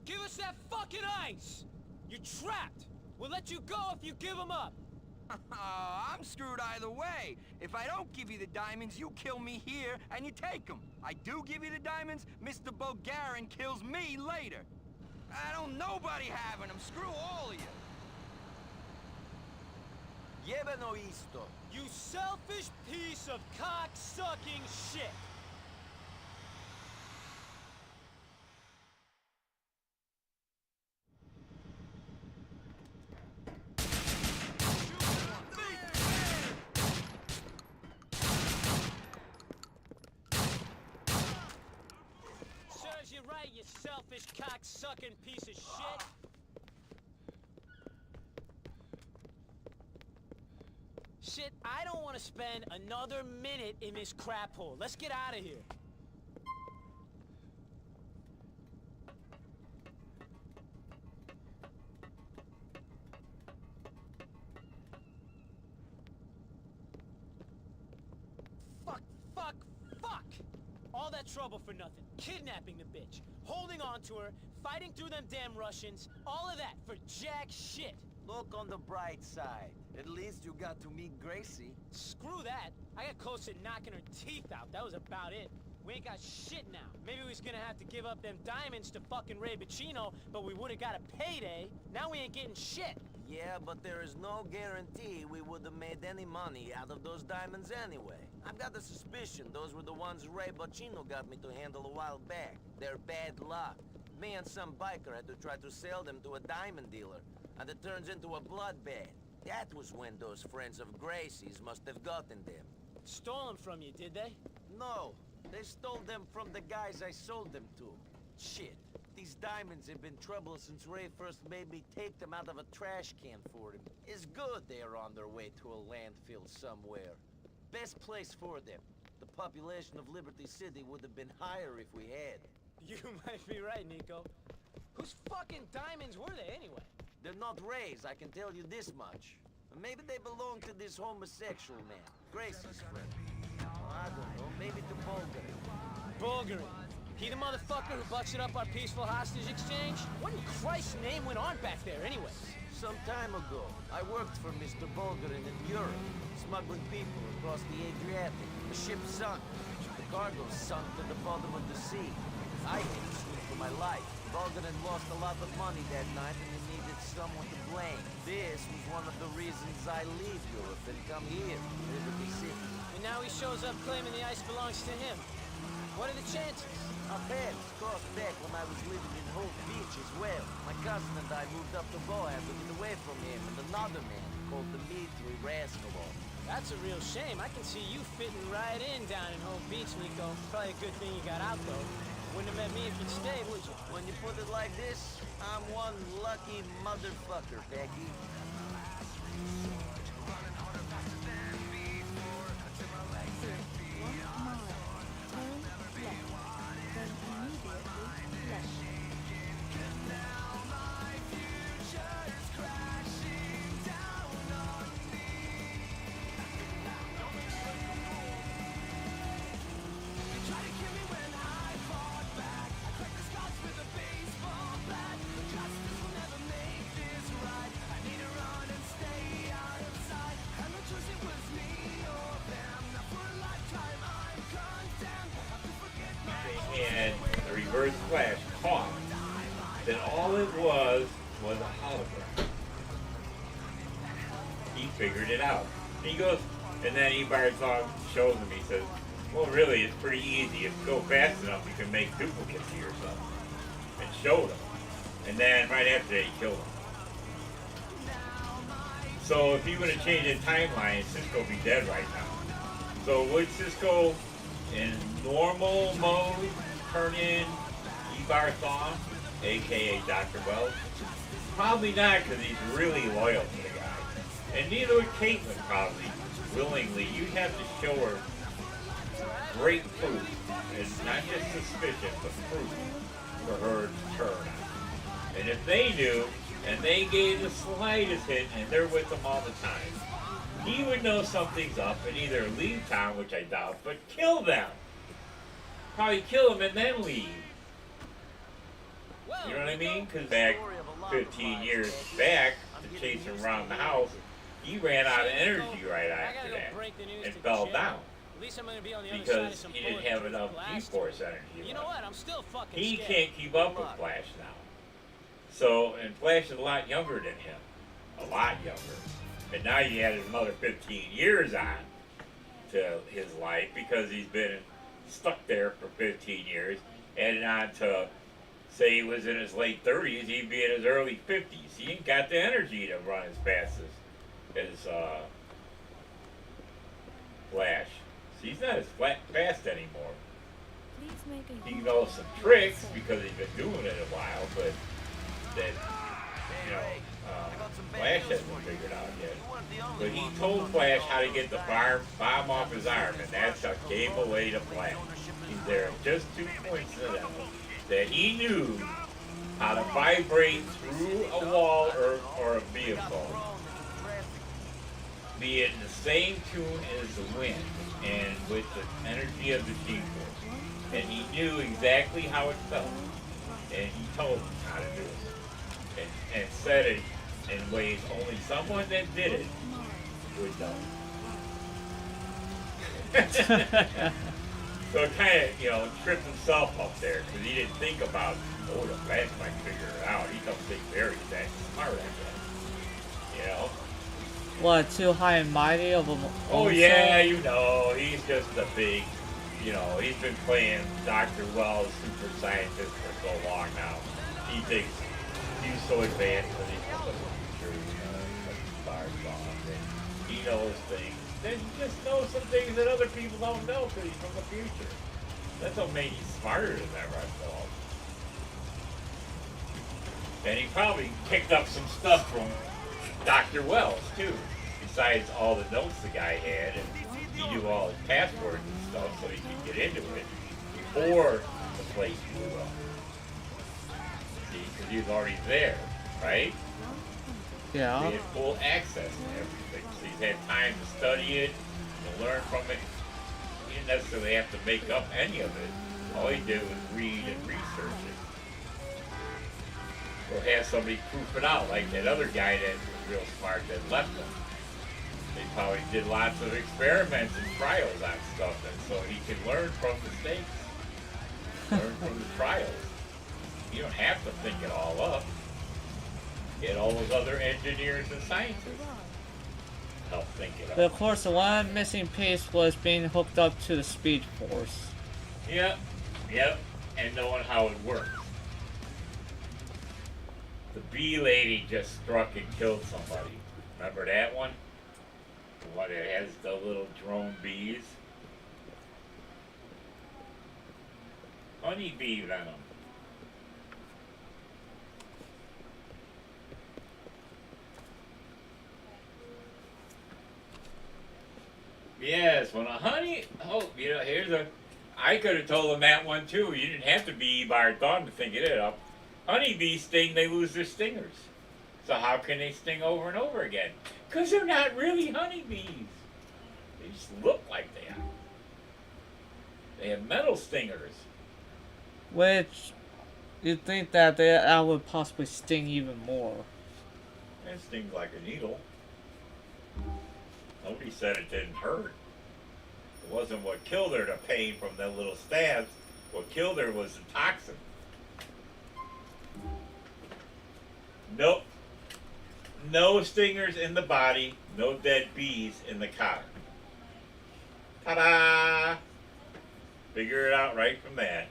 Give us that fucking ice! You're trapped! We'll let you go if you give them up! I'm screwed either way. If I don't give you the diamonds, you kill me here and you take them. I do give you the diamonds, Mr. Bulgarin kills me later. I don't nobody having them. Screw all of you. Llevano isto. You selfish piece of cock-sucking shit! Serves you right, you selfish cock-sucking piece of shit! Shit, I don't want to spend another minute in this crap hole. Let's get out of here. all that trouble for nothing. Kidnapping the bitch, holding on to her, fighting through them damn Russians, all of that for jack shit. Look on the bright side. At least you got to meet Gracie. Screw that. I got close to knocking her teeth out. That was about it. We ain't got shit now. Maybe we was gonna have to give up them diamonds to fucking Ray Bacino, but we would've got a payday. Now we ain't getting shit. Yeah, but there is no guarantee we would have made any money out of those diamonds anyway. I've got a suspicion those were the ones Ray Bacino got me to handle a while back. They're bad luck. Me and some biker had to try to sell them to a diamond dealer, and it turns into a bloodbath. That was when those friends of Gracie's must have gotten them. Stole them from you, did they? No, they stole them from the guys I sold them to. Shit, these diamonds have been trouble since Ray first made me take them out of a trash can for him. It's good they are on their way to a landfill somewhere. Best place for them. The population of Liberty City would have been higher if we had. You might be right, Nico. Whose fucking diamonds were they anyway? They're not Ray's, I can tell you this much. Maybe they belong to this homosexual man, Gracie's friend. I don't know, maybe to Bulgari. Bulgari. He the motherfucker who busted up our peaceful hostage exchange? What in Christ's name went on back there anyway? Some time ago, I worked for Mr. Bulgarin in Europe, smuggling people across the Adriatic. The ship sunk. The cargo sunk to the bottom of the sea. I had to swim for my life. Bulgarin lost a lot of money that night and he needed someone to blame. This was one of the reasons I leave Europe and come here, Liberty City. And now he shows up claiming the ice belongs to him. What are the chances? Our paths crossed back when I was living in Hope Beach as well. My cousin and I moved up to Boaz to get away from him and another man called Dmitri Raskolov. That's a real shame. I can see you fitting right in down in Hope Beach, Nico. Probably a good thing you got out, though. Wouldn't have met me if you'd stayed, would you? When you put it like this, I'm one lucky motherfucker, Becky. And the reverse flash caught that all it was a hologram. He figured it out. He goes, and then Ibarzov shows him, he says, well, really, it's pretty easy. If you go fast enough, you can make duplicates of yourself. And showed him. And then right after that, he killed him. So if he would have changed the timeline, Cisco would be dead right now. So would Cisco, in normal mode, turn in Ibarzov, a.k.a. Dr. Wells? Probably not, because he's really loyal to the guy. And neither would Caitlin, probably, willingly. You'd have to show her great proof. It's not just suspicion, but proof for her to turn on. And if they knew, and they gave the slightest hint, and they're with them all the time, he would know something's up and either leave town, which I doubt, but kill them. Probably kill them and then leave. You know what I mean? Because back 15 years back, to chase him around the house, he ran out of energy right after that and fell down. Because he didn't have enough G-Force energy. You know what? I'm still fucking He scared. can't keep up with Flash now. So, and Flash is a lot younger than him. A lot younger. And now you added another 15 years on to his life because he's been stuck there for 15 years. Added on to, say he was in his late 30s, he'd be in his early 50s. He ain't got the energy to run as fast as Flash. So he's not as fast anymore. He knows some tricks because he's been doing it a while, but that, you know, Flash hasn't figured out yet. But he told Flash how to get the bomb off his arm, and that's what gave away to Flash. He's there just 2 points in it, that he knew how to vibrate through a wall or a vehicle, be in the same tune as the wind, and with the energy of the G-force, and exactly how it felt. And he told him how to do it. And said it in ways only someone that did it would know. So it kind of, you know, tripped himself up there because he didn't think about, oh, the flash might figure it out. He don't think Barry's that smart, I guess. You know? What, too high and mighty of a... Oh, yeah, you know, he's just a big, you know, he's been playing Dr. Wells, super scientist for so long now. He thinks he's so advanced that he's from the future, you know, like stars off, and he knows things. Then he just knows some things that other people don't know because he's from the future. That's what made him smarter than that, I thought. And he probably picked up some stuff from Dr. Wells, too. Besides all the notes the guy had, and he knew all his passwords and stuff so he could get into it before the place blew up. See, because he was already there, right? Yeah. He had full access to everything. So he's had time to study it, to learn from it. He didn't necessarily have to make up any of it. All he did was read and research it. Or have somebody proof it out, like that other guy that was real smart that left him. They probably did lots of experiments and trials on stuff, and so he can learn from mistakes. Learn from the trials. You don't have to think it all up. Get all those other engineers and scientists help think it But up. of course, the one missing piece was being hooked up to the Speed Force. Yep, and knowing how it works. The bee lady just struck and killed somebody. Remember that one? The one that has the little drone bees? Honeybee venom. Yes, when a honey... Oh, you know, here's a... I could have told them that one too. You didn't have to be by thumb to think it up. Honeybees sting, they lose their stingers. So how can they sting over and over again? Because they're not really honeybees. They just look like they are. They have metal stingers. Which, you'd think that that would possibly sting even more. It stings like a needle. Nobody said it didn't hurt. It wasn't what killed her, the pain from the little stabs. What killed her was the toxin. Nope. No stingers in the body, no dead bees in the car. Ta-da! Figure it out right from that.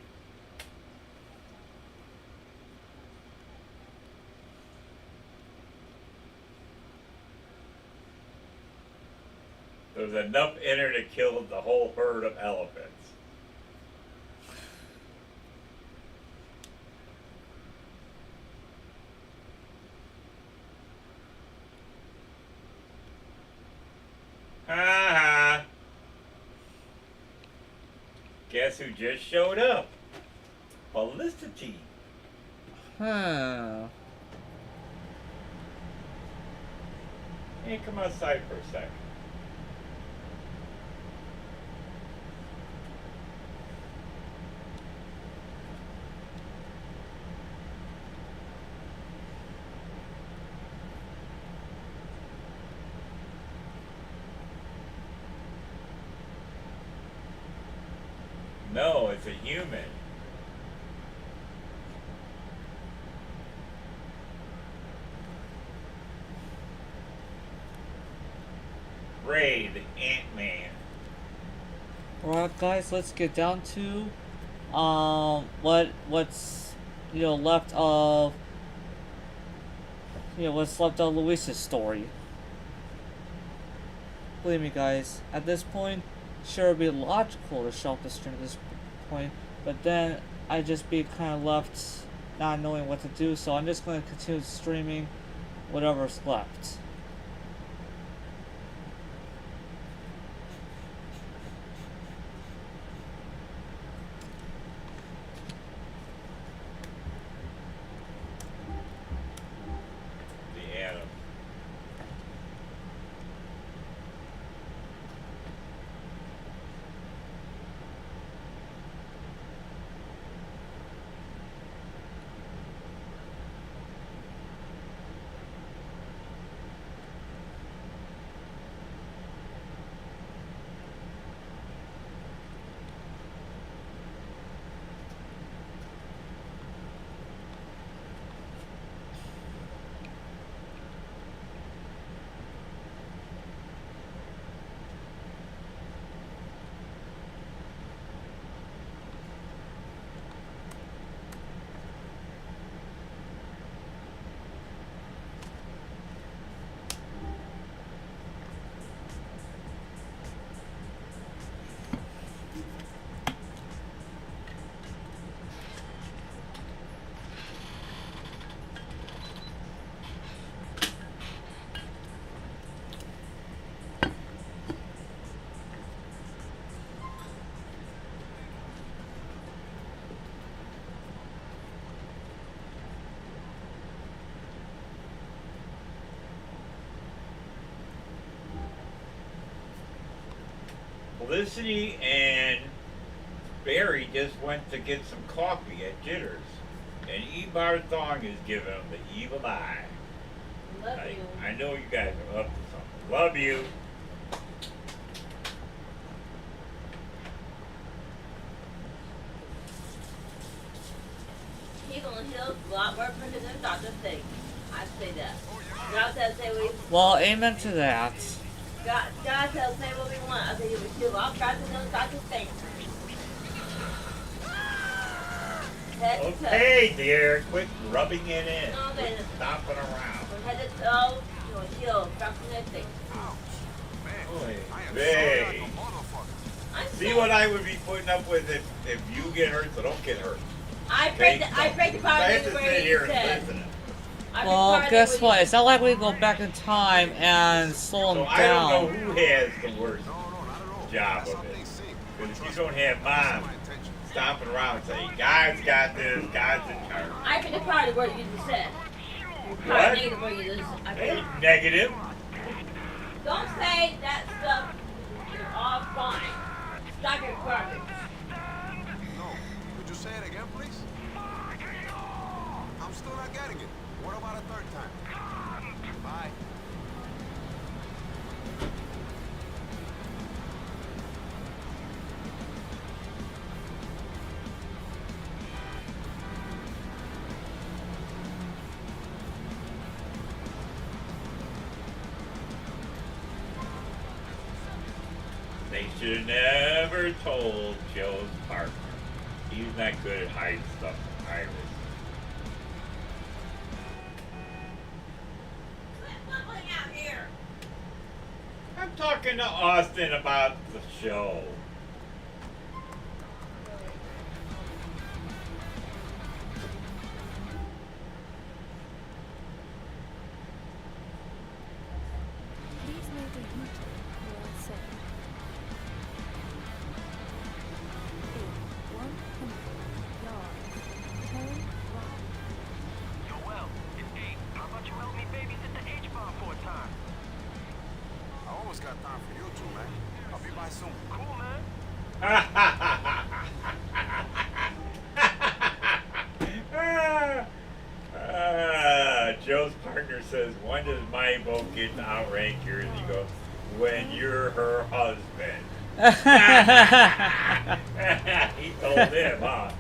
There was enough in her to kill the whole herd of elephants. Ha ha! Guess who just showed up? Felicity. Huh. Hey, come outside for a sec. No, it's a human. Ray, the Ant-Man. Alright guys, let's get down to what's left of what's left of Luis's story. Believe me guys, at this point, sure it'd be logical to shut off the stream at this point, but then I'd just be kind of left not knowing what to do, so I'm just going to continue streaming whatever's left. The Atom. Felicity and Barry just went to get some coffee at Jitters, and Ebar Thong is giving him the evil eye. Love you. I know you guys are up to something. Love you. He'll a lot more printed than Dr. Thing. I say that. God says say we. Well, amen to that. God says say what we want. I say you heal a lot faster than Dr. Thing. Okay, dear. Quit rubbing it in. Okay. Quit stomping around. From head to toe, you'll heal faster than Thing. Boy, babe. See what I would be putting up with if you get hurt, so don't get hurt. I prayed the I have to sit here and listen. Well, guess what? It's not like we can go back in time and slow So him I don't know down. who has the worst job of it. Because if you don't have mom stomping around saying, God's got this, God's in charge. I picked the part of the word you just said. What? Negative word you just Ain't negative. Don't say that stuff is all fine. Stop your garbage. Could you say it again, please? I'm still not getting it. What about a third time? Bye. They should have never told Joe's partner. He's not good at hiding stuff from Iris. I'm talking to Austin about the show. Please note the U-turn well said. 100 yards. Turn right. Joel, it's 8. How about you help me babysit the H-bomb for a time? I almost got time for you two, man. I'll be by soon. Cool, man. Joe's partner says, when does my vote get to outrank yours? He goes, when you're her husband. He told him, huh?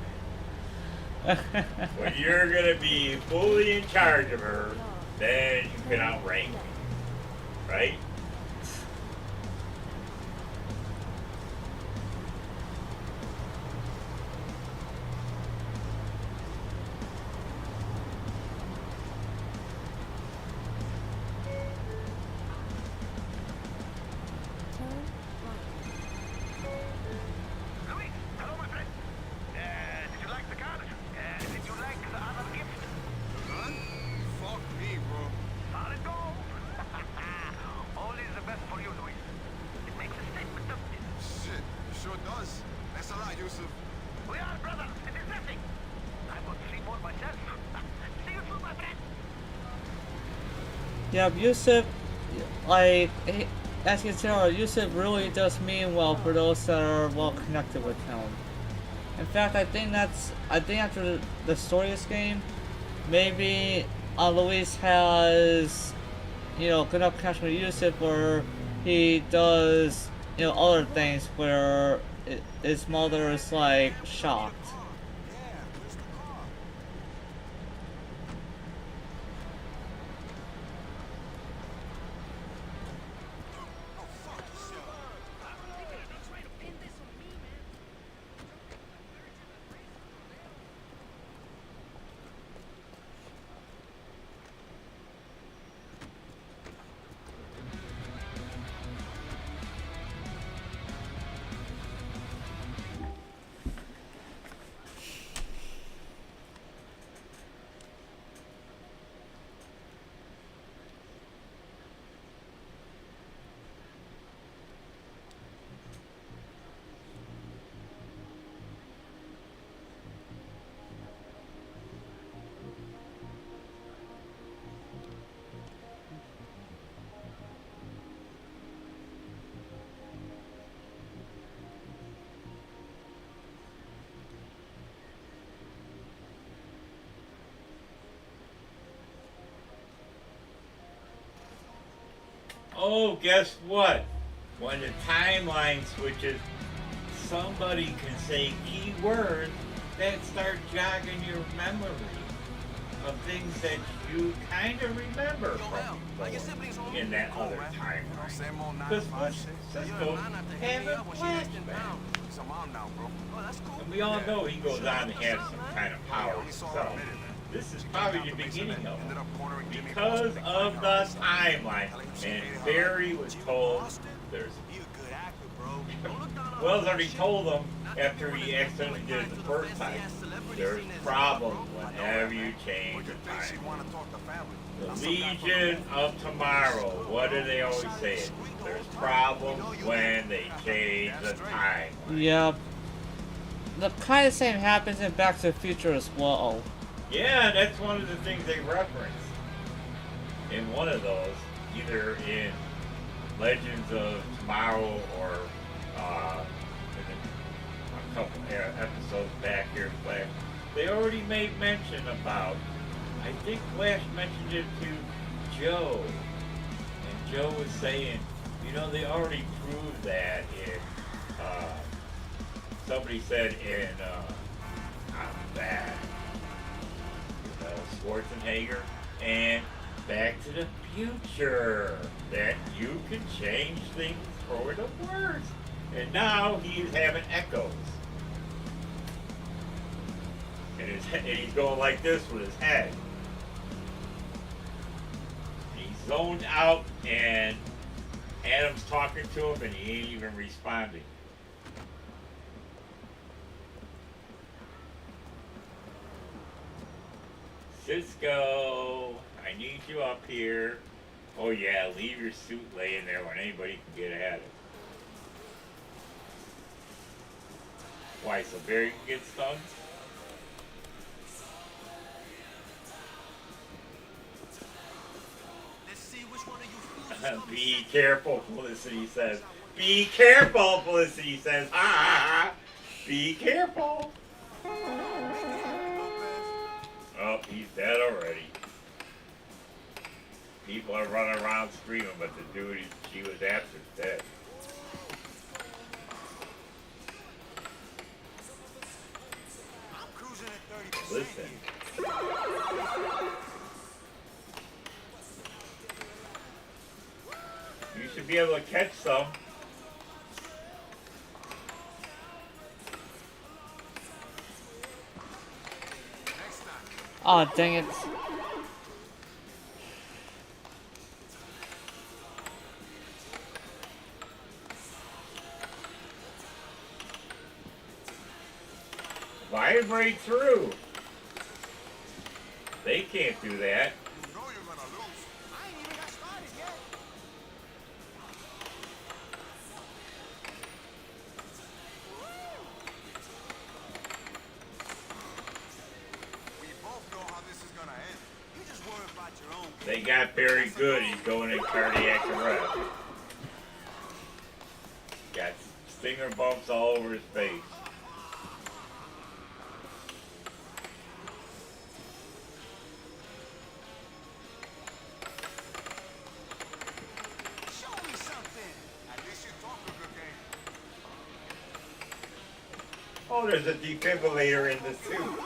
When you're going to be fully in charge of her, then you can outrank me. Right? Louis, hello, my friend. Did you like the car? Did you like the other gift? Huh? Fuck me, bro. Solid gold. Only the best for you, Louis. It makes a statement, doesn't it? Shit, it sure does. Thanks a lot, Yusuf. We are brothers. It is nothing. I got 3 more myself. See you soon, my friend. Yeah, Yusuf, like, as you can tell, Yusuf really does mean well for those that are well connected with him. In fact, I think after the story of this game, maybe Luis has, good enough connection with Yusuf where he does, other things where his mother is like shocked. Oh, guess what? When the timeline switches, somebody can say keywords that start jogging your memory of things that you kind of remember from before in that other timeline. Because Cisco's having flashbacks. And we all know he goes on to have some kind of power himself. This is probably the beginning of it. Because of the timeline. And Barry was told there's... Wells already told him after he accidentally did it the first time. There's problems whenever you change the time. The Legion of Tomorrow. What do they always say? There's problems when they change the time. Yep. The kind of same happens in Back to the Future as well. Yeah, that's one of the things they reference in one of those, either in Legends of Tomorrow or in a couple episodes back here, Flash. They already made mention about, I think Flash mentioned it to Joe, and Joe was saying, you know, they already proved that in, somebody said in, that, you know, Schwarzenegger and Back to the Future, that you can change things for the worse. And now he's having echoes. And he's going like this with his head. He's zoned out and Adam's talking to him and he ain't even responding. Cisco, I need you up here. Oh yeah, leave your suit laying there when anybody can get at it. Why, so Barry can get stung? Let's see which one of you Be careful, Felicity says. Be careful, Felicity says. Ah, be careful. Oh, he's dead already. People are running around screaming, but the dude she was after is dead. I'm cruising at 30%. Listen. You should be able to catch some. Oh, dang it. Vibrate through. They can't do that. You know you're gonna lose. I ain't even got started yet. We both know how this is gonna end. You just worry about your own. They got very good. He's going in cardiac arrest. Got stinger bumps all over his face. Show me something. At least you talk a good game. Oh, there's a defibrillator in the suit.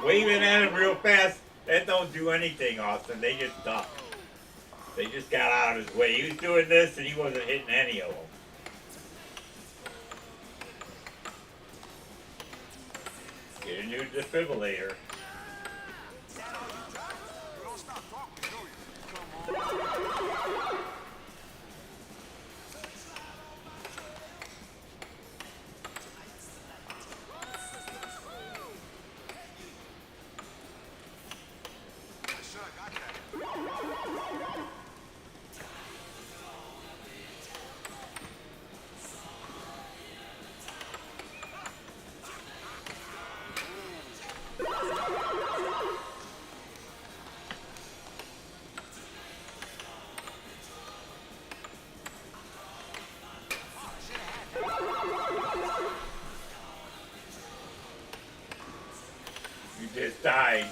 Waving at him real fast, that don't do anything, Austin. They just duck. They just got out of his way. He was doing this and he wasn't hitting any of them. Get a new defibrillator. You don't stop talking, do you? Come on. I should have got that. You just died.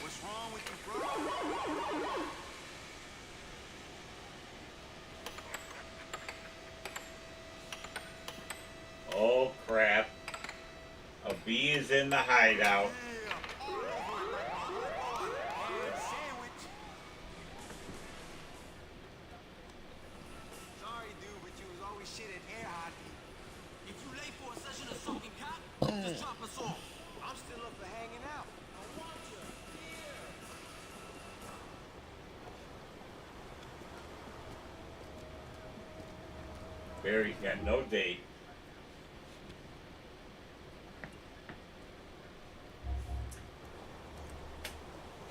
What's wrong with you, bro? Oh crap. A bee is in the hideout. Sorry, dude, but you was always shit at air hockey. If you late for a session of soaking cop, just drop us off. I'm still up for hanging out. I want you. Barry's got no date.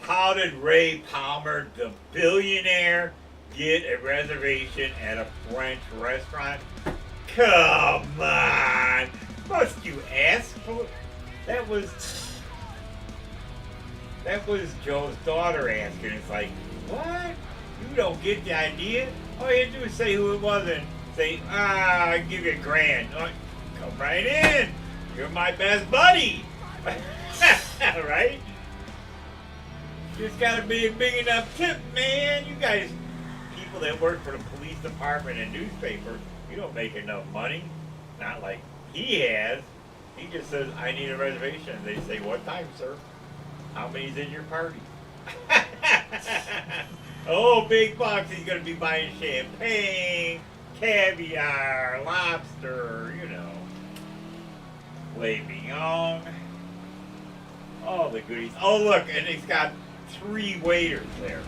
How did Ray Palmer, the billionaire, get a reservation at a French restaurant? Come on! Must you ask for it? That was Joe's daughter asking. It's like, what? You don't get the idea? All you do is say who it was and say, I give you $1,000. Oh, come right in. You're my best buddy. Right? Just gotta be a big enough tip, man. You guys, people that work for the police department and newspaper, you don't make enough money. Not like he has. He just says, I need a reservation. They say, what time, sir? How many's in your party? Oh, big bucks. He's gonna be buying champagne, caviar, lobster, you know. Filet mignon. All the goodies. Oh, look, and he's got 3 waiters there.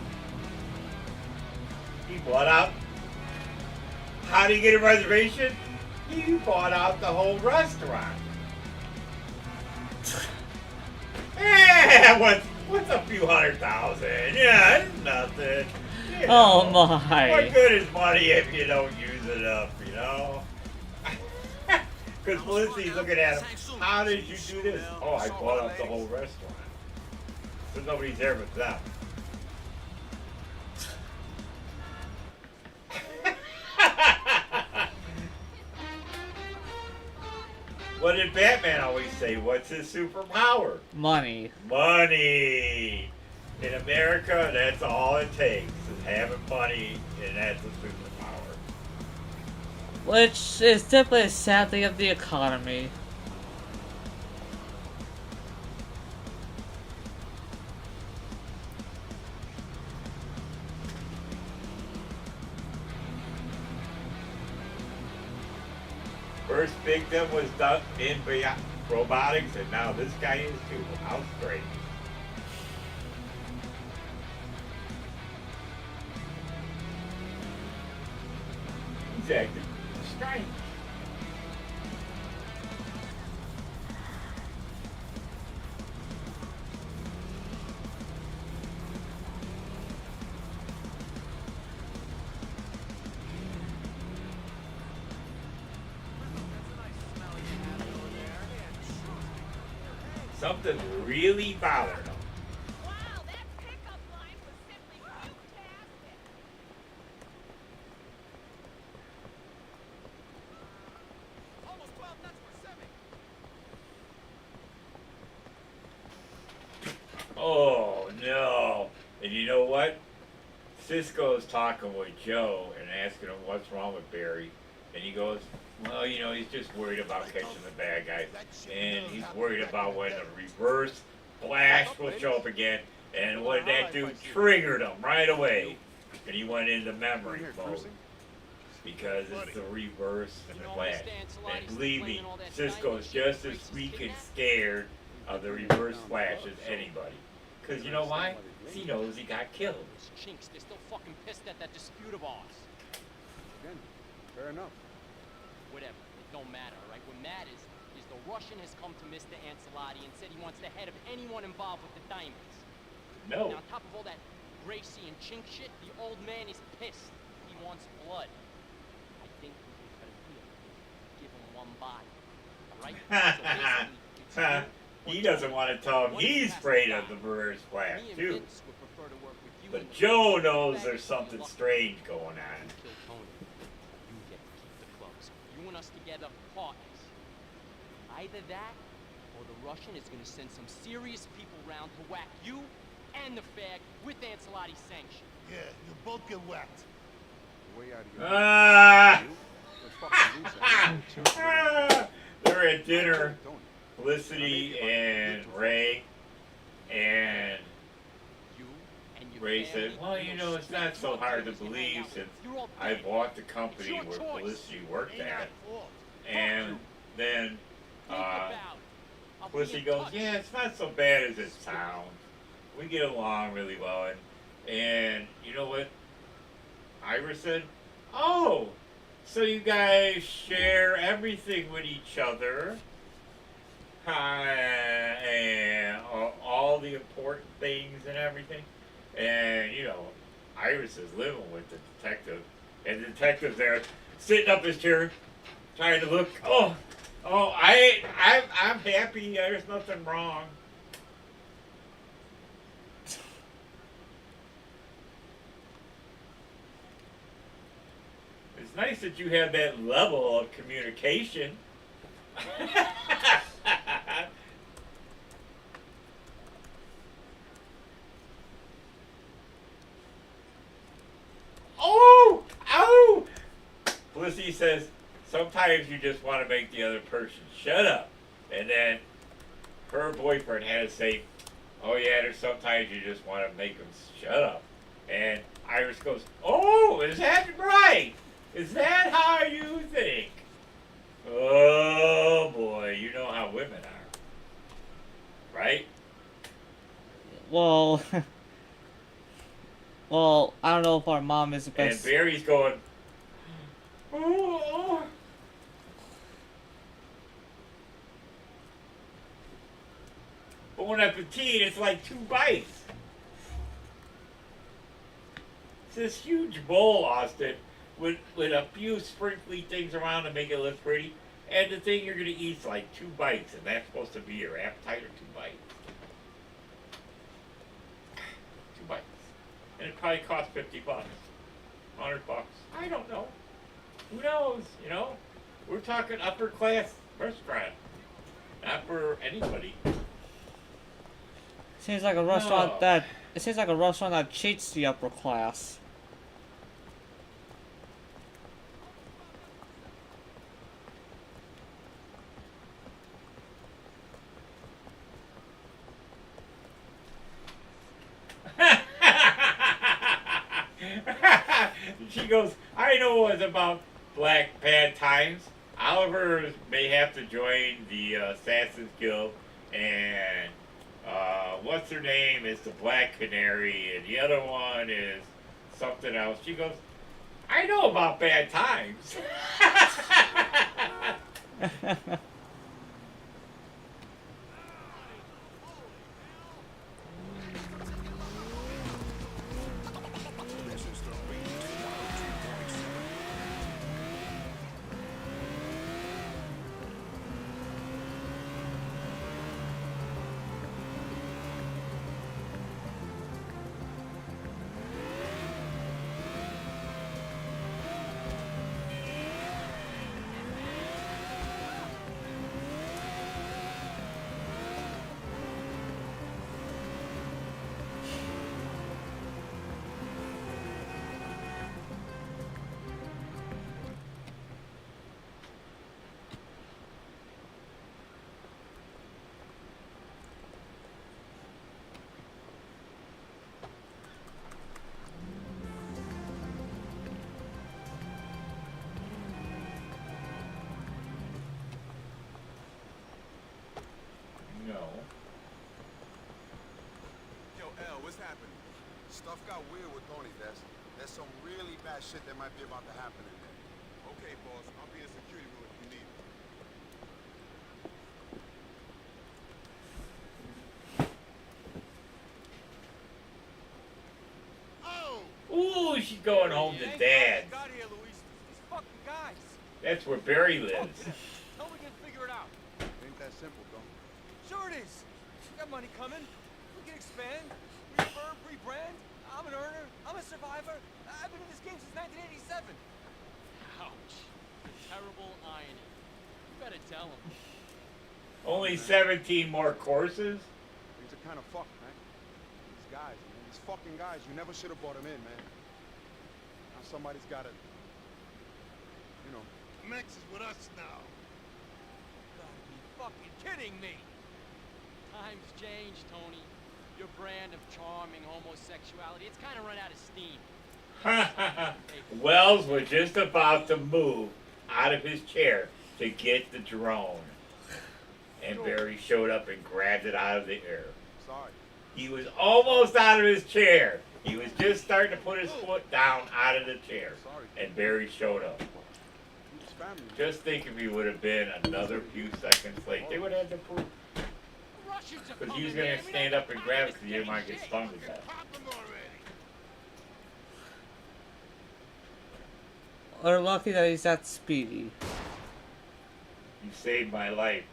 He bought out. How do you get a reservation? He bought out the whole restaurant. What's a few $100,000? Yeah, it's nothing. You Oh know. my. What good is money if you don't use it up, you know? Because Felicity's looking at him. How did you do this? Oh, I bought up the whole restaurant. So nobody's there but them. What did Batman always say? What's his superpower? Money. Money. In America, that's all it takes is having money, and that's a superpower. Which is definitely a sad thing of the economy. First victim was done in robotics, and now this guy is too. How strange. He's acting strange. Something really bothered him. Oh no. And you know what? Cisco's talking with Joe and asking him what's wrong with Barry. And he goes, well, you know, he's just worried about catching the bad guy. And he's worried about when the reverse flash will show up again. And what that dude triggered him right away. And he went into memory mode. Because it's the reverse flash. And believe me, Cisco's just as weak and scared of the reverse flash as anybody. Because you know why? He knows he got killed. Chinks, they're still fucking pissed at that dispute of ours. Again, fair enough. Whatever, it don't matter, right? What matters is the Russian has come to Mr. Ancelotti and said he wants the head of anyone involved with the diamonds. No. Now, on top of all that Gracie and Chink shit, the old man is pissed. He wants blood. I think we can cut a deal. Give him one body. Alright? So basically, it's you. He doesn't want to tell him he's afraid of the reverse flash, too. But Joe knows there's something strange going on. doing us together partners. Either that, or the Russian is gonna send some serious people round to whack you and the fag with Ancelotti's sanction. Yeah, you both get whacked. Way out of They're at dinner. Felicity and Ray, and Ray said, well, you know, it's not so hard to believe since I bought the company where Felicity worked at. And then Felicity goes, yeah, it's not so bad as it sounds. We get along really well. And you know what Ira said? Oh, so you guys share everything with each other. And all the important things and everything. And, you know, Iris is living with the detective. And the detective's there, sitting up his chair, trying to look, I'm happy, there's nothing wrong. It's nice that you have that level of communication. Oh! Felicity says, sometimes you just want to make the other person shut up. And then her boyfriend had to say, oh yeah, there's sometimes you just want to make them shut up. And Iris goes, oh, is that right? Is that how you think? Oh boy, you know how women are. Right? Well, well, I don't know if our mom is the best. And Barry's going, oh. Bon appetit, it's like 2 bites. It's this huge bowl, Austin, with a few sprinkly things around to make it look pretty. And the thing you're going to eat is like 2 bites, and that's supposed to be your appetite, or 2 bites. 2 bites. And it probably costs $50, $100. I don't know. Who knows, you know? We're talking upper class restaurant. Not for anybody. Seems like a restaurant that cheats the upper class. She goes, I know it's about black bad times. Oliver may have to join the Assassin's Guild, and what's her name is the Black Canary, and the other one is something else. She goes, I know about bad times. Stuff got weird with Tony, Des. There's some really bad shit that might be about to happen in there. Okay, boss. I'll be in the security room if you need Ooh, it. she's going home to Dad. Got here, Luis. These fucking guys. That's where Barry lives. How we can figure it out? Ain't that simple, though. Sure it is. We got money coming. We can expand, refurb, rebrand. I'm an earner. I'm a survivor. I've been in this game since 1987. Ouch. terrible ironing. You better tell him. Only 17 more courses? Things are kind of fucked, man. These guys, man. These fucking guys, you never should have brought them in, man. Now somebody's got to, you know. Max is with us now. Gotta be fucking kidding me. Times change, Tony. Your brand of charming homosexuality, it's kind of run out of steam. Wells was just about to move out of his chair to get the drone. And Barry showed up and grabbed it out of the air. Sorry. He was almost out of his chair. He was just starting to put his foot down out of the chair. And Barry showed up. Just think if he would have been another few seconds late. They would have had to prove. Because he was going to stand up and grab it because he didn't want to get stung to death. We're lucky that he's that speedy. You saved my life.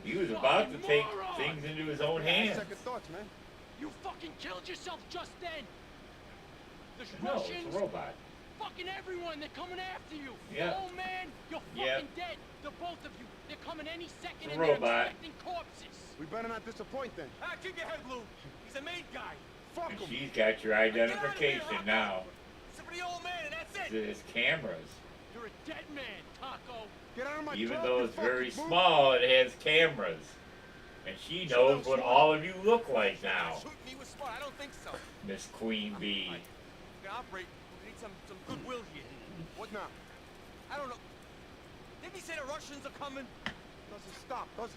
He was about to take things into his own hands. Second thoughts, man. You fucking killed yourself just then. There's No, Russians. it's a robot. Fucking everyone, they're coming after you. Yeah. Oh man, you're fucking Yep. dead. The both of you. They're coming any second It's a and they're robot. expecting corpses. We better not disappoint then. Ah, keep your head, Lou. He's a maid guy. Fuck And him. she's got your identification now. Except for the old man, and that's it. There's cameras. You're a dead man, Taco. Get out of my Even truck, though you it's very fucking small, it has cameras. And she knows what all of you look like now. Shoot me with smart. I don't think so. Miss Queen Bee. We can operate. We need some goodwill here. What now? I don't know. Didn't he say the Russians are coming? Doesn't stop, does it?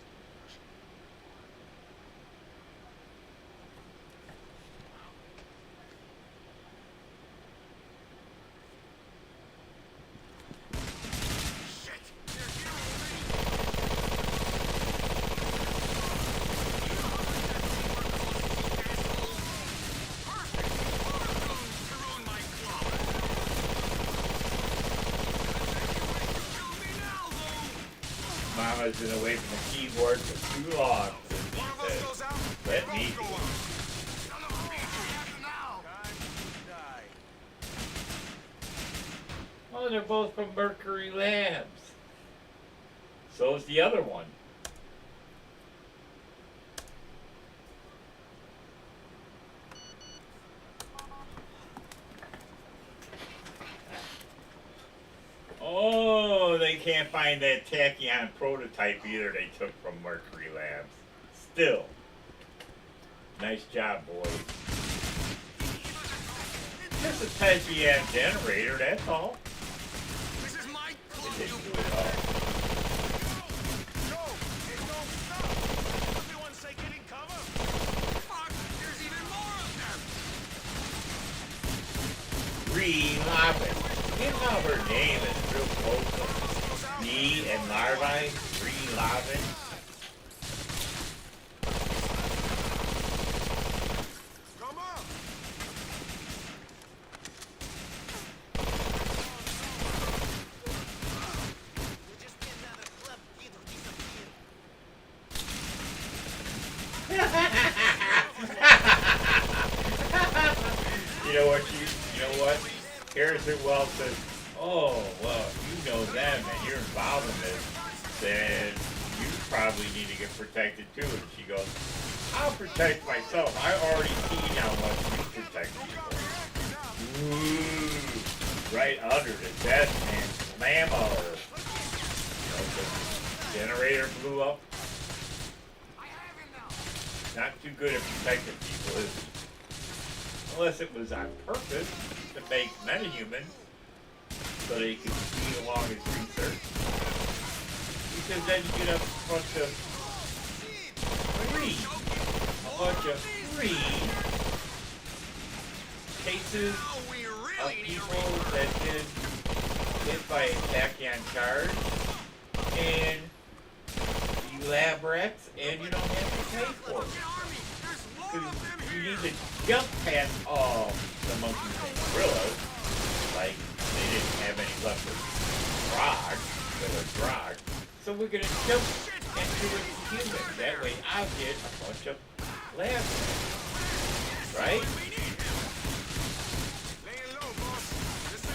Mama's been away from the keyboard for too long. She said, let me do it. Oh, they're both from Mercury Labs. So's the other one. Oh, they can't find that tachyon prototype either they took from Mercury Labs. Still. Nice job, boys. Just a tachyon generator, that's all. This is my It didn't do it all. Everyone's taking cover. Fuck, there's even more of them. Re-Larvin. You know how her name is real close to D and Larvae? Re-Larvin. Come on! You know what? Harrison Wells says, oh, well, you know them and you're involved in this, then you probably need to get protected too. And she goes, I'll protect myself. I already see how much you protect people. Ooh, right under the desk and slam her. You know, the generator blew up. Not too good at protecting people, is he? Unless it was on purpose to make metahumans so they could speed along his research. Because then you get a bunch of free cases of people that did hit by a tachyon charge and you lab rats and you don't have to pay for it. You need to jump past all the monkeys and gorillas, like they didn't have any left of Grog, so we're gonna jump into the humans. That way I'll get a bunch of lab rats, right?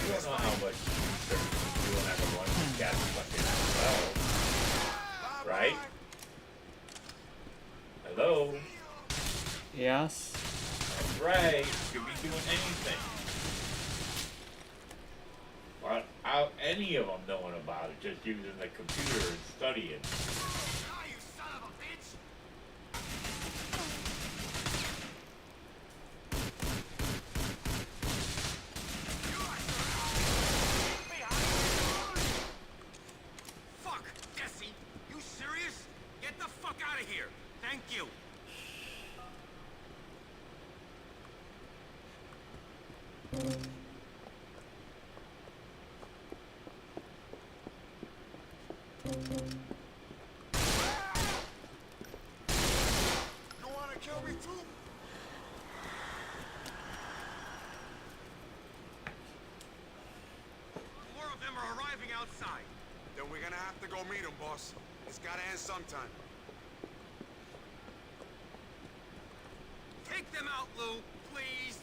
You don't know how much research you do on everyone who's got fucking Yes. That's right. You could be doing anything. Without any of them knowing about it, just using the computer and studying. Ah, you son of a bitch! Fuck, Jesse! You serious? Get the fuck out of here! Thank you! You wanna kill me too? More of them are arriving outside. Then we're gonna have to go meet them, boss. It's gotta end sometime. Take them out, Lou, please!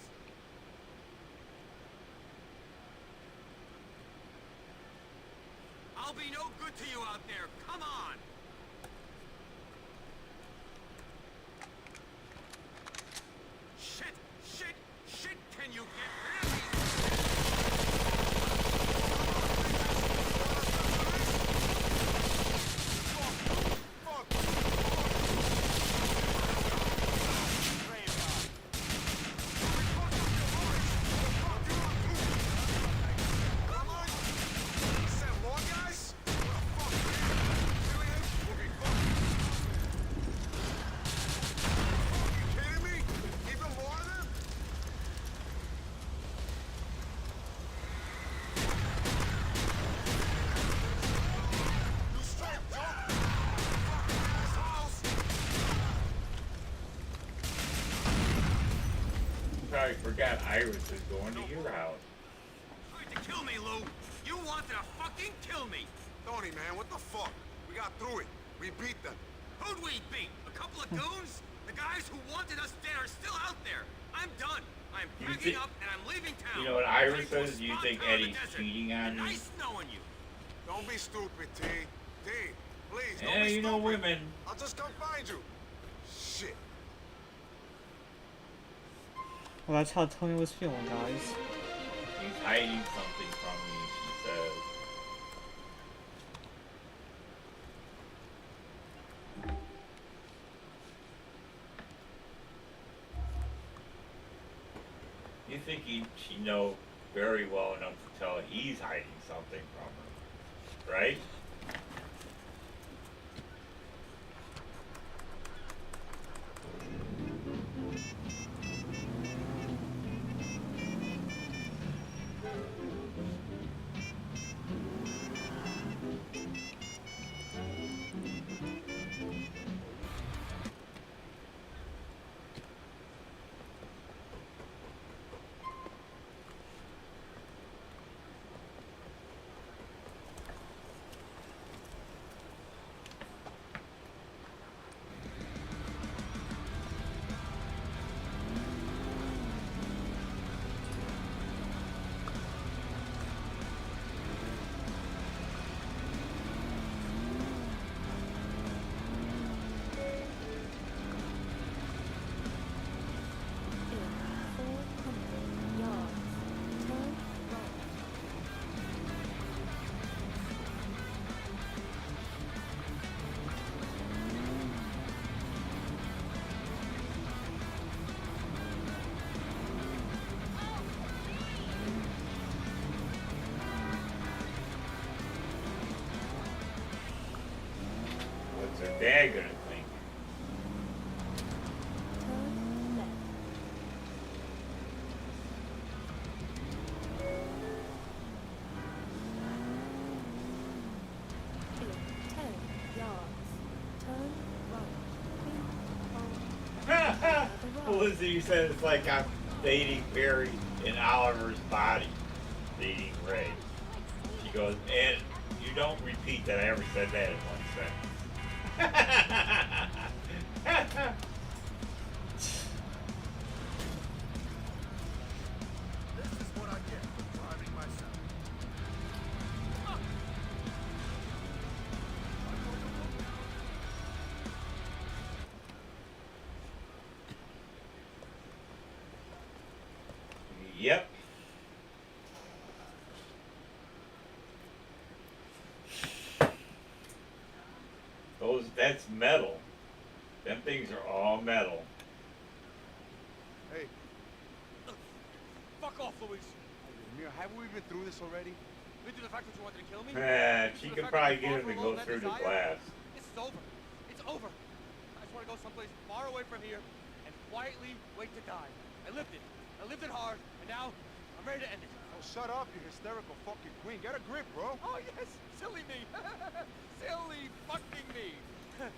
I'll be no good to you out there. Come on! Shit! Shit! Shit! Can you get rid of these? Send more guys? What the fuck, man? Really? Okay, fuck. You kidding me? Even more of them? You straight drunk? Fucking assholes! Probably forgot Iris is going to your house. Tried to kill me, Lou! You wanted to fucking kill me! Tony, man, what the fuck? We got through it. We beat them. Who'd we beat? A couple of goons? The guys who wanted us dead are still out there. I'm done. I'm You packing thi- up and I'm leaving town. You know what Iris Heading to a says? You small think town in the Eddie's desert. cheating on you? Nice knowing you. Don't be stupid, T. T, please, don't Yeah, be you know stupid. women. I'll just come find you. Shit. Well, that's how Tony was feeling, guys. He's hiding something from me, she says. You think she know very well enough to tell he's hiding something from her, right? What's her dad gonna think? Lizzie said it's like I'm dating Barry in Oliver's body, dating Ray. She goes, and you don't repeat that. I ever said that in one sentence. This is what I get for driving myself. That's metal. Them things are all metal. Hey. Fuck off, Luis. Mira, haven't we been through this already? Been through the fact that you wanted to kill me? She can probably get him to go through the glass. This is over. It's over. I just want to go someplace far away from here and quietly wait to die. I lived it. I lived it hard, and now I'm ready to end it. Oh, shut up, you hysterical fucking queen. Get a grip, bro. Oh, yes. Silly me. Silly fucking me.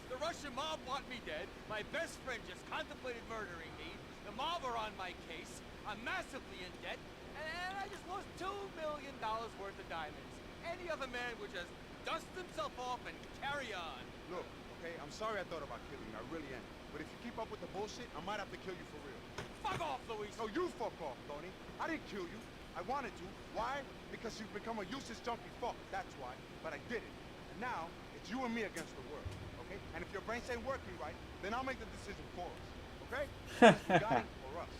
The Russian mob want me dead. My best friend just contemplated murdering me. The mob are on my case. I'm massively in debt. And I just lost $2 million worth of diamonds. Any other man would just dust himself off and carry on. Look, okay, I'm sorry I thought about killing you. I really am. But if you keep up with the bullshit, I might have to kill you for real. Fuck off, Luis. No, you fuck off, Tony. I didn't kill you. I wanted to. Why? Because you've become a useless junkie fuck. That's why. But I did it. And now, it's you and me against the world. Okay? And if your brains ain't working right, then I'll make the decision for us. Okay? You got it or us.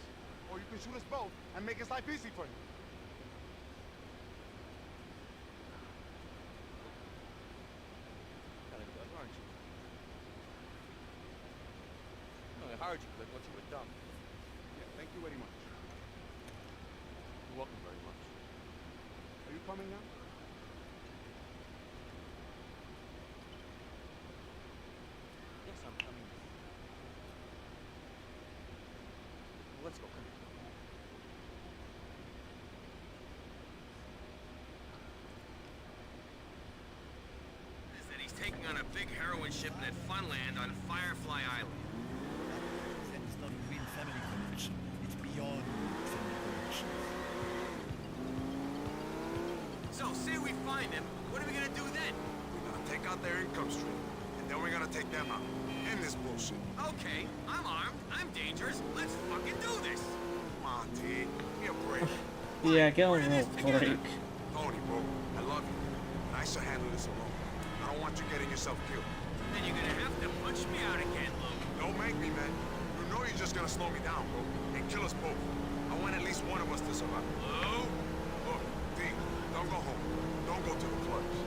Or you can shoot us both and make his life easy for you. Kind of good, aren't you? No, I hired you because I thought you were dumb. Yeah, thank you very much. You're welcome very much. Are you coming now? Yes, I'm coming. Well, let's go. Come here. That he's taking on a big heroin shipment at Funland on Firefly Island. Then it's not a real family connection. It's beyond family connection. So, say we find him, what are we gonna do then? We're gonna take out their income stream, and then we're gonna take them out. End this bullshit. Okay, I'm armed, I'm dangerous, let's fucking do this! Come on, T, give me a break. Yeah, get a little break. Tony, bro, I love you, but I should handle this alone. I don't want you getting yourself killed. Then you're gonna have to punch me out again, Lou. Don't make me, man. You know you're just gonna slow me down, bro, and kill us both. I want at least one of us to survive. Lou? Look, D, don't go home. Don't go to the clubs.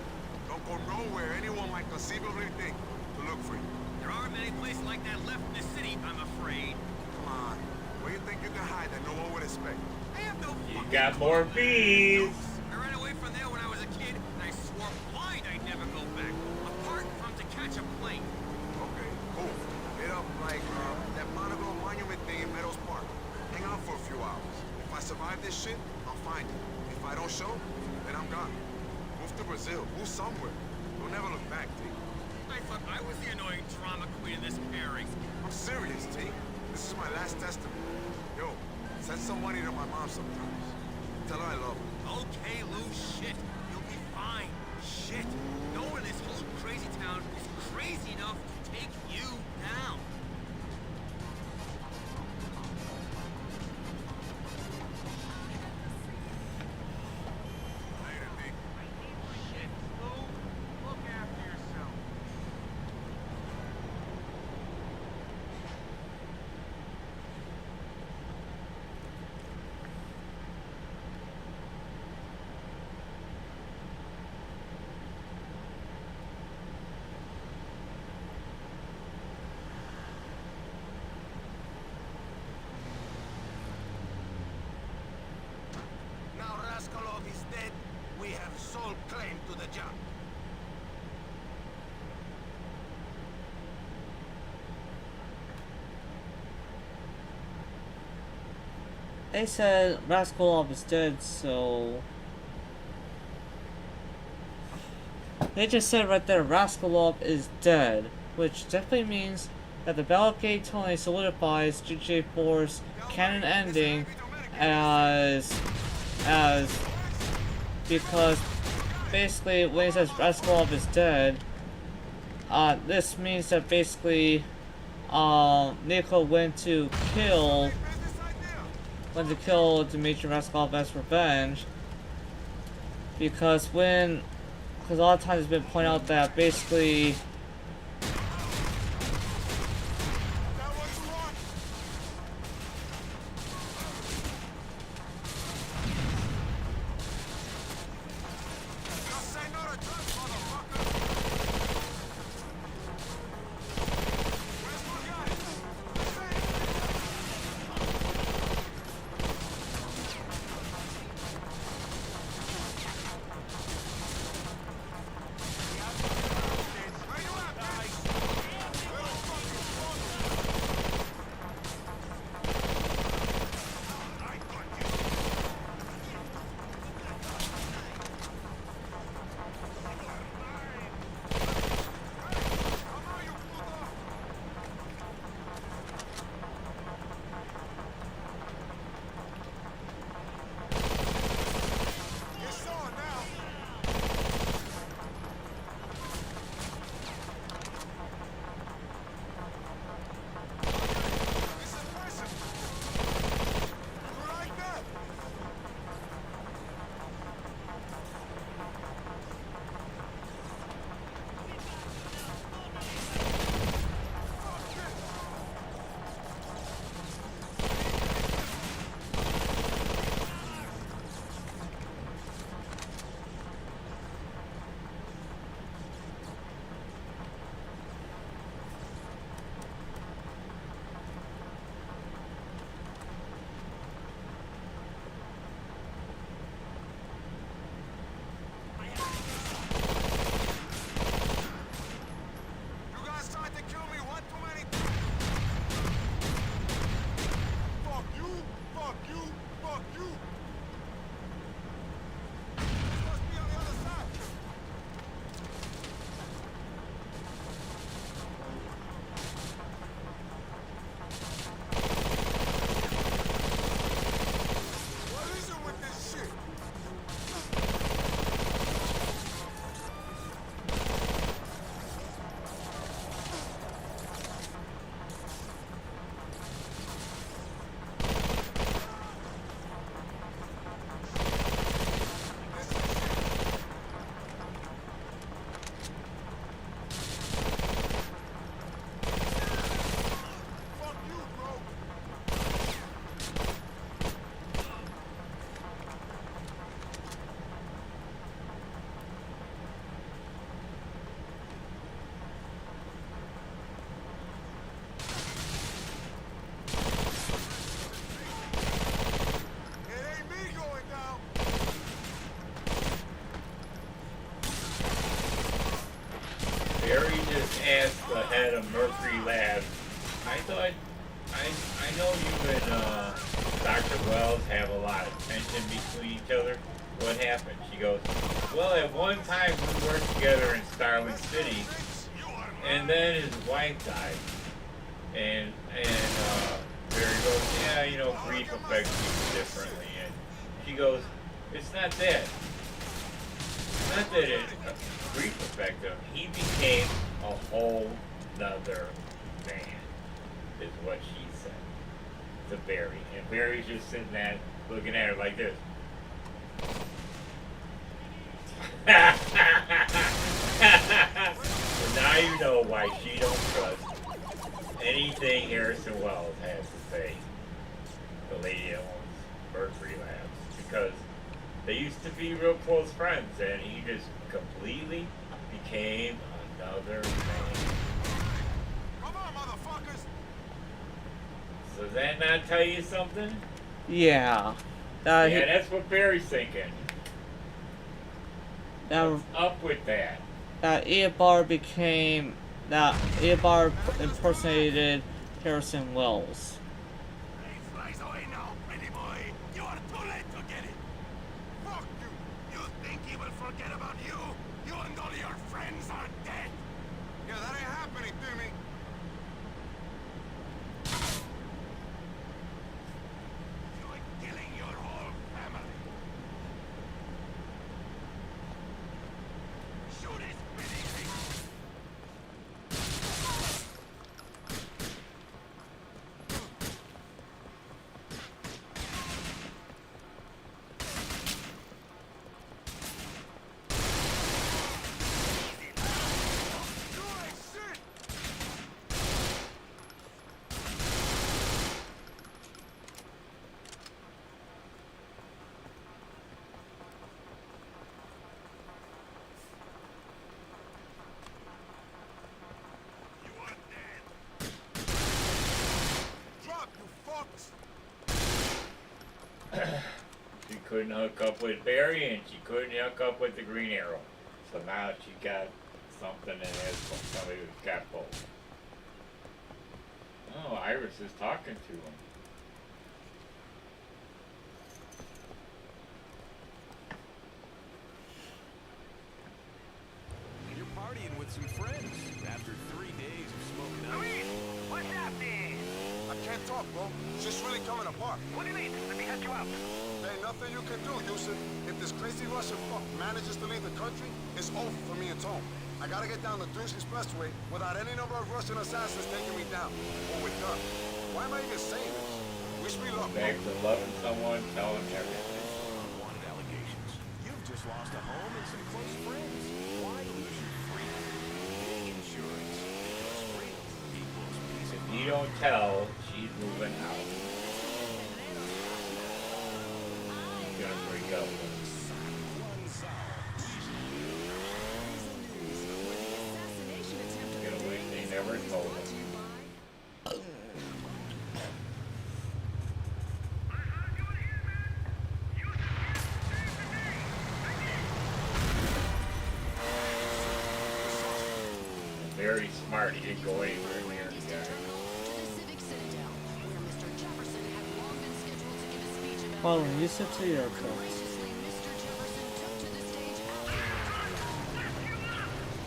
Don't go nowhere anyone might conceivably think to look for you. There aren't many places like that left in the city, I'm afraid. Come on. Where you think you can hide that no one would expect? I have no You got more bees. I ran away from there when I was a kid, and I swore blind I'd never go back. Apart from to catch a plane. Okay, cool. Hit up like that Monaco monument thing in Meadows Park. Hang out for a few hours. If I survive this shit, I'll find you. If I don't show, then I'm gone. Move to Brazil. Move somewhere. Don't never look back, T. I thought I was the annoying drama queen in this pairing. I'm serious, T. This is my last testament. Yo, send some money to my mom sometimes. Tell her I love her. Okay, Lou, shit. You'll be fine. Shit. No one in this whole crazy town is crazy enough to take you down. Later, Big. Shit, Lou. Look after yourself. Now Raskolov is dead, we have sole claim to the junk. They said Raskolov is dead, so... They just said right there, Raskolov is dead. Which definitely means that the Battle of Gay Tony solidifies GTA 4's canon ending as because basically when it says Raskolov is dead, this means that basically Nico went to kill Dmitry Raskolov as revenge, because a lot of times it's been pointed out that basically Barry just asked the head of Mercury Labs, I know you and Dr. Wells have a lot of tension between each other. What happened? She goes, well, at one time we worked together in Starling City, and then his wife died. And Barry goes, yeah, you know, grief affects people differently. And she goes, it's not that. It's not that grief affected him. He became a whole nother man, is what she said to Barry. And Barry's just sitting there looking at her like this. So now you know why she don't trust anything Harrison Wells has to say. The lady that owns Mercury Labs, because they used to be real close friends, and he just completely became another man. Come on, motherfuckers! So does that not tell you something? Yeah. Yeah, that's what Barry's thinking. What's up with that? That Eobard impersonated Harrison Wells. Flies away now, pretty boy. You are too late to get it. Fuck you. You think he will forget about you? You and all your friends are dead. Yeah, that ain't happening, Timmy. You're killing your whole family. Shoot his pretty face. She couldn't hook up with Barry, and she couldn't hook up with the Green Arrow. So now she got something that has somebody who's got both. Oh, Iris is talking to him. You're partying with some friends after 3 days of smoking out. What's happening? I can't talk, bro. Shit's really coming apart. What do you mean? Let me help you out. There ain't nothing you can do, Yusuf. If this crazy Russian fuck manages to leave the country, it's over for me and Tom. I gotta get down the Dukes Expressway without any number of Russian assassins taking me down. Or we're done. Why am I even saying this? Wish me luck. Back to loving someone, telling everything. Unwanted allegations. You've just lost a home and some close friends. Why lose your freedom? Insurance. Plus freedom equals peace of If you don't tell, she's moving out. She's gonna freak out. Gonna wish they never told him. Very smart. He didn't go anywhere near the guy. Well, you said to your airport.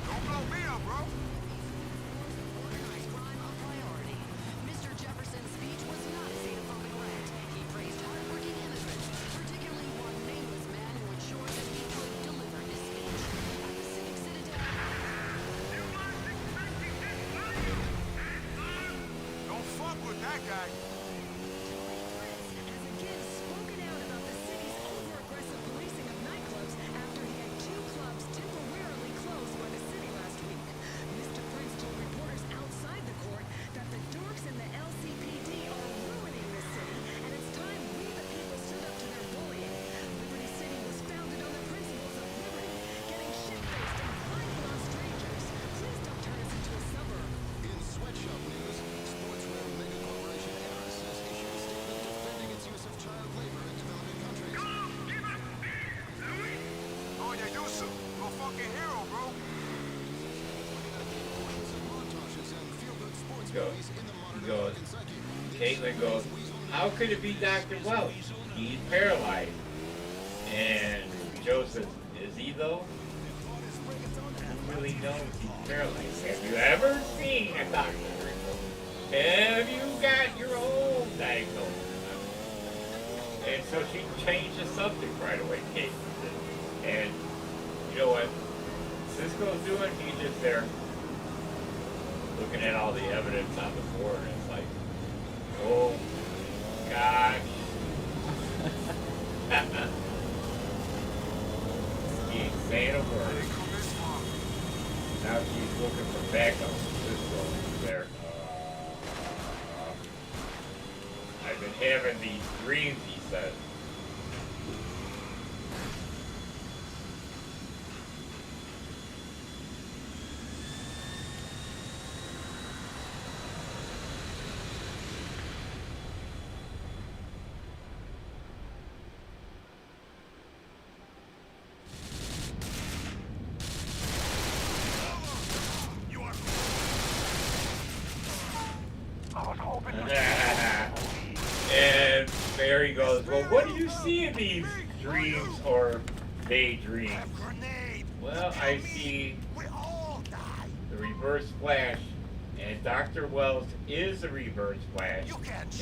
Don't blow me up, bro. Mr. Jefferson's speech was not a xenophobic rant. He praised hardworking immigrants, particularly one nameless man who ensured that he could deliver his speech. At the Civic Citadel. Don't fuck with that guy. In sweatshop news, sportswear mega corporation Harris He goes, Caitlin goes, how could it be Dr. Welch? He's paralyzed. And Joe says, is he though? Who really knows he's paralyzed? Have you ever seen a doctor? Have you got your own diagnosis? And so she changed the subject right away, Kate. And you know what Cisco's doing? He's just there looking at all the evidence on the board, and it's like, oh gosh. He ain't saying a word. Now she's looking for backup. Cisco there. I've been having these dreams, he says. And Barry goes, well, what do you see in these dreams or daydreams? Well, I see the reverse flash, and Dr. Wells is the reverse flash,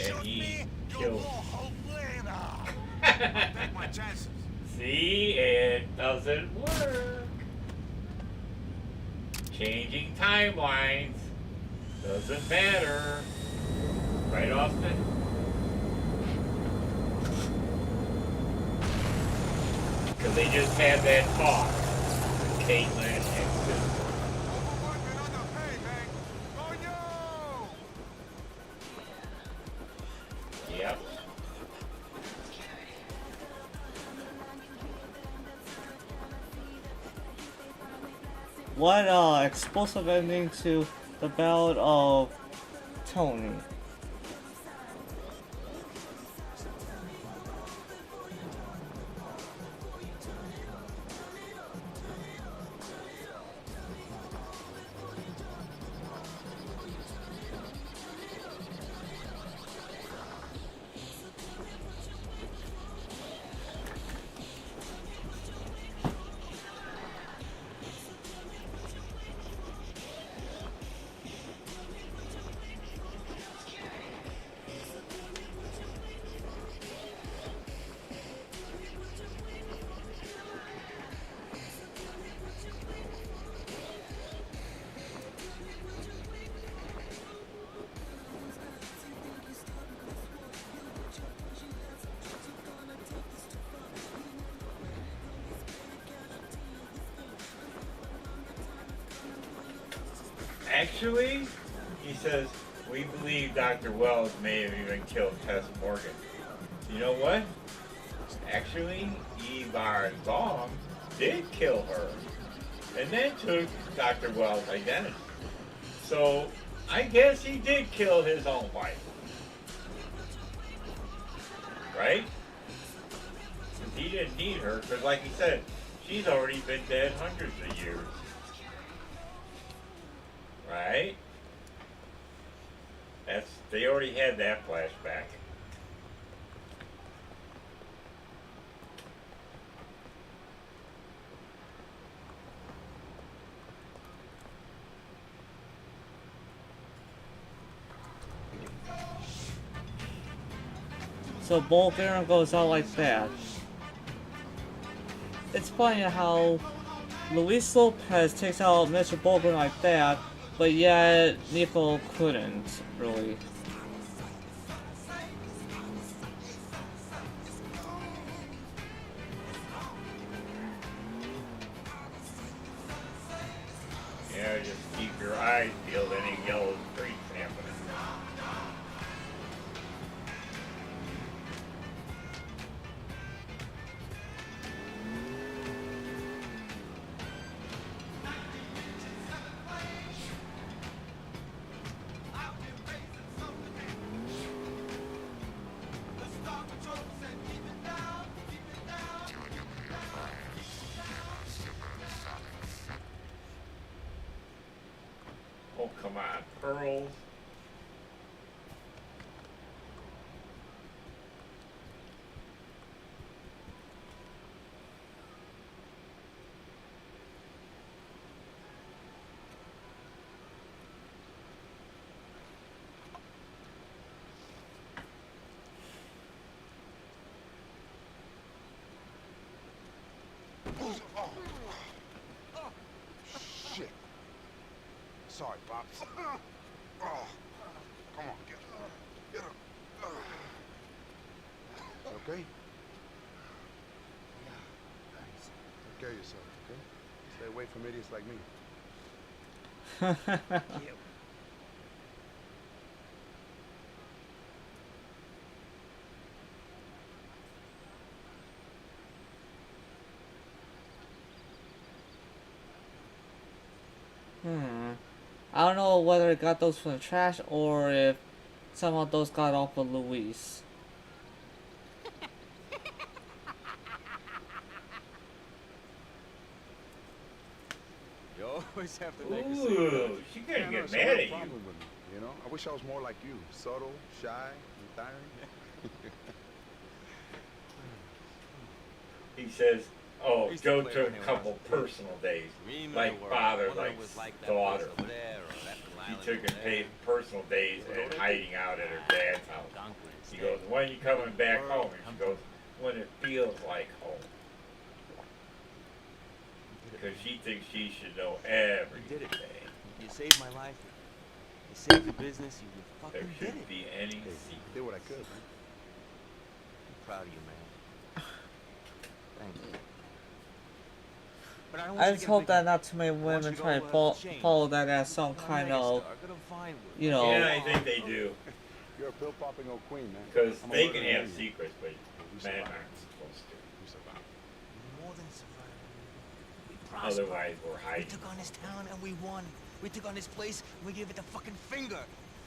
and he kills. See, it doesn't work. Changing timelines doesn't matter. Right, Austin? Because they just had that talk with Caitlin and Cisco. Yep. What explosive ending to the Ballad of Tony. Actually, he says, we believe Dr. Wells may have even killed Tess Morgan. You know what? Actually, Ivar Gong did kill her, and then took Dr. Wells' identity. So, I guess he did kill his own wife. Right? Because he didn't need her, because like he said, she's already been dead hundreds of years. Right? They already had that flashback. So Bulgarian goes out like that. It's funny how Luis Lopez takes out Mr. Bulgarian like that, but yet Nico couldn't, really. Yeah, just keep your eyes peeled, any yellow streaks happening. Oh, come on, pearls. sorry, Pops. Oh, come on, get up. Get up. You okay? Yeah, thanks. Take care of yourself, okay? Stay away from idiots like me. I don't know whether it got those from the trash or if somehow those got off of Luis. You always have to make a scene. Ooh, she couldn't get mad at you. Problem with me, you know? I wish I was more like you. Subtle, shy, retiring. He says, oh, Used to Joe play took when a they couple were personal days. Dream of Like the world. father, Wonder like was like that daughter. place over there, or that He island took over his there. personal days and hiding out at her dad's house. He goes, when are you coming back home? And she goes, when it feels like home. Because she thinks she should know everything. You did it. You saved my life. You saved the business. You There fucking did shouldn't it. be any I secret. did what I could, man. I'm proud of you, man. Thank you. But I don't want I you to just get a hope big that head. not too many I want women you to try go, to change. follow that as some Become a kind megastar. of, Go to Vinewood. you know. Yeah, I think they do. You're a pill-popping old queen, man. Because I'm a they can murdering have maniac. secrets, but We men survived. aren't supposed to. We survived. More than survivor. We prospered. Otherwise, we're We hiding. took on this town and we won. We took on this place and we gave it the fucking finger.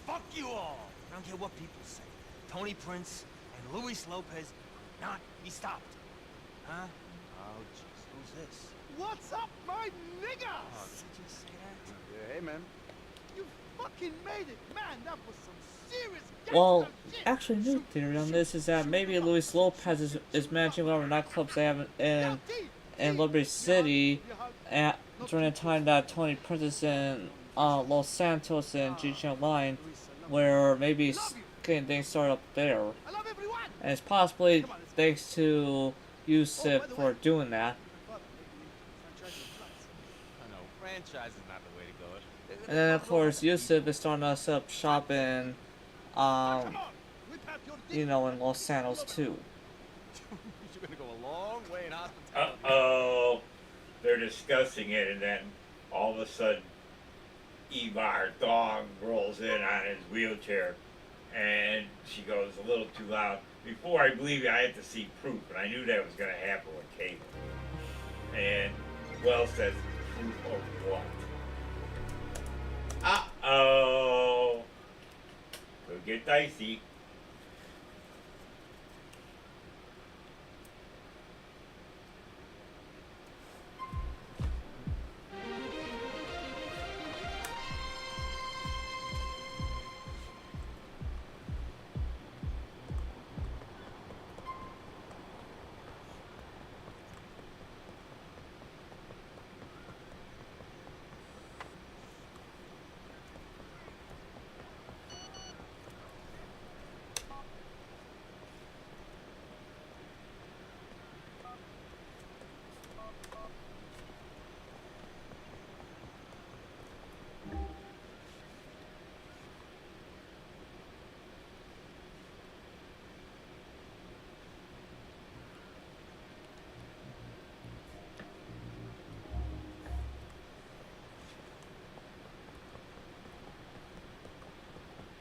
Fuck you all. I don't care what people say. Tony Prince and Luis Lopez not be stopped. Huh? Oh, jeez. Who's this? What's up, my niggas? Oh, did you just say that? Yeah, hey, man. You fucking made it, man. That was some serious Well, gangsta shit. actually, new theory on this is that maybe Luis Lopez is managing whatever nightclubs they have in Liberty City at during the time that Tony Prince is in Los Santos and G Line, where maybe he's getting things started up there. And it's possibly thanks to Yusuf for doing that. I know. Franchise is not the way to go. And then of course Yusuf is starting to set up shop in, you know, in Los Santos too. You're gonna go a long way in hospitality. Uh-oh. They're discussing it, and then all of a sudden, Ivar Dog rolls in on his wheelchair, and she goes a little too loud. Before I believe it, I had to see proof, and I knew that was going to happen with Cable. And Wells says, proof of what? Uh-oh. Could get dicey.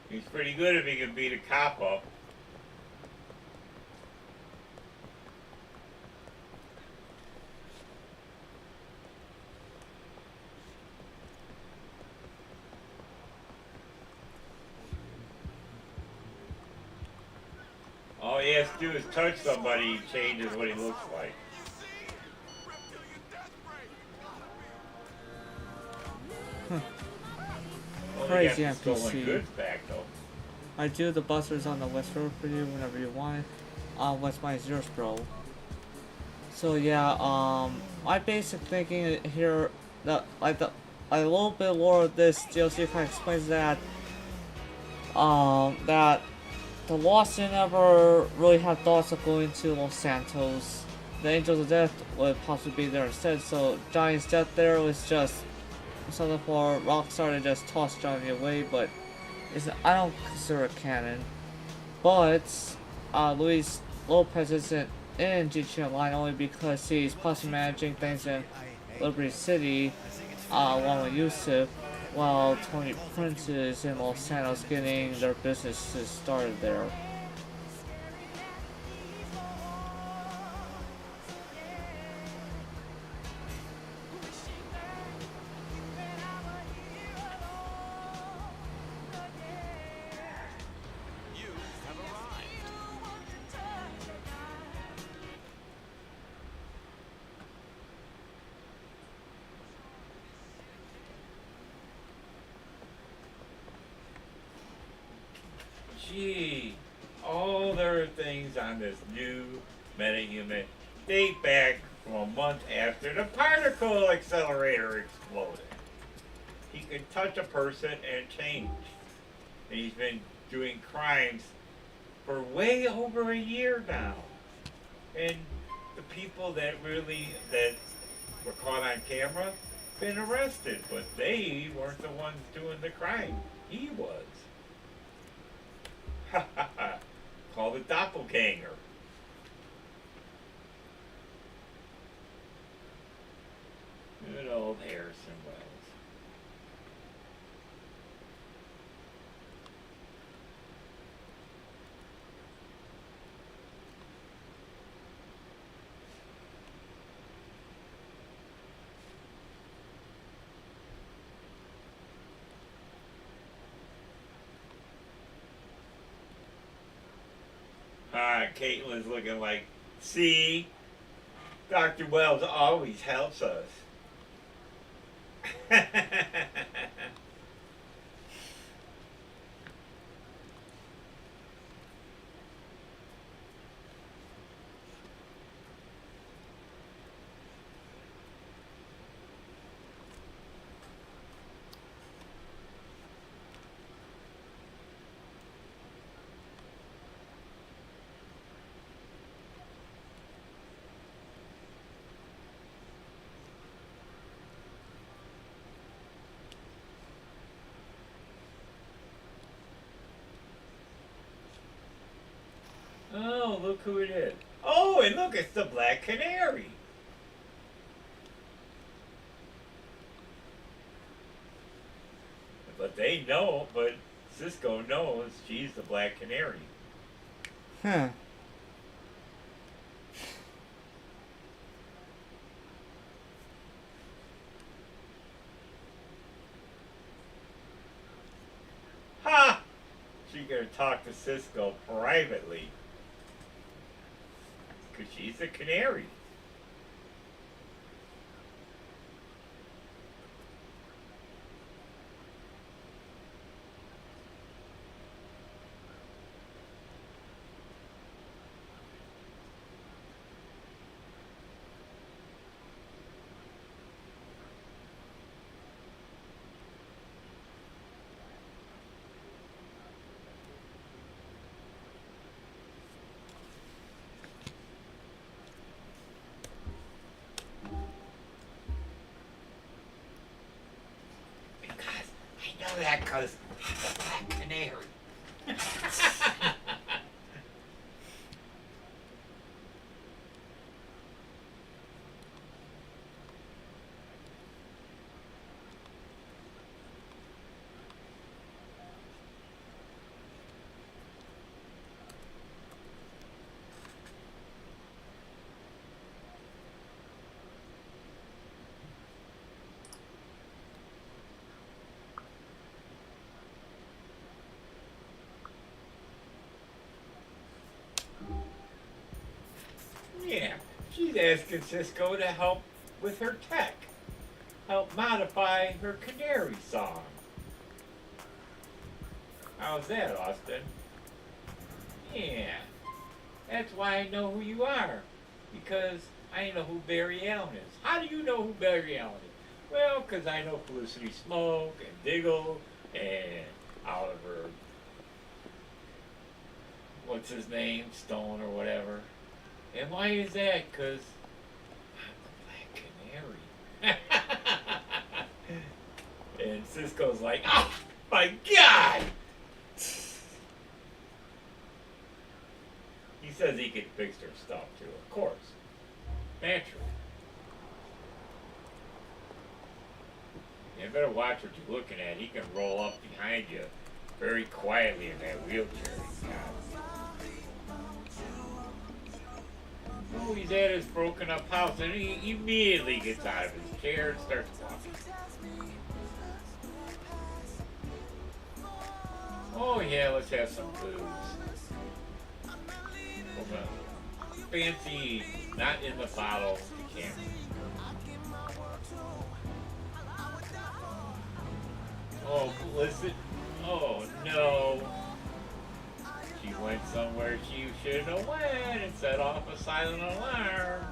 He's pretty good if he can beat a cop up. All he has to do is touch somebody, he changes what he looks like. Well, he Crazy got the stolen NPC. goods back though. I do the busters on the West Road for you whenever you want it. What's my zeros, bro? So yeah, my basic thinking here, that like a little bit more of this DLC kind of explains that, that the Lost didn't ever really have thoughts of going to Los Santos. The Angels of Death would possibly be there instead. So Johnny's death there was just something for Rockstar to just toss Johnny away, but I don't consider it canon. But Luis Lopez isn't in GTA Online only because he's possibly managing things in Liberty City, along with Yusuf, while Tony Prince is in Los Santos getting their businesses started there. You have arrived. Gee, all their things on this new metahuman date back from a month after the particle accelerator exploded. He could touch a person and change. And he's been doing crimes for way over a year now. And the people that were caught on camera been arrested, but they weren't the ones doing the crime. He was. Ha ha ha. Called a doppelganger. Good old Harrison Wells. Caitlin's looking like, see, Dr. Wells always helps us. Oh, look who it is. Oh, and look, it's the Black Canary. But they know, but Cisco knows she's the Black Canary. Huh. Ha! She gonna talk to Cisco privately. Because she's a canary. I know that because the Black Canary. Yeah, she's asking Cisco to help with her tech. Help modify her canary song. How's that, Austin? Yeah, that's why I know who you are. Because I know who Barry Allen is. How do you know who Barry Allen is? Well, because I know Felicity Smoke and Diggle and Oliver, what's his name, Stone or whatever. And why is that? Because I'm the Black Canary. Cisco's like, oh my god! He says he can fix their stuff too, of course. Naturally. You better watch what you're looking at. He can roll up behind you very quietly in that wheelchair he's got. Oh, he's at his broken up house and he immediately gets out of his chair and starts walking. Oh yeah, let's have some booze. Fancy, not in the bottle, the can. Oh, listen. Oh no. She went somewhere she shouldn't have went and set off a silent alarm.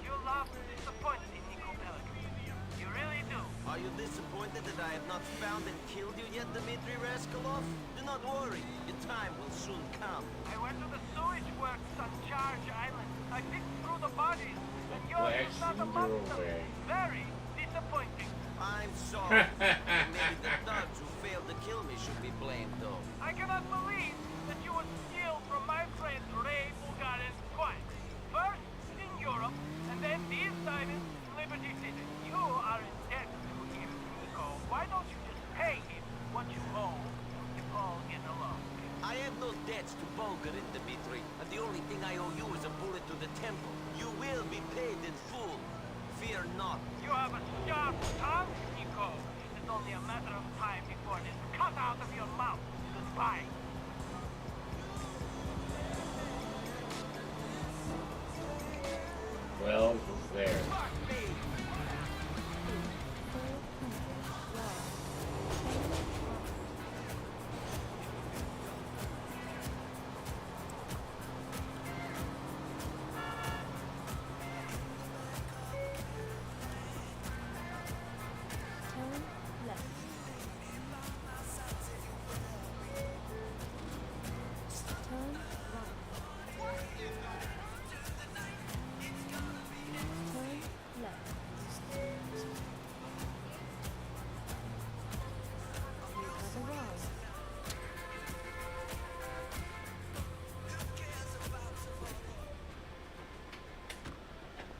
You love disappointed in Nico Bellic. You really do. Are you disappointed that I have not found and killed you yet, Dmitri Rascalov? Do not worry, your time will soon come. I went to the sewage works on Charge Island. I picked through the bodies, and yours is not amongst them. Very disappointing. I'm sorry. Maybe the thugs who failed to kill me should be blamed, though. I cannot believe that you would steal from my friend Ray Bulgarin's coin. First in Europe, and then these diamonds in Liberty City. You are in debt to him, Nico. Why don't you just pay him what you owe and you all get along? I have no debts to Bulgarin, Dmitri, and the only thing I owe you is a bullet to the temple. You will be paid in full. Fear not. You have a sharp tongue, Nico. It's only a matter of time before it is cut out of your mouth. Goodbye. Wells was there.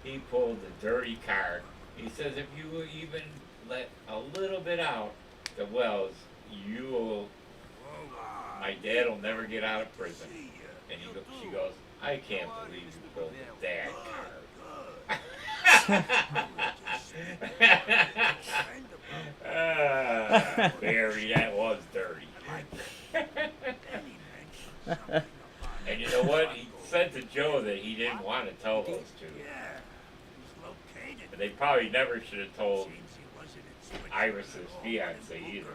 He pulled the dirty card. He says if you even let a little bit out the Wells, you will, my dad will never get out of prison. And she goes, I can't believe you pulled that card. Barry, that was dirty. And you know what? He said to Joe that he didn't want to tell those two. But they probably never should have told Iris's fiance either.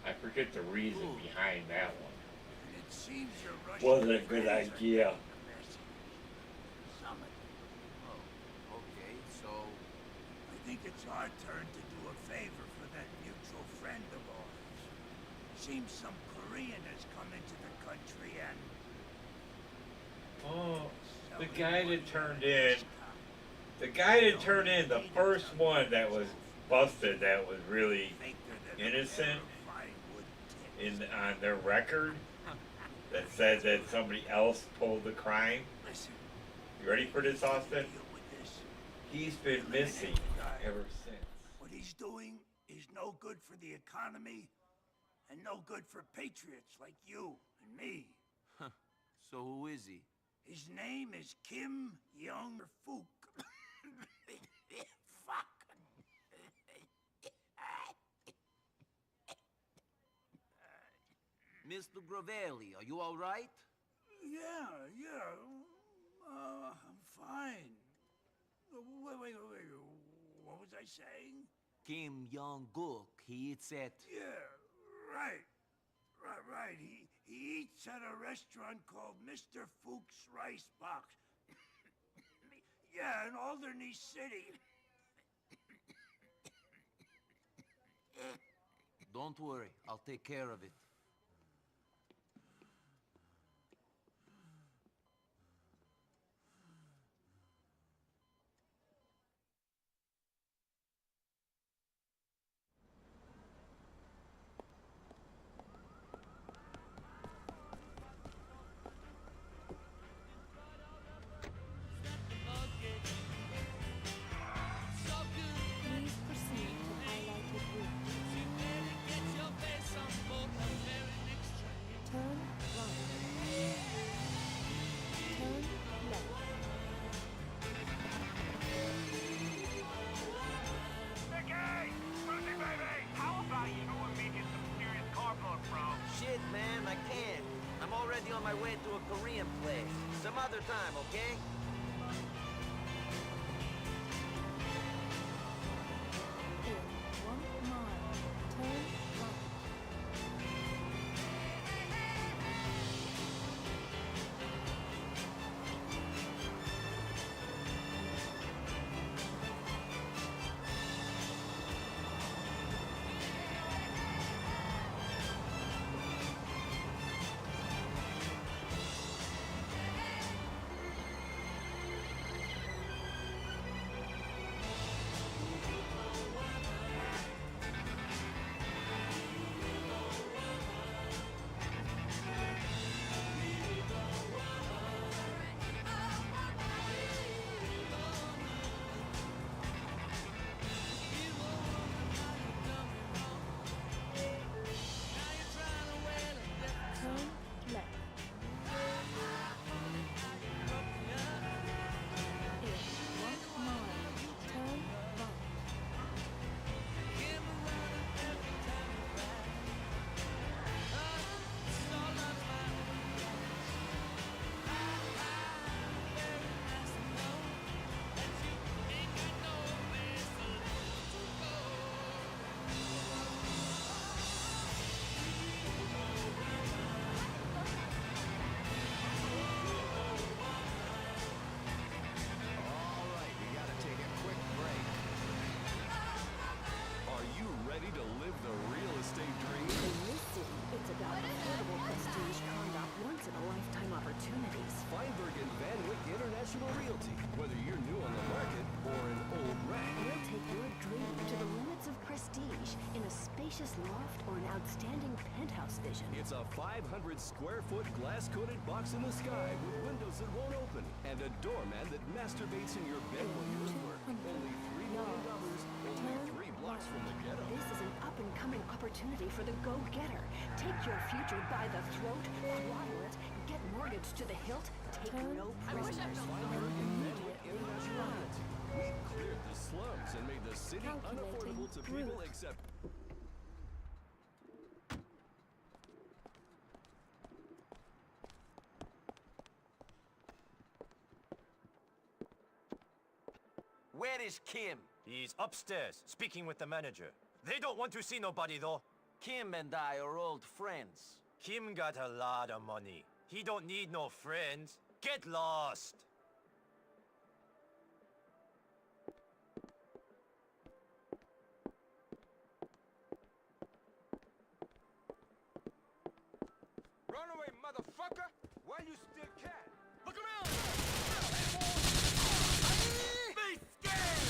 I forget the reason behind that one. Wasn't a good idea. Okay, so I think it's our turn to do a favor for that mutual friend of ours. Seems some Korean has come into the country and... Oh, the guy that turned in, the first one that was busted that was really innocent on their record that said that somebody else pulled the crime. You ready for this, Austin? He's been missing ever since. What he's doing is no good for the economy and no good for patriots like you and me. So who is he? His name is Kim Young-Fook. Fuck. Mr. Gravelli, are you all right? Yeah. I'm fine. Wait. What was I saying? Kim Jong-guk, he eats at... Yeah, right. He eats at a restaurant called Mr. Fook's Rice Box. Yeah, in Alderney City. Don't worry, I'll take care of it. I can. I'm already on my way to a Korean place. Some other time, okay? In 1 mile, turn right. Turn left. In 1 mile, turn right. All right, we gotta take a quick break. Are you ready to live the real estate dream? In this city, it's about affordable prestige condo once-in-a-lifetime opportunities. Feinberg and Van Wyck International Realty. Whether you're new on the market or an old wreck. We'll take your dream to the limits of prestige in a spacious loft or an outstanding penthouse vision. It's a 500 square foot glass-coated box in the sky with windows that won't open and a doorman that masturbates in your bed while you're at work. Only $3 million, only 3 blocks from the ghetto. This is an up-and-coming opportunity for the go-getter. Take your future by the throat, throttle it, get mortgaged to the hilt, take no prisoners. Feinberg and Van Wyck International Realty. We cleared the slums and made the city unaffordable to people except... Where is Kim? He's upstairs, speaking with the manager. They don't want to see nobody, though. Kim and I are old friends. Kim got a lot of money. He don't need no friends. Get lost! Run away, motherfucker! Why you still can? Look around! Be scared!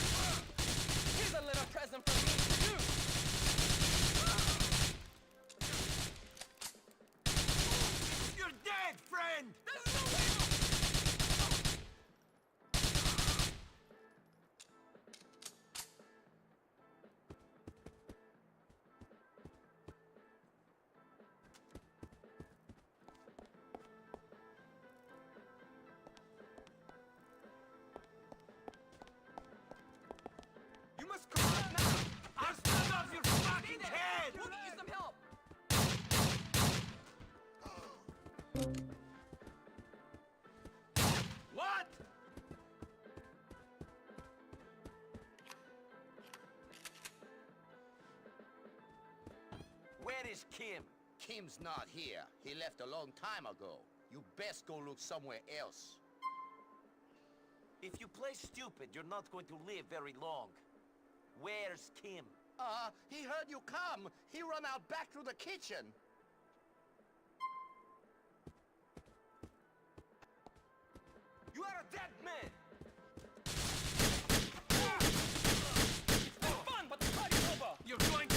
Here's a little present from me to you! You're dead, friend! There's no way! You must come out now! I'll stand off your fucking head! We'll get you some help! What? Where is Kim? Kim's not here. He left a long time ago. You best go look somewhere else. If you play stupid, you're not going to live very long. Where's Kim? He heard you come. He run out back through the kitchen. You are a dead man! It's no fun, but the party's over! You're going to...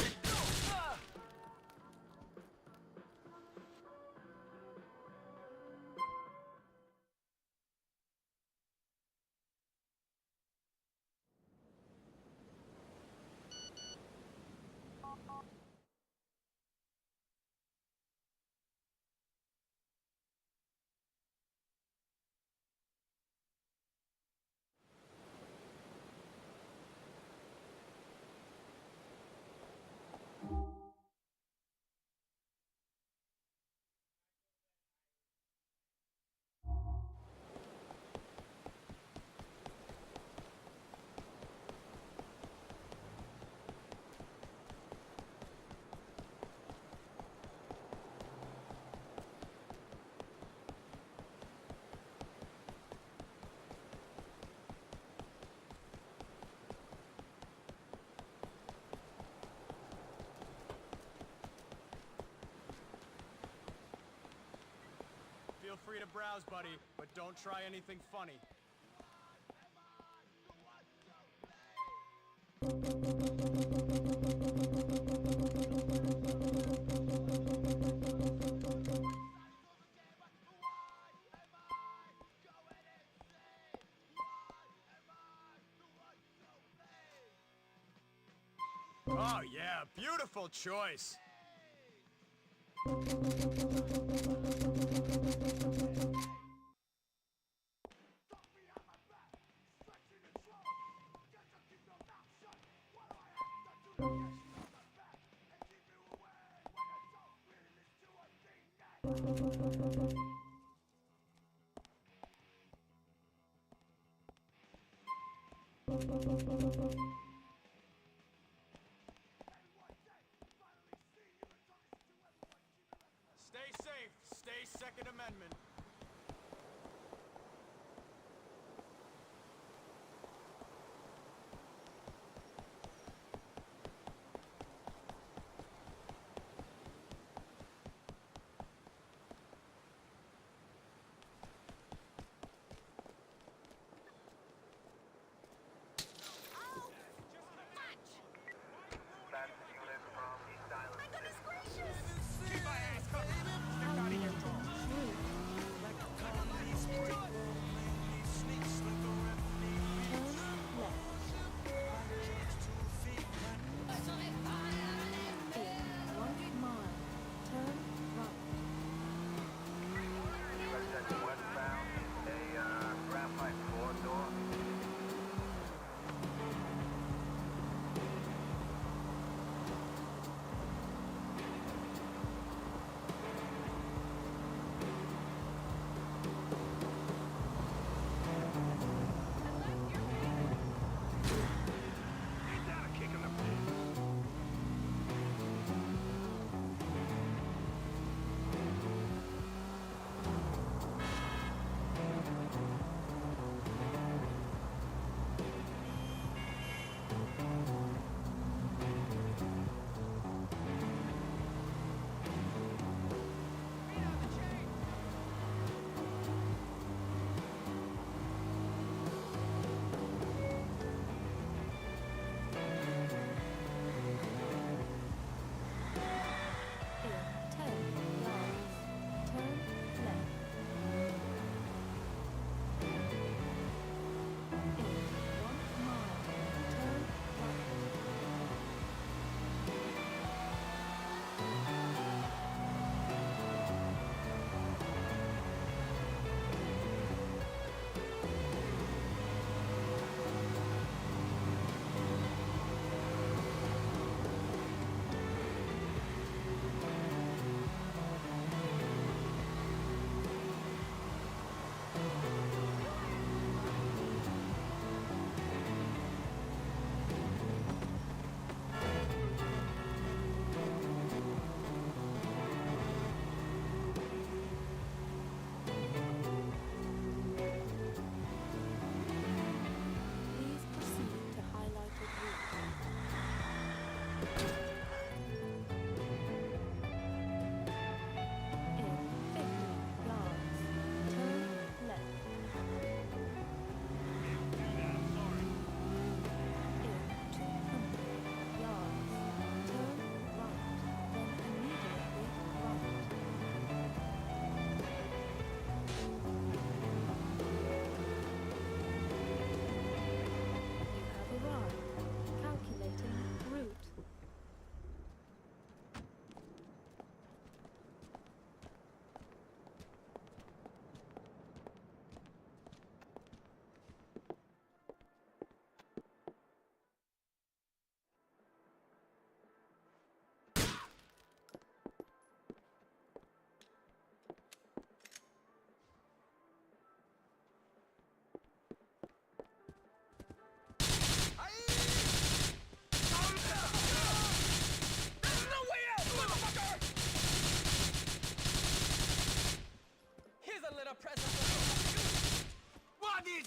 Feel free to browse, buddy, but don't try anything funny. Oh yeah, beautiful choice. Stay safe. Stay Second Amendment. My goodness gracious! Keep my ass covered. Step out of here, George. Westbound, a graphite four-door.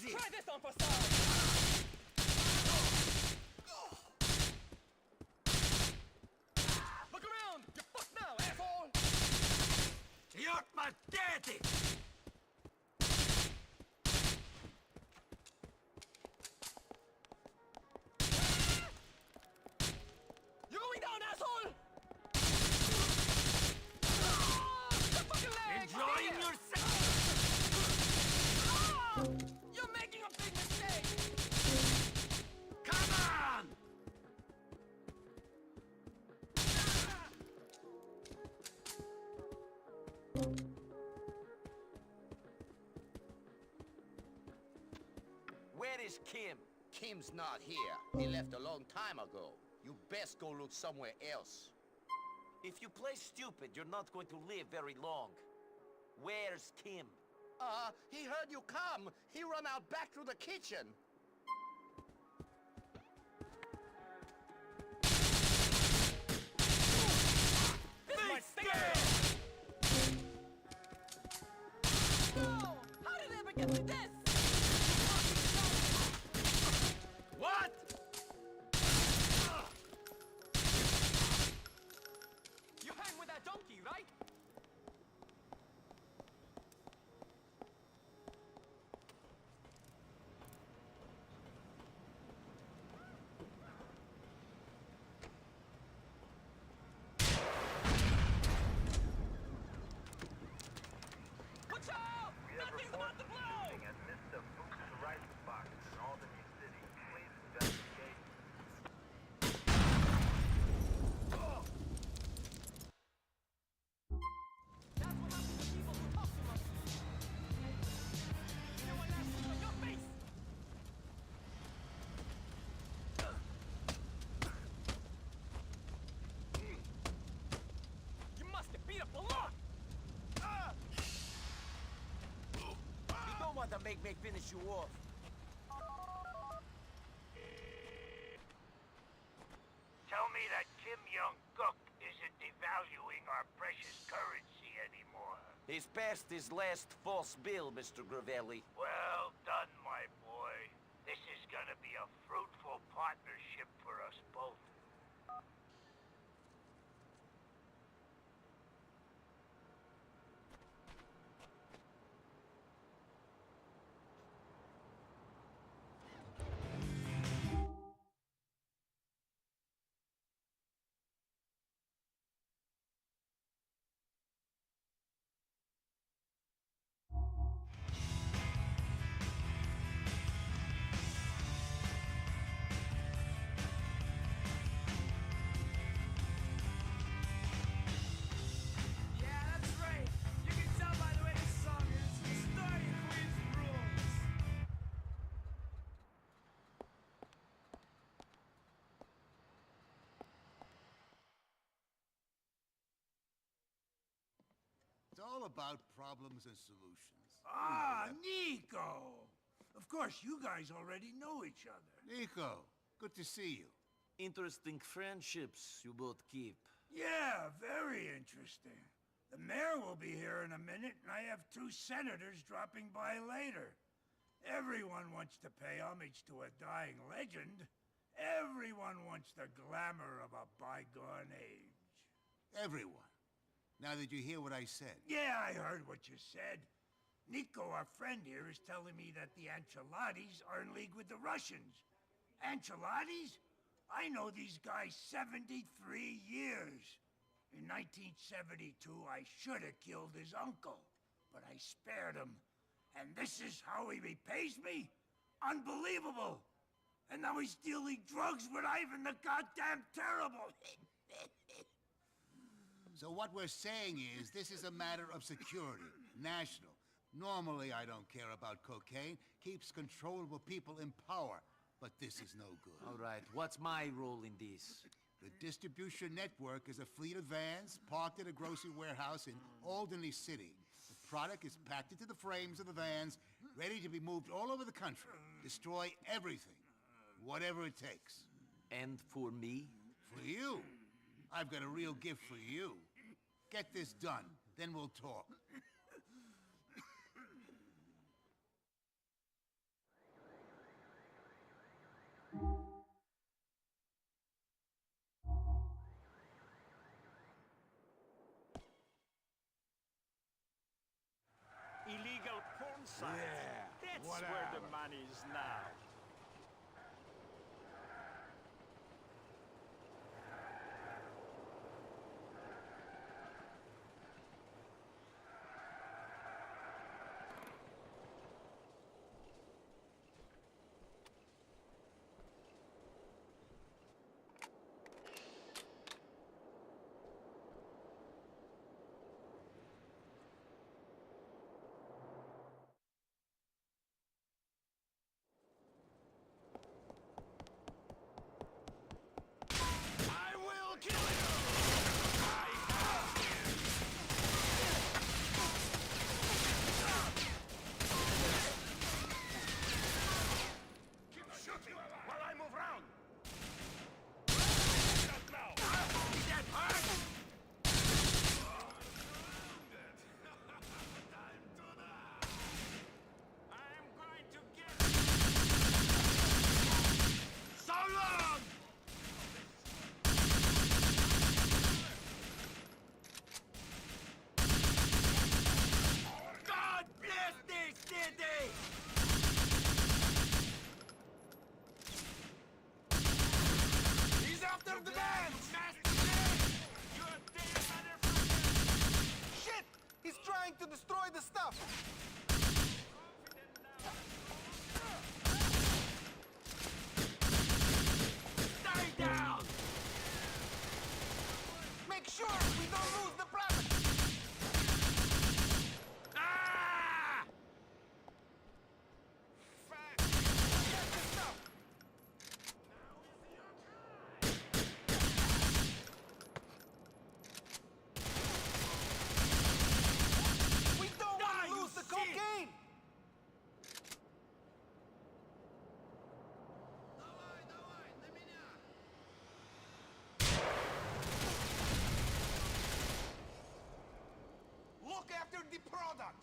Try this on for size! Look around! You're fucked now, asshole! You're my daddy! Where is Kim? Kim's not here. He left a long time ago. You best go look somewhere else. If you play stupid, you're not going to live very long. Where's Kim? He heard you come. He run out back through the kitchen. Whoa! How did I ever get to this? What? You hang with that donkey, right? Watch out! Nothing's about to blow! At Mr. Book's Rice Box in Albany City. Please investigate. That's what happens to people who talk too much. You want that shit on your face! You must have beat up a lot! You don't want to make me finish you off. Tell me that Kim Young-guk isn't devaluing our precious currency anymore. He's passed his last false bill, Mr. Gravelli. Well done, my boy. This is gonna be a fruitful partnership for us both. Yeah, that's right. You can tell by the way this song is. The story of Queen's rules. It's all about problems and solutions. Ah, Nico! Of course, you guys already know each other. Nico, good to see you. Interesting friendships you both keep. Yeah, very interesting. The mayor will be here in a minute, and I have 2 senators dropping by later. Everyone wants to pay homage to a dying legend. Everyone wants the glamour of a bygone age. Everyone. Now did you hear what I said? Yeah, I heard what you said. Nico, our friend here, is telling me that the Ancelottis are in league with the Russians. Ancelottis? I know these guys 73 years. In 1972, I should have killed his uncle, but I spared him. And this is how he repays me? Unbelievable! And now he's dealing drugs with Ivan the goddamn Terrible. So what we're saying is, this is a matter of security, national. Normally I don't care about cocaine, keeps controllable people in power. But this is no good. All right, what's my role in this? The distribution network is a fleet of vans parked at a grocery warehouse in Albany City. The product is packed into the frames of the vans, ready to be moved all over the country. Destroy everything, whatever it takes. And for me? For you. I've got a real gift for you. Get this done, then we'll talk. Illegal porn sites. Yeah, That's whatever. where the money is now. destroy the stuff! Stay down! Make sure we don't lose the product! Ah! Get the stuff! We don't want to lose the cocaine! Look after the product!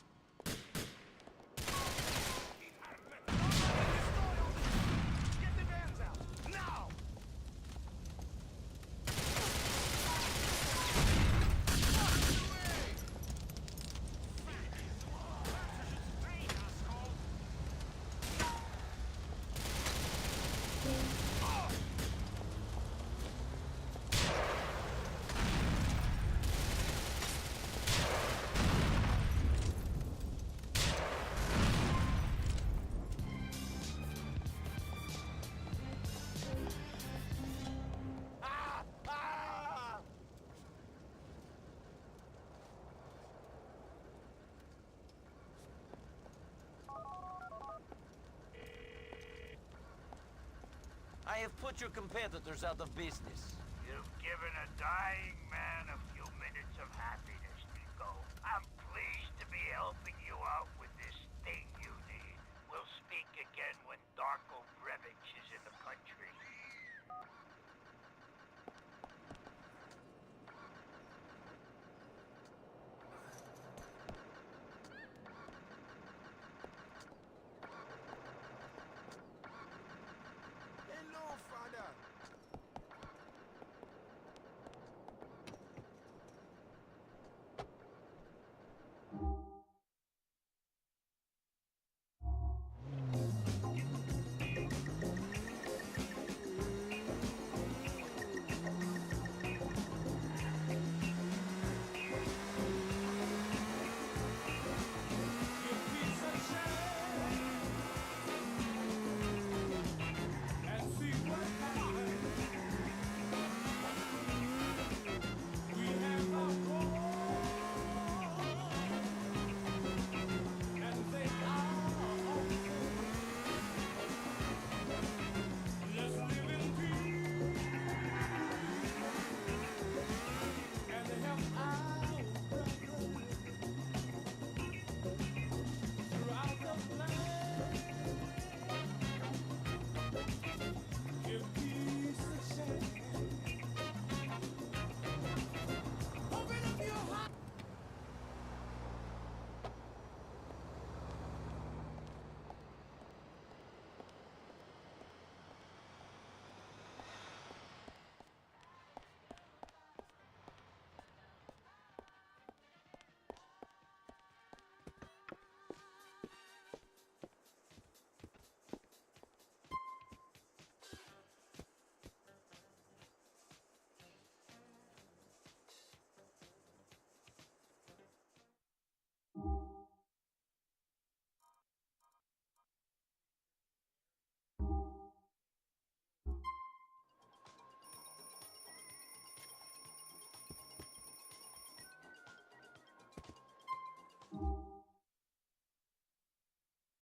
Get the vans out! Now! Ah! Ah! I have put your competitors out of business. You've given a dying man